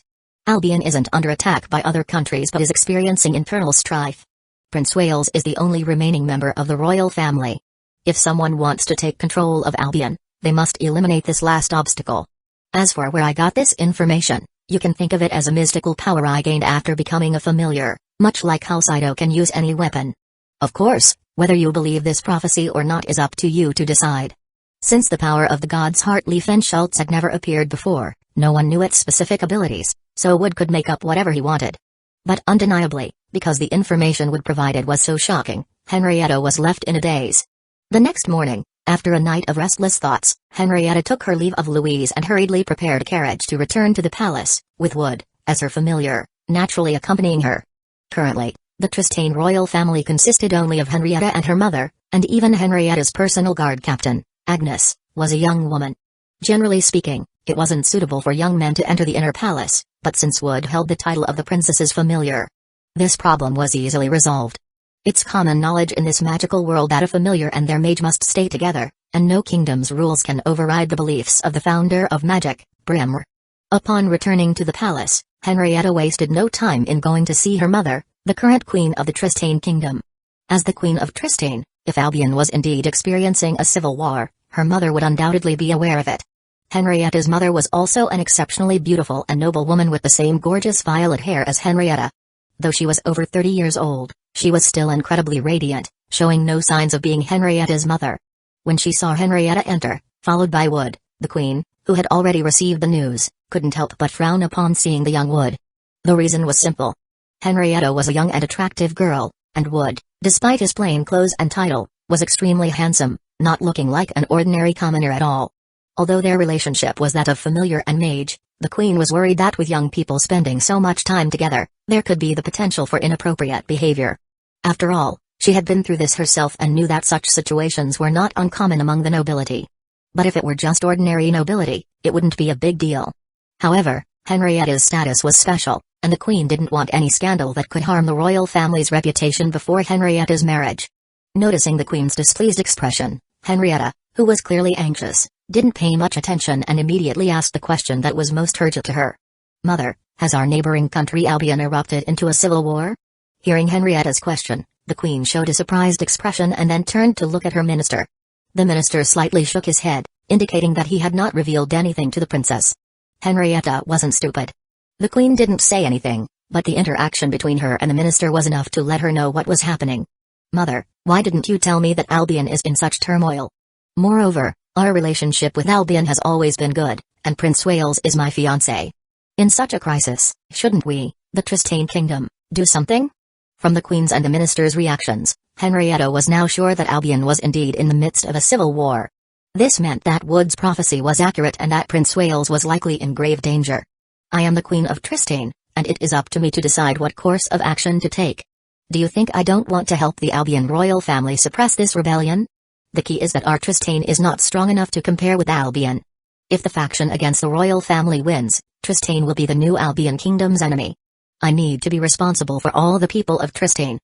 Albion isn't under attack by other countries but is experiencing internal strife. Prince Wales is the only remaining member of the royal family. If someone wants to take control of Albion, they must eliminate this last obstacle. As for where I got this information, you can think of it as a mystical power I gained after becoming a familiar, much like how Saito can use any weapon. Of course, whether you believe this prophecy or not is up to you to decide. Since the power of the gods Hartleaf and Schultz had never appeared before, no one knew its specific abilities, so Wood could make up whatever he wanted. But undeniably, because the information Wood provided was so shocking, Henrietta was left in a daze. The next morning, after a night of restless thoughts, Henrietta took her leave of Louise and hurriedly prepared a carriage to return to the palace, with Wood, as her familiar, naturally accompanying her. Currently, the Tristane royal family consisted only of Henrietta and her mother, and even Henrietta's personal guard captain, Agnes, was a young woman. Generally speaking, it wasn't suitable for young men to enter the inner palace, but since Wood held the title of the princess's familiar, this problem was easily resolved. It's common knowledge in this magical world that a familiar and their mage must stay together, and no kingdom's rules can override the beliefs of the founder of magic, Brimr. Upon returning to the palace, Henrietta wasted no time in going to see her mother, the current queen of the Tristane kingdom. As the queen of Tristane, if Albion was indeed experiencing a civil war, her mother would undoubtedly be aware of it. Henrietta's mother was also an exceptionally beautiful and noble woman with the same gorgeous violet hair as Henrietta. Though she was over 30 years old, she was still incredibly radiant, showing no signs of being Henrietta's mother. When she saw Henrietta enter, followed by Wood, the queen, who had already received the news, couldn't help but frown upon seeing the young Wood. The reason was simple. Henrietta was a young and attractive girl, and Wood, despite his plain clothes and title, was extremely handsome, not looking like an ordinary commoner at all. Although their relationship was that of familiar and mage, the queen was worried that with young people spending so much time together, there could be the potential for inappropriate behavior. After all, she had been through this herself and knew that such situations were not uncommon among the nobility. But if it were just ordinary nobility, it wouldn't be a big deal. However, Henrietta's status was special, and the queen didn't want any scandal that could harm the royal family's reputation before Henrietta's marriage. Noticing the queen's displeased expression, Henrietta, who was clearly anxious, didn't pay much attention and immediately asked the question that was most urgent to her. "Mother, has our neighboring country Albion erupted into a civil war?" Hearing Henrietta's question, the queen showed a surprised expression and then turned to look at her minister. The minister slightly shook his head, indicating that he had not revealed anything to the princess. Henrietta wasn't stupid. The queen didn't say anything, but the interaction between her and the minister was enough to let her know what was happening. "Mother, why didn't you tell me that Albion is in such turmoil? Moreover, our relationship with Albion has always been good, and Prince Wales is my fiancé. In such a crisis, shouldn't we, the Tristane kingdom, do something?" From the queen's and the minister's reactions, Henrietta was now sure that Albion was indeed in the midst of a civil war. This meant that Wood's prophecy was accurate and that Prince Wales was likely in grave danger. "I am the queen of Tristane, and it is up to me to decide what course of action to take. Do you think I don't want to help the Albion royal family suppress this rebellion? The key is that our Tristane is not strong enough to compare with Albion. If the faction against the royal family wins, Tristane will be the new Albion kingdom's enemy. I need to be responsible for all the people of Tristane.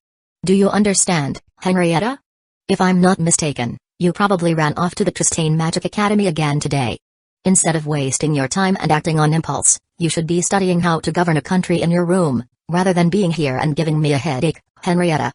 Do you understand, Henrietta? If I'm not mistaken, you probably ran off to the Tristane Magic Academy again today. Instead of wasting your time and acting on impulse, you should be studying how to govern a country in your room, rather than being here and giving me a headache, Henrietta.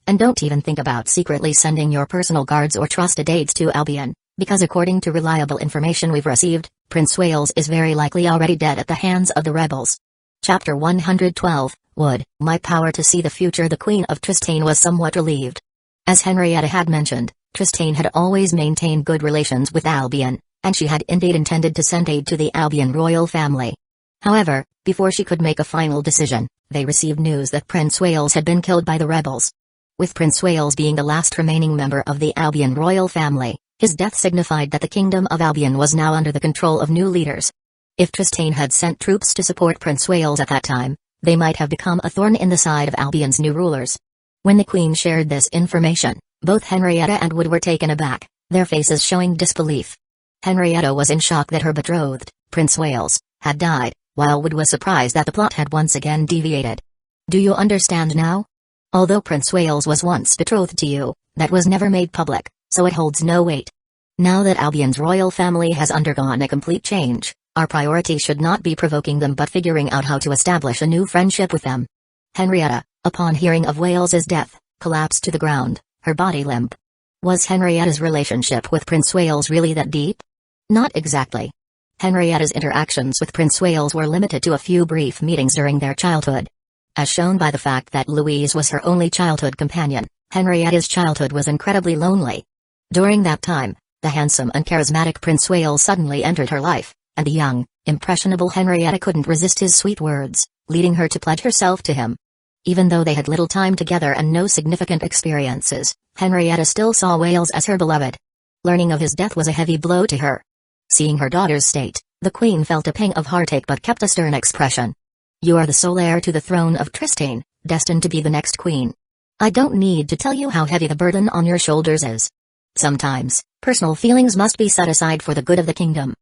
And don't even think about secretly sending your personal guards or trusted aides to Albion, because according to reliable information we've received, Prince Wales is very likely already dead at the hands of the rebels." Chapter 112, Wood, My Power to See the Future. The Queen of Tristane was somewhat relieved. As Henrietta had mentioned, Tristane had always maintained good relations with Albion, and she had indeed intended to send aid to the Albion royal family. However, before she could make a final decision, they received news that Prince Wales had been killed by the rebels. With Prince Wales being the last remaining member of the Albion royal family, his death signified that the Kingdom of Albion was now under the control of new leaders. If Tristane had sent troops to support Prince Wales at that time, they might have become a thorn in the side of Albion's new rulers. When the Queen shared this information, both Henrietta and Wood were taken aback, their faces showing disbelief. Henrietta was in shock that her betrothed, Prince Wales, had died, while Wood was surprised that the plot had once again deviated. "Do you understand now? Although Prince Wales was once betrothed to you, that was never made public, so it holds no weight. Now that Albion's royal family has undergone a complete change, our priority should not be provoking them but figuring out how to establish a new friendship with them." Henrietta, upon hearing of Wales's death, collapsed to the ground, her body limp. Was Henrietta's relationship with Prince Wales really that deep? Not exactly. Henrietta's interactions with Prince Wales were limited to a few brief meetings during their childhood. As shown by the fact that Louise was her only childhood companion, Henrietta's childhood was incredibly lonely. During that time, the handsome and charismatic Prince Wales suddenly entered her life, and the young, impressionable Henrietta couldn't resist his sweet words, leading her to pledge herself to him. Even though they had little time together and no significant experiences, Henrietta still saw Wales as her beloved. Learning of his death was a heavy blow to her. Seeing her daughter's state, the Queen felt a pang of heartache but kept a stern expression. "You are the sole heir to the throne of Tristane, destined to be the next queen. I don't need to tell you how heavy the burden on your shoulders is. Sometimes, personal feelings must be set aside for the good of the kingdom."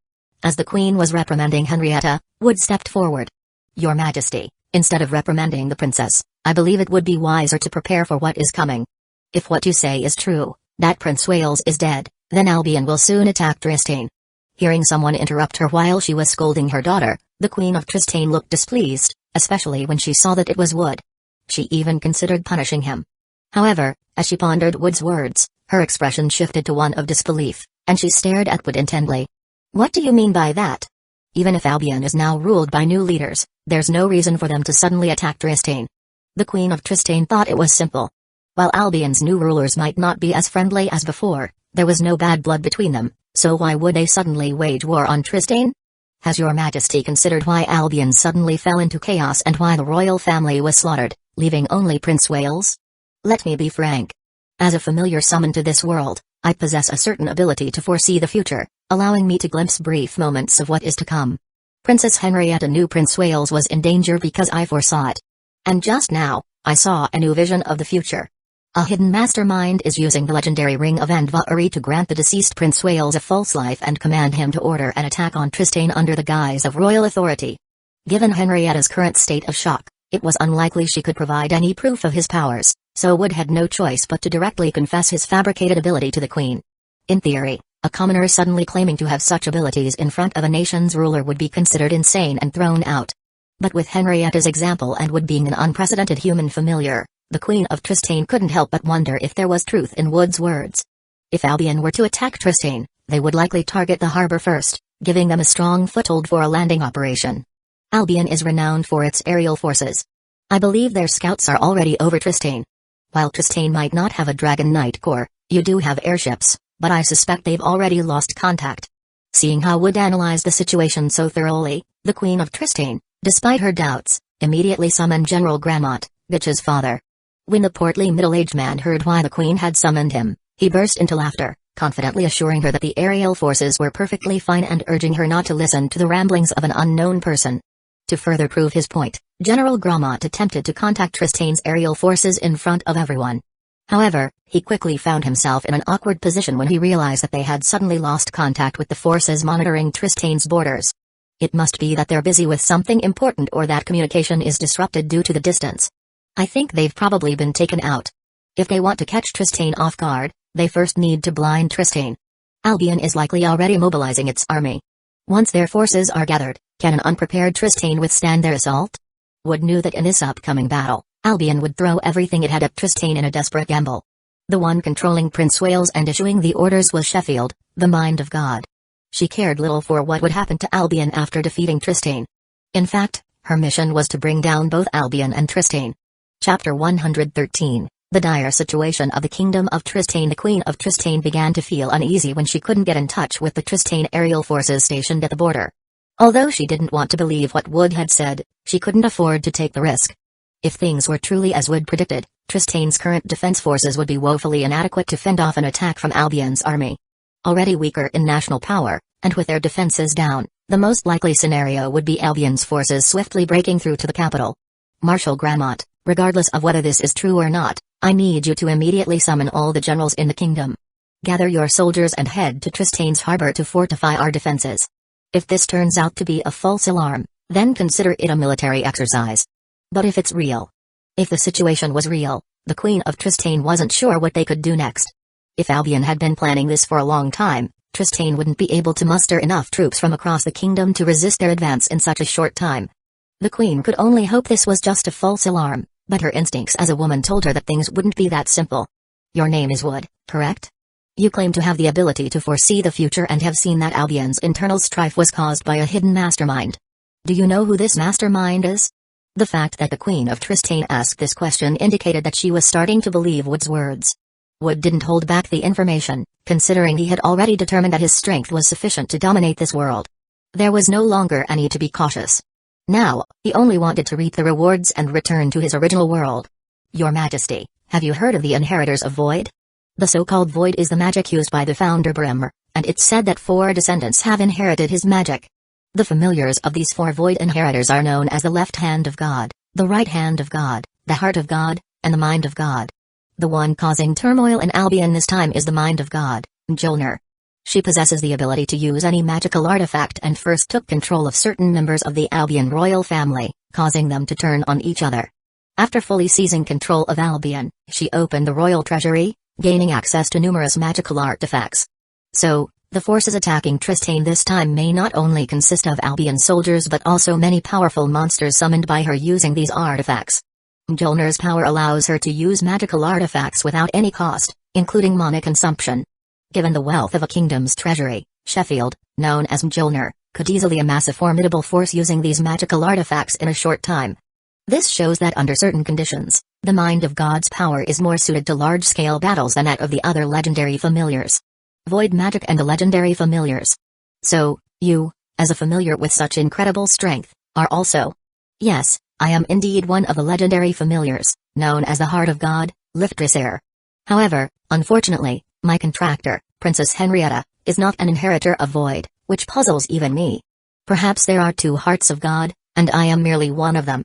As the Queen was reprimanding Henrietta, Wood stepped forward. "Your Majesty, instead of reprimanding the princess, I believe it would be wiser to prepare for what is coming. If what you say is true, that Prince Wales is dead, then Albion will soon attack Tristane." Hearing someone interrupt her while she was scolding her daughter, the Queen of Tristane looked displeased, especially when she saw that it was Wood. She even considered punishing him. However, as she pondered Wood's words, her expression shifted to one of disbelief, and she stared at Wood intently. "What do you mean by that? Even if Albion is now ruled by new leaders, there's no reason for them to suddenly attack Tristane." The Queen of Tristane thought it was simple. While Albion's new rulers might not be as friendly as before, there was no bad blood between them, so why would they suddenly wage war on Tristane? "Has your Majesty considered why Albion suddenly fell into chaos and why the royal family was slaughtered, leaving only Prince Wales? Let me be frank. As a familiar summon to this world, I possess a certain ability to foresee the future, allowing me to glimpse brief moments of what is to come. Princess Henrietta knew Prince Wales was in danger because I foresaw it. And just now, I saw a new vision of the future. A hidden mastermind is using the legendary Ring of Andvari to grant the deceased Prince Wales a false life and command him to order an attack on Tristane under the guise of royal authority. Given Henrietta's current state of shock, it was unlikely she could provide any proof of his powers, so Wood had no choice but to directly confess his fabricated ability to the Queen. In theory, a commoner suddenly claiming to have such abilities in front of a nation's ruler would be considered insane and thrown out. But with Henrietta's example and Wood being an unprecedented human familiar, the Queen of Tristane couldn't help but wonder if there was truth in Wood's words. If Albion were to attack Tristane, they would likely target the harbor first, giving them a strong foothold for a landing operation. Albion is renowned for its aerial forces. I believe their scouts are already over Tristane. While Tristane might not have a Dragon Knight Corps, you do have airships, but I suspect they've already lost contact." Seeing how Wood analyzed the situation so thoroughly, the Queen of Tristane, despite her doubts, immediately summoned General Gramont, Bitch's father. When the portly middle-aged man heard why the Queen had summoned him, he burst into laughter, confidently assuring her that the aerial forces were perfectly fine and urging her not to listen to the ramblings of an unknown person. To further prove his point, General Gramont attempted to contact Tristane's aerial forces in front of everyone. However, he quickly found himself in an awkward position when he realized that they had suddenly lost contact with the forces monitoring Tristane's borders. It must be that they're busy with something important or that communication is disrupted due to the distance. I think they've probably been taken out. If they want to catch Tristane off guard, they first need to blind Tristane. Albion is likely already mobilizing its army. Once their forces are gathered, can an unprepared Tristane withstand their assault? Wood knew that in this upcoming battle, Albion would throw everything it had at Tristane in a desperate gamble. The one controlling Prince Wales and issuing the orders was Sheffield, the mind of God. She cared little for what would happen to Albion after defeating Tristane. In fact, her mission was to bring down both Albion and Tristane. Chapter 113, The Dire Situation of the Kingdom of Tristane. The Queen of Tristane began to feel uneasy when she couldn't get in touch with the Tristane aerial forces stationed at the border. Although she didn't want to believe what Wood had said, she couldn't afford to take the risk. If things were truly as Wood predicted, Tristane's current defense forces would be woefully inadequate to fend off an attack from Albion's army. Already weaker in national power, and with their defenses down, the most likely scenario would be Albion's forces swiftly breaking through to the capital. Marshal Gramont, regardless of whether this is true or not, I need you to immediately summon all the generals in the kingdom. Gather your soldiers and head to Tristane's harbor to fortify our defenses. If this turns out to be a false alarm, then consider it a military exercise. But if it's real. If the situation was real, the Queen of Tristane wasn't sure what they could do next. If Albion had been planning this for a long time, Tristane wouldn't be able to muster enough troops from across the kingdom to resist their advance in such a short time. The Queen could only hope this was just a false alarm, But her instincts as a woman told her that things wouldn't be that simple. Your name is Wood, correct? You claim to have the ability to foresee the future and have seen that Albion's internal strife was caused by a hidden mastermind. Do you know who this mastermind is? The fact that the Queen of Tristane asked this question indicated that she was starting to believe Wood's words. Wood didn't hold back the information, considering he had already determined that his strength was sufficient to dominate this world. There was no longer any need to be cautious. Now, he only wanted to reap the rewards and return to his original world. Your Majesty, have you heard of the inheritors of Void? The so-called Void is the magic used by the founder Brimmer, and it's said that 4 descendants have inherited his magic. The familiars of these 4 Void inheritors are known as the left hand of God, the right hand of God, the heart of God, and the mind of God. The one causing turmoil in Albion this time is the mind of God, Mjolnir. She possesses the ability to use any magical artifact and first took control of certain members of the Albion royal family, causing them to turn on each other. After fully seizing control of Albion, she opened the royal treasury, gaining access to numerous magical artifacts. So, the forces attacking Tristane this time may not only consist of Albion soldiers but also many powerful monsters summoned by her using these artifacts. Mjolnir's power allows her to use magical artifacts without any cost, including mana consumption. Given the wealth of a kingdom's treasury, Sheffield, known as Mjolnir, could easily amass a formidable force using these magical artifacts in a short time. This shows that under certain conditions, the mind of God's power is more suited to large-scale battles than that of the other legendary familiars. Void magic and the legendary familiars. So, you, as a familiar with such incredible strength, are also. Yes, I am indeed one of the legendary familiars, known as the Heart of God, Liftrisir. However, unfortunately, my contractor, Princess Henrietta, is not an inheritor of Void, which puzzles even me. Perhaps there are 2 Hearts of God, and I am merely one of them.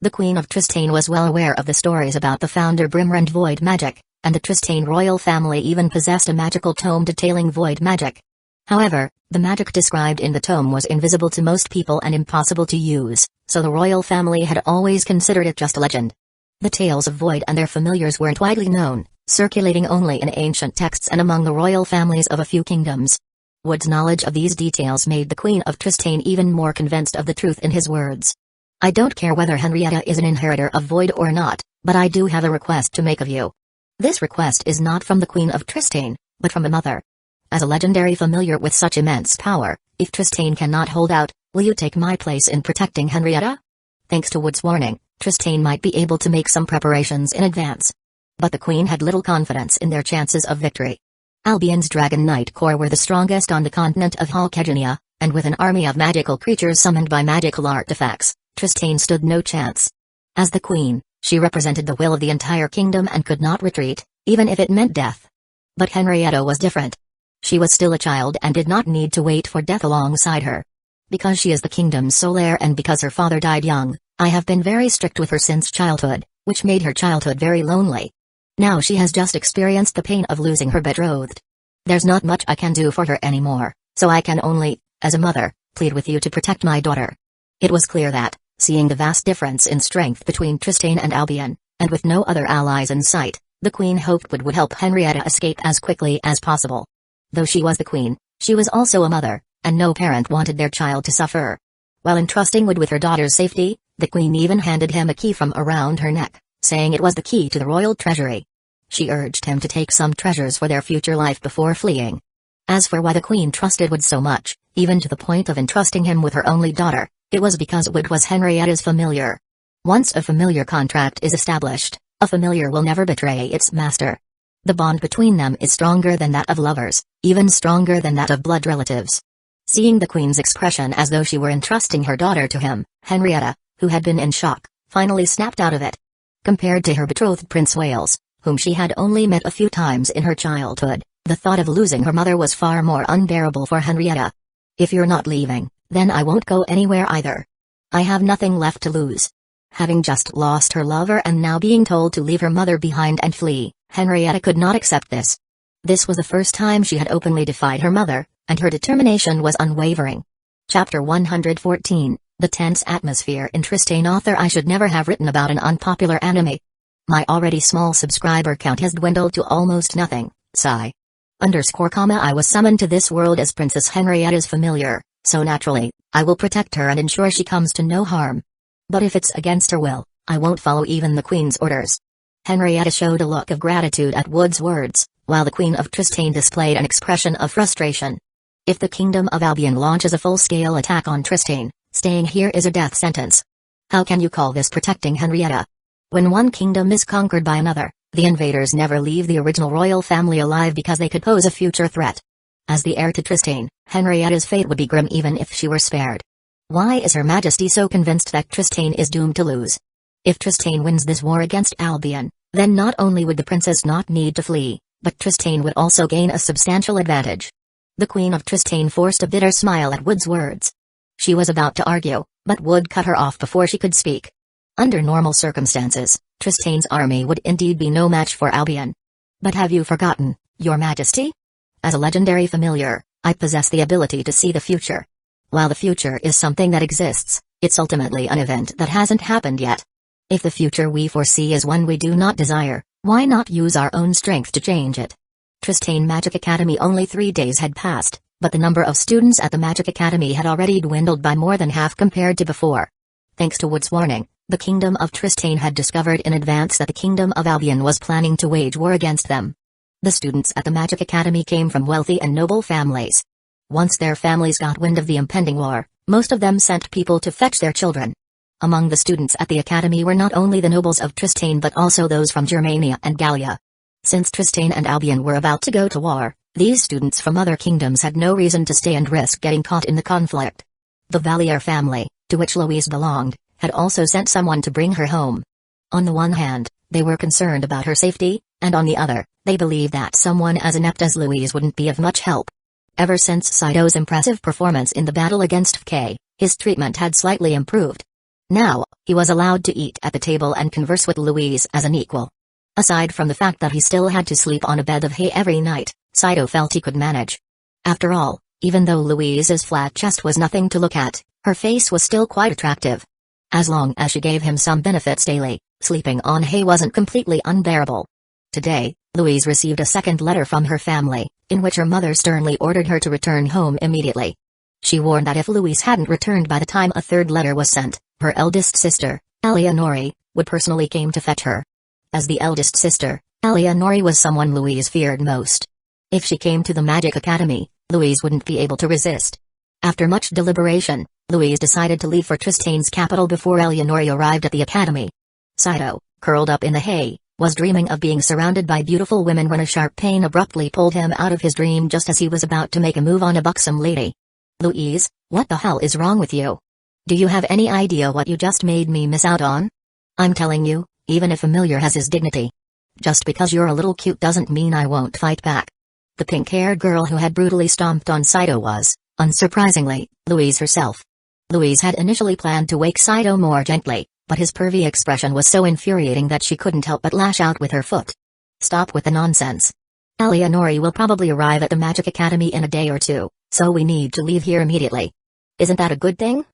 The Queen of Tristane was well aware of the stories about the founder Brimmer and Void magic, and the Tristane royal family even possessed a magical tome detailing Void magic. However, the magic described in the tome was invisible to most people and impossible to use, so the royal family had always considered it just a legend. The tales of Void and their familiars weren't widely known, circulating only in ancient texts and among the royal families of a few kingdoms. Wood's knowledge of these details made the Queen of Tristane even more convinced of the truth in his words. I don't care whether Henrietta is an inheritor of Void or not, but I do have a request to make of you. This request is not from the Queen of Tristane, but from another. As a legendary familiar with such immense power, if Tristane cannot hold out, will you take my place in protecting Henrietta? Thanks to Wood's warning, Tristane might be able to make some preparations in advance. But the Queen had little confidence in their chances of victory. Albion's Dragon Knight Corps were the strongest on the continent of Halkegenia, and with an army of magical creatures summoned by magical artifacts, Tristane stood no chance. As the Queen, she represented the will of the entire kingdom and could not retreat, even if it meant death. But Henrietta was different. She was still a child and did not need to wait for death alongside her. Because she is the kingdom's sole heir and because her father died young, I have been very strict with her since childhood, which made her childhood very lonely. Now she has just experienced the pain of losing her betrothed. There's not much I can do for her anymore, so I can only, as a mother, plead with you to protect my daughter. It was clear that, seeing the vast difference in strength between Tristane and Albion, and with no other allies in sight, the Queen hoped Wood would help Henrietta escape as quickly as possible. Though she was the Queen, she was also a mother, and no parent wanted their child to suffer. While entrusting Wood with her daughter's safety, the Queen even handed him a key from around her neck, saying it was the key to the royal treasury. She urged him to take some treasures for their future life before fleeing. As for why the Queen trusted Wood so much, even to the point of entrusting him with her only daughter, it was because Wood was Henrietta's familiar. Once a familiar contract is established, a familiar will never betray its master. The bond between them is stronger than that of lovers, even stronger than that of blood relatives. Seeing the Queen's expression as though she were entrusting her daughter to him, Henrietta, who had been in shock, finally snapped out of it. Compared to her betrothed Prince Wales, whom she had only met a few times in her childhood, the thought of losing her mother was far more unbearable for Henrietta. If you're not leaving, then I won't go anywhere either. I have nothing left to lose. Having just lost her lover and now being told to leave her mother behind and flee, Henrietta could not accept this. This was the first time she had openly defied her mother, and her determination was unwavering. Chapter 114, The Tense Atmosphere in Tristane. Author: I should never have written about an unpopular anime. My already small subscriber count has dwindled to almost nothing, sigh. I was summoned to this world as Princess Henrietta's familiar, so naturally, I will protect her and ensure she comes to no harm. But if it's against her will, I won't follow even the Queen's orders." Henrietta showed a look of gratitude at Wood's words, while the Queen of Tristane displayed an expression of frustration. "If the Kingdom of Albion launches a full-scale attack on Tristane, staying here is a death sentence. How can you call this protecting Henrietta? When one kingdom is conquered by another, the invaders never leave the original royal family alive because they could pose a future threat. As the heir to Tristane, Henrietta's fate would be grim even if she were spared. Why is Her Majesty so convinced that Tristane is doomed to lose? If Tristane wins this war against Albion, then not only would the princess not need to flee, but Tristane would also gain a substantial advantage." The Queen of Tristane forced a bitter smile at Wood's words. She was about to argue, but Wood cut her off before she could speak. Under normal circumstances, Tristane's army would indeed be no match for Albion. "But have you forgotten, Your Majesty? As a legendary familiar, I possess the ability to see the future. While the future is something that exists, it's ultimately an event that hasn't happened yet. If the future we foresee is one we do not desire, why not use our own strength to change it?" Tristane Magic Academy. Only 3 days had passed, but the number of students at the Magic Academy had already dwindled by more than half compared to before. Thanks to Wood's warning, the Kingdom of Tristane had discovered in advance that the Kingdom of Albion was planning to wage war against them. The students at the Magic Academy came from wealthy and noble families. Once their families got wind of the impending war, most of them sent people to fetch their children. Among the students at the academy were not only the nobles of Tristane but also those from Germania and Gallia. Since Tristane and Albion were about to go to war, these students from other kingdoms had no reason to stay and risk getting caught in the conflict. The Valliere family, to which Louise belonged, had also sent someone to bring her home. On the one hand, they were concerned about her safety, and on the other, they believed that someone as inept as Louise wouldn't be of much help. Ever since Saito's impressive performance in the battle against Fk, his treatment had slightly improved. Now, he was allowed to eat at the table and converse with Louise as an equal. Aside from the fact that he still had to sleep on a bed of hay every night, Saito felt he could manage. After all, even though Louise's flat chest was nothing to look at, her face was still quite attractive. As long as she gave him some benefits daily, sleeping on hay wasn't completely unbearable. Today, Louise received a second letter from her family, in which her mother sternly ordered her to return home immediately. She warned that if Louise hadn't returned by the time a third letter was sent, her eldest sister, Eleonore, would personally come to fetch her. As the eldest sister, Eleonore was someone Louise feared most. If she came to the Magic Academy, Louise wouldn't be able to resist. After much deliberation, Louise decided to leave for Tristane's capital before Eleonore arrived at the academy. Saito, curled up in the hay, was dreaming of being surrounded by beautiful women when a sharp pain abruptly pulled him out of his dream just as he was about to make a move on a buxom lady. "Louise, what the hell is wrong with you? Do you have any idea what you just made me miss out on? I'm telling you, even a familiar has his dignity. Just because you're a little cute doesn't mean I won't fight back." The pink-haired girl who had brutally stomped on Saito was, unsurprisingly, Louise herself. Louise had initially planned to wake Saito more gently, but his pervy expression was so infuriating that she couldn't help but lash out with her foot. "Stop with the nonsense. Eleonore will probably arrive at the Magic Academy in a day or two, so we need to leave here immediately. Isn't that a good thing?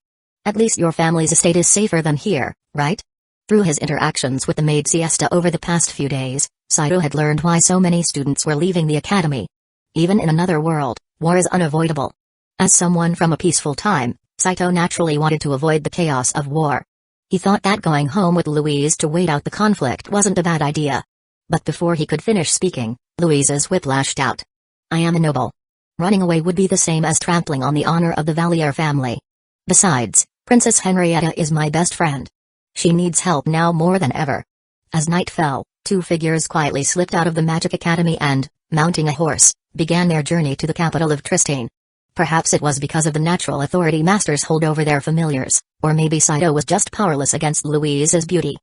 At least your family's estate is safer than here, right?" Through his interactions with the maid Siesta over the past few days, Saito had learned why so many students were leaving the academy. Even in another world, war is unavoidable. As someone from a peaceful time, Saito naturally wanted to avoid the chaos of war. He thought that going home with Louise to wait out the conflict wasn't a bad idea. But before he could finish speaking, Louise's whip lashed out. "I am a noble. Running away would be the same as trampling on the honor of the Valliere family. Besides, Princess Henrietta is my best friend. She needs help now more than ever." As night fell, two figures quietly slipped out of the Magic Academy and, mounting a horse, began their journey to the capital of Tristane. Perhaps it was because of the natural authority masters hold over their familiars, or maybe Saito was just powerless against Louise's beauty.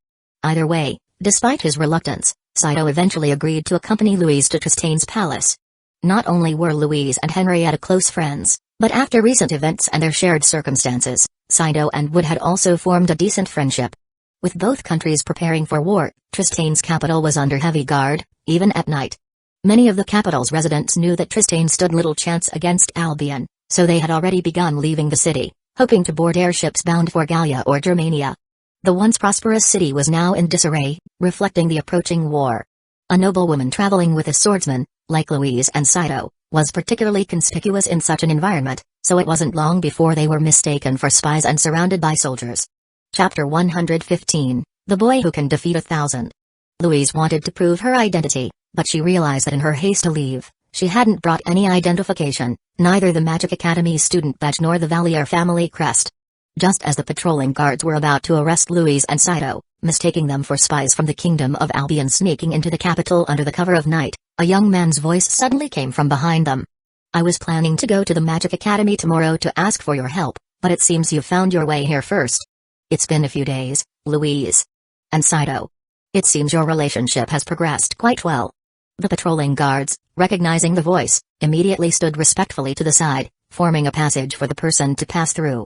Either way, despite his reluctance, Saito eventually agreed to accompany Louise to Tristane's palace. Not only were Louise and Henrietta close friends, but after recent events and their shared circumstances, Saito and Wood had also formed a decent friendship. With both countries preparing for war, Tristane's capital was under heavy guard, even at night. Many of the capital's residents knew that Tristane stood little chance against Albion, so they had already begun leaving the city, hoping to board airships bound for Gallia or Germania. The once prosperous city was now in disarray, reflecting the approaching war. A noblewoman traveling with a swordsman, like Louise and Saito, was particularly conspicuous in such an environment, so it wasn't long before they were mistaken for spies and surrounded by soldiers. Chapter 115, The boy who can defeat 1,000. Louise wanted to prove her identity, but she realized that in her haste to leave, she hadn't brought any identification, neither the Magic Academy's student badge nor the Valier family crest. Just as the patrolling guards were about to arrest Louise and Saito, mistaking them for spies from the Kingdom of Albion sneaking into the capital under the cover of night, a young man's voice suddenly came from behind them. I was planning to go to the Magic Academy tomorrow to ask for your help, but it seems you've found your way here first. It's been a few days, Louise. And Saito. It seems your relationship has progressed quite well. The patrolling guards, recognizing the voice, immediately stood respectfully to the side, forming a passage for the person to pass through.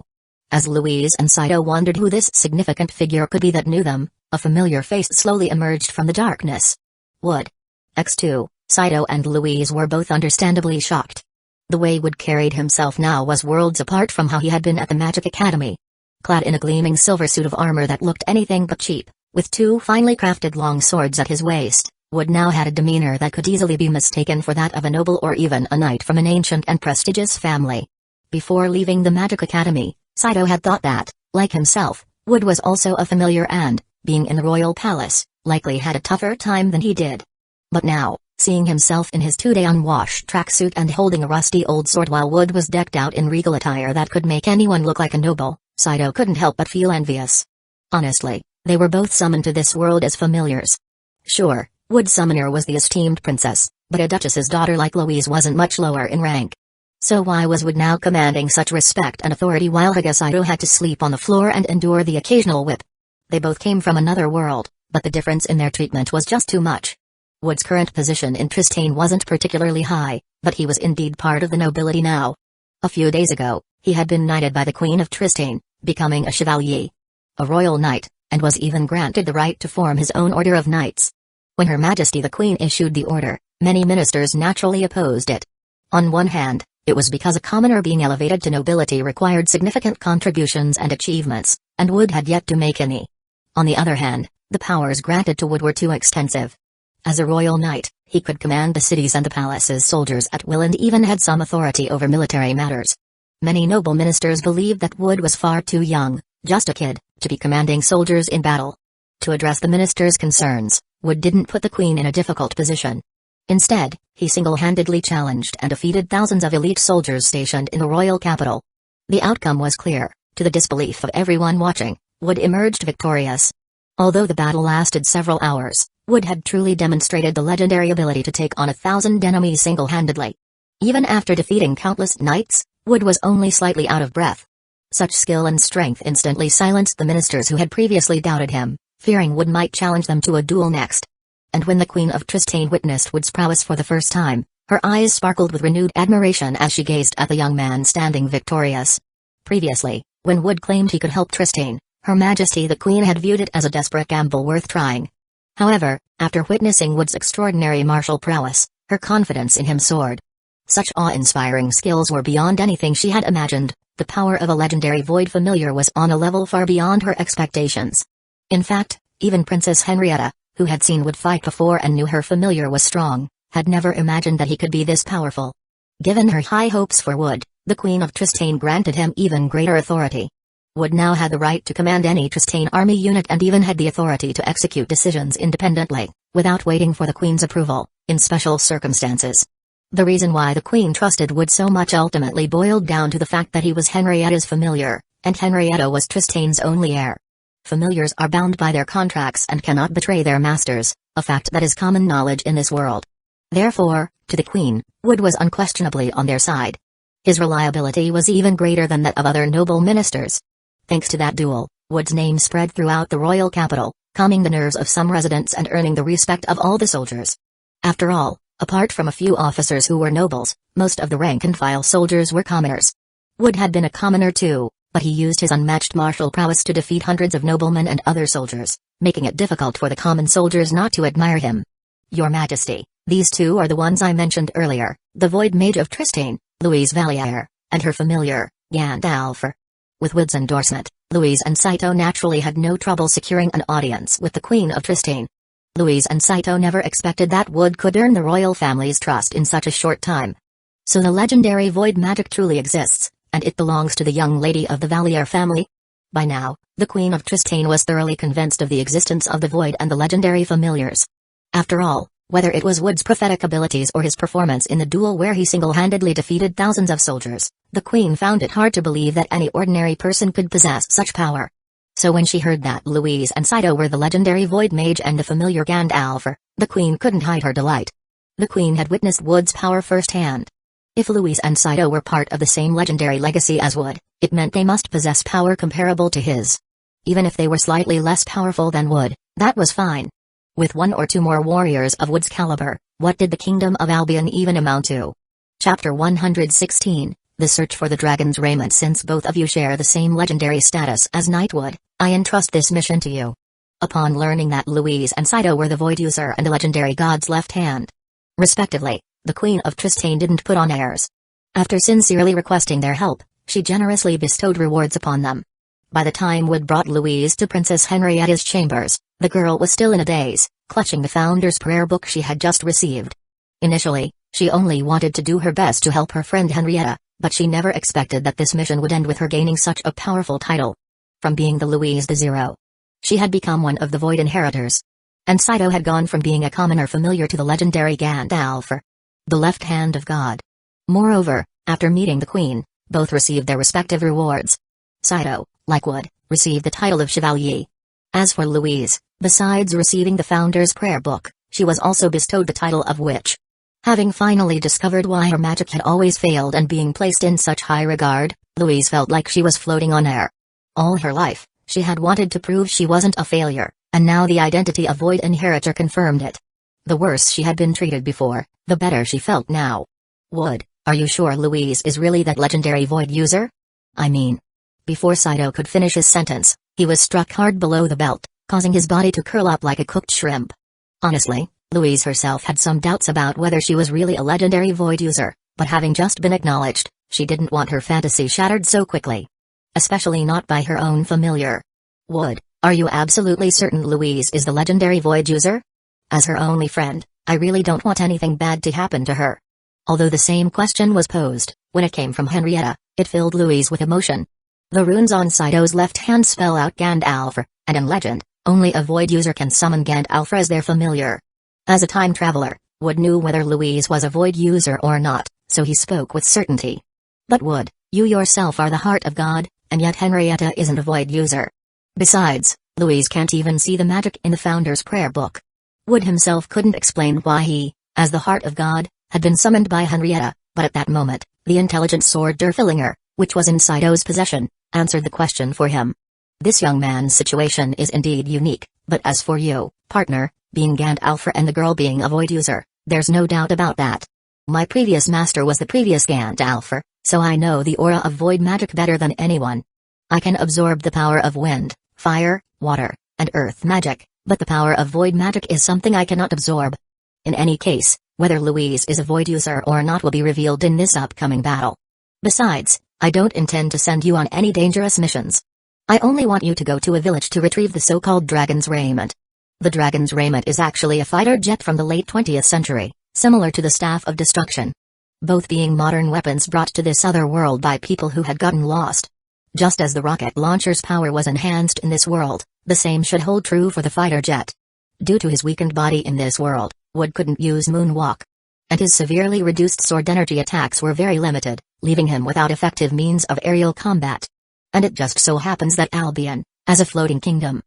As Louise and Saito wondered who this significant figure could be that knew them, a familiar face slowly emerged from the darkness. Wood. X2, Saito and Louise were both understandably shocked. The way Wood carried himself now was worlds apart from how he had been at the Magic Academy. Clad in a gleaming silver suit of armor that looked anything but cheap, with two finely crafted long swords at his waist, Wood now had a demeanor that could easily be mistaken for that of a noble or even a knight from an ancient and prestigious family. Before leaving the Magic Academy, Saito had thought that, like himself, Wood was also a familiar and, being in the royal palace, likely had a tougher time than he did. But now, seeing himself in his two-day unwashed tracksuit and holding a rusty old sword while Wood was decked out in regal attire that could make anyone look like a noble, Saito couldn't help but feel envious. Honestly, they were both summoned to this world as familiars. Sure, Wood's summoner was the esteemed princess, but a duchess's daughter like Louise wasn't much lower in rank. So why was Wood now commanding such respect and authority while Saito had to sleep on the floor and endure the occasional whip? They both came from another world, but the difference in their treatment was just too much. Wood's current position in Tristane wasn't particularly high, but he was indeed part of the nobility now. A few days ago, he had been knighted by the Queen of Tristane, becoming a chevalier. A royal knight, and was even granted the right to form his own order of knights. When Her Majesty the Queen issued the order, many ministers naturally opposed it. On one hand, it was because a commoner being elevated to nobility required significant contributions and achievements, and Wood had yet to make any. On the other hand, the powers granted to Wood were too extensive. As a royal knight, he could command the cities and the palace's soldiers at will and even had some authority over military matters. Many noble ministers believed that Wood was far too young, just a kid, to be commanding soldiers in battle. To address the ministers' concerns, Wood didn't put the Queen in a difficult position. Instead, he single-handedly challenged and defeated thousands of elite soldiers stationed in the royal capital. The outcome was clear. To the disbelief of everyone watching, Wood emerged victorious. Although the battle lasted several hours, Wood had truly demonstrated the legendary ability to take on 1,000 enemies single-handedly. Even after defeating countless knights, Wood was only slightly out of breath. Such skill and strength instantly silenced the ministers who had previously doubted him, fearing Wood might challenge them to a duel next. And when the Queen of Tristane witnessed Wood's prowess for the first time, her eyes sparkled with renewed admiration as she gazed at the young man standing victorious. Previously, when Wood claimed he could help Tristane, Her Majesty the Queen had viewed it as a desperate gamble worth trying. However, after witnessing Wood's extraordinary martial prowess, her confidence in him soared. Such awe-inspiring skills were beyond anything she had imagined. The power of a legendary void familiar was on a level far beyond her expectations. In fact, even Princess Henrietta, who had seen Wood fight before and knew her familiar was strong, had never imagined that he could be this powerful. Given her high hopes for Wood, the Queen of Tristane granted him even greater authority. Wood now had the right to command any Tristane army unit and even had the authority to execute decisions independently, without waiting for the Queen's approval, in special circumstances. The reason why the Queen trusted Wood so much ultimately boiled down to the fact that he was Henrietta's familiar, and Henrietta was Tristane's only heir. Familiars are bound by their contracts and cannot betray their masters, a fact that is common knowledge in this world. Therefore, to the Queen, Wood was unquestionably on their side. His reliability was even greater than that of other noble ministers. Thanks to that duel, Wood's name spread throughout the royal capital, calming the nerves of some residents and earning the respect of all the soldiers. After all, apart from a few officers who were nobles, most of the rank-and-file soldiers were commoners. Wood had been a commoner too, but he used his unmatched martial prowess to defeat hundreds of noblemen and other soldiers, making it difficult for the common soldiers not to admire him. Your Majesty, these two are the ones I mentioned earlier, the Void Mage of Tristane, Louise Valier, and her familiar, Gandalf. With Wood's endorsement, Louise and Saito naturally had no trouble securing an audience with the Queen of Tristane. Louise and Saito never expected that Wood could earn the royal family's trust in such a short time. So the legendary void magic truly exists, and it belongs to the young lady of the Valier family? By now, the Queen of Tristane was thoroughly convinced of the existence of the Void and the legendary familiars. After all, whether it was Wood's prophetic abilities or his performance in the duel where he single-handedly defeated thousands of soldiers, the Queen found it hard to believe that any ordinary person could possess such power. So when she heard that Louise and Saito were the legendary Void Mage and the familiar Gandalf, the Queen couldn't hide her delight. The Queen had witnessed Wood's power firsthand. If Louise and Saito were part of the same legendary legacy as Wood, it meant they must possess power comparable to his. Even if they were slightly less powerful than Wood, that was fine. With one or two more warriors of Wood's caliber, what did the Kingdom of Albion even amount to? Chapter 116, The Search for the Dragon's Raiment. Since both of you share the same legendary status as Knightwood, I entrust this mission to you. Upon learning that Louise and Saito were the Void User and the legendary God's left hand, respectively, the Queen of Tristane didn't put on airs. After sincerely requesting their help, she generously bestowed rewards upon them. By the time Wood brought Louise to Princess Henrietta's chambers, the girl was still in a daze, clutching the Founder's Prayer book she had just received. Initially, she only wanted to do her best to help her friend Henrietta, but she never expected that this mission would end with her gaining such a powerful title. From being the Louise de Zero, she had become one of the Void Inheritors. And Saito had gone from being a commoner familiar to the legendary Gandalf, the left hand of God. Moreover, after meeting the Queen, both received their respective rewards. Saito, like Wood, received the title of Chevalier. As for Louise, besides receiving the Founder's Prayer book, she was also bestowed the title of Witch. Having finally discovered why her magic had always failed and being placed in such high regard, Louise felt like she was floating on air. All her life, she had wanted to prove she wasn't a failure, and now the identity of Void Inheritor confirmed it. The worse she had been treated before, the better she felt now. Wood, are you sure Louise is really that legendary Void User? I mean. Before Saito could finish his sentence, he was struck hard below the belt, causing his body to curl up like a cooked shrimp. Honestly, Louise herself had some doubts about whether she was really a legendary Void User, but having just been acknowledged, she didn't want her fantasy shattered so quickly. Especially not by her own familiar. Wood, are you absolutely certain Louise is the legendary Void User? As her only friend, I really don't want anything bad to happen to her. Although the same question was posed, when it came from Henrietta, it filled Louise with emotion. The runes on Saito's left hand spell out Gandalf, and in legend, only a Void User can summon Gandalf as their familiar. As a time traveler, Wood knew whether Louise was a Void User or not, so he spoke with certainty. But Wood, you yourself are the heart of God, and yet Henrietta isn't a Void User. Besides, Louise can't even see the magic in the Founder's Prayer book. Wood himself couldn't explain why he, as the heart of God, had been summoned by Henrietta, but at that moment, the intelligent sword Durfillinger, which was in Saito's possession, answered the question for him. This young man's situation is indeed unique, but as for you, partner, being Gandalf and the girl being a Void User, there's no doubt about that. My previous master was the previous Gandalf, so I know the aura of Void magic better than anyone. I can absorb the power of wind, fire, water, and earth magic, but the power of Void magic is something I cannot absorb. In any case, whether Louise is a Void User or not will be revealed in this upcoming battle. Besides, I don't intend to send you on any dangerous missions. I only want you to go to a village to retrieve the so-called Dragon's Raiment. The Dragon's Raiment is actually a fighter jet from the late 20th century, similar to the Staff of Destruction. Both being modern weapons brought to this other world by people who had gotten lost. Just as the rocket launcher's power was enhanced in this world, the same should hold true for the fighter jet. Due to his weakened body in this world, Wood couldn't use moonwalk. And his severely reduced sword energy attacks were very limited, leaving him without effective means of aerial combat. And it just so happens that Albion, as a floating kingdom,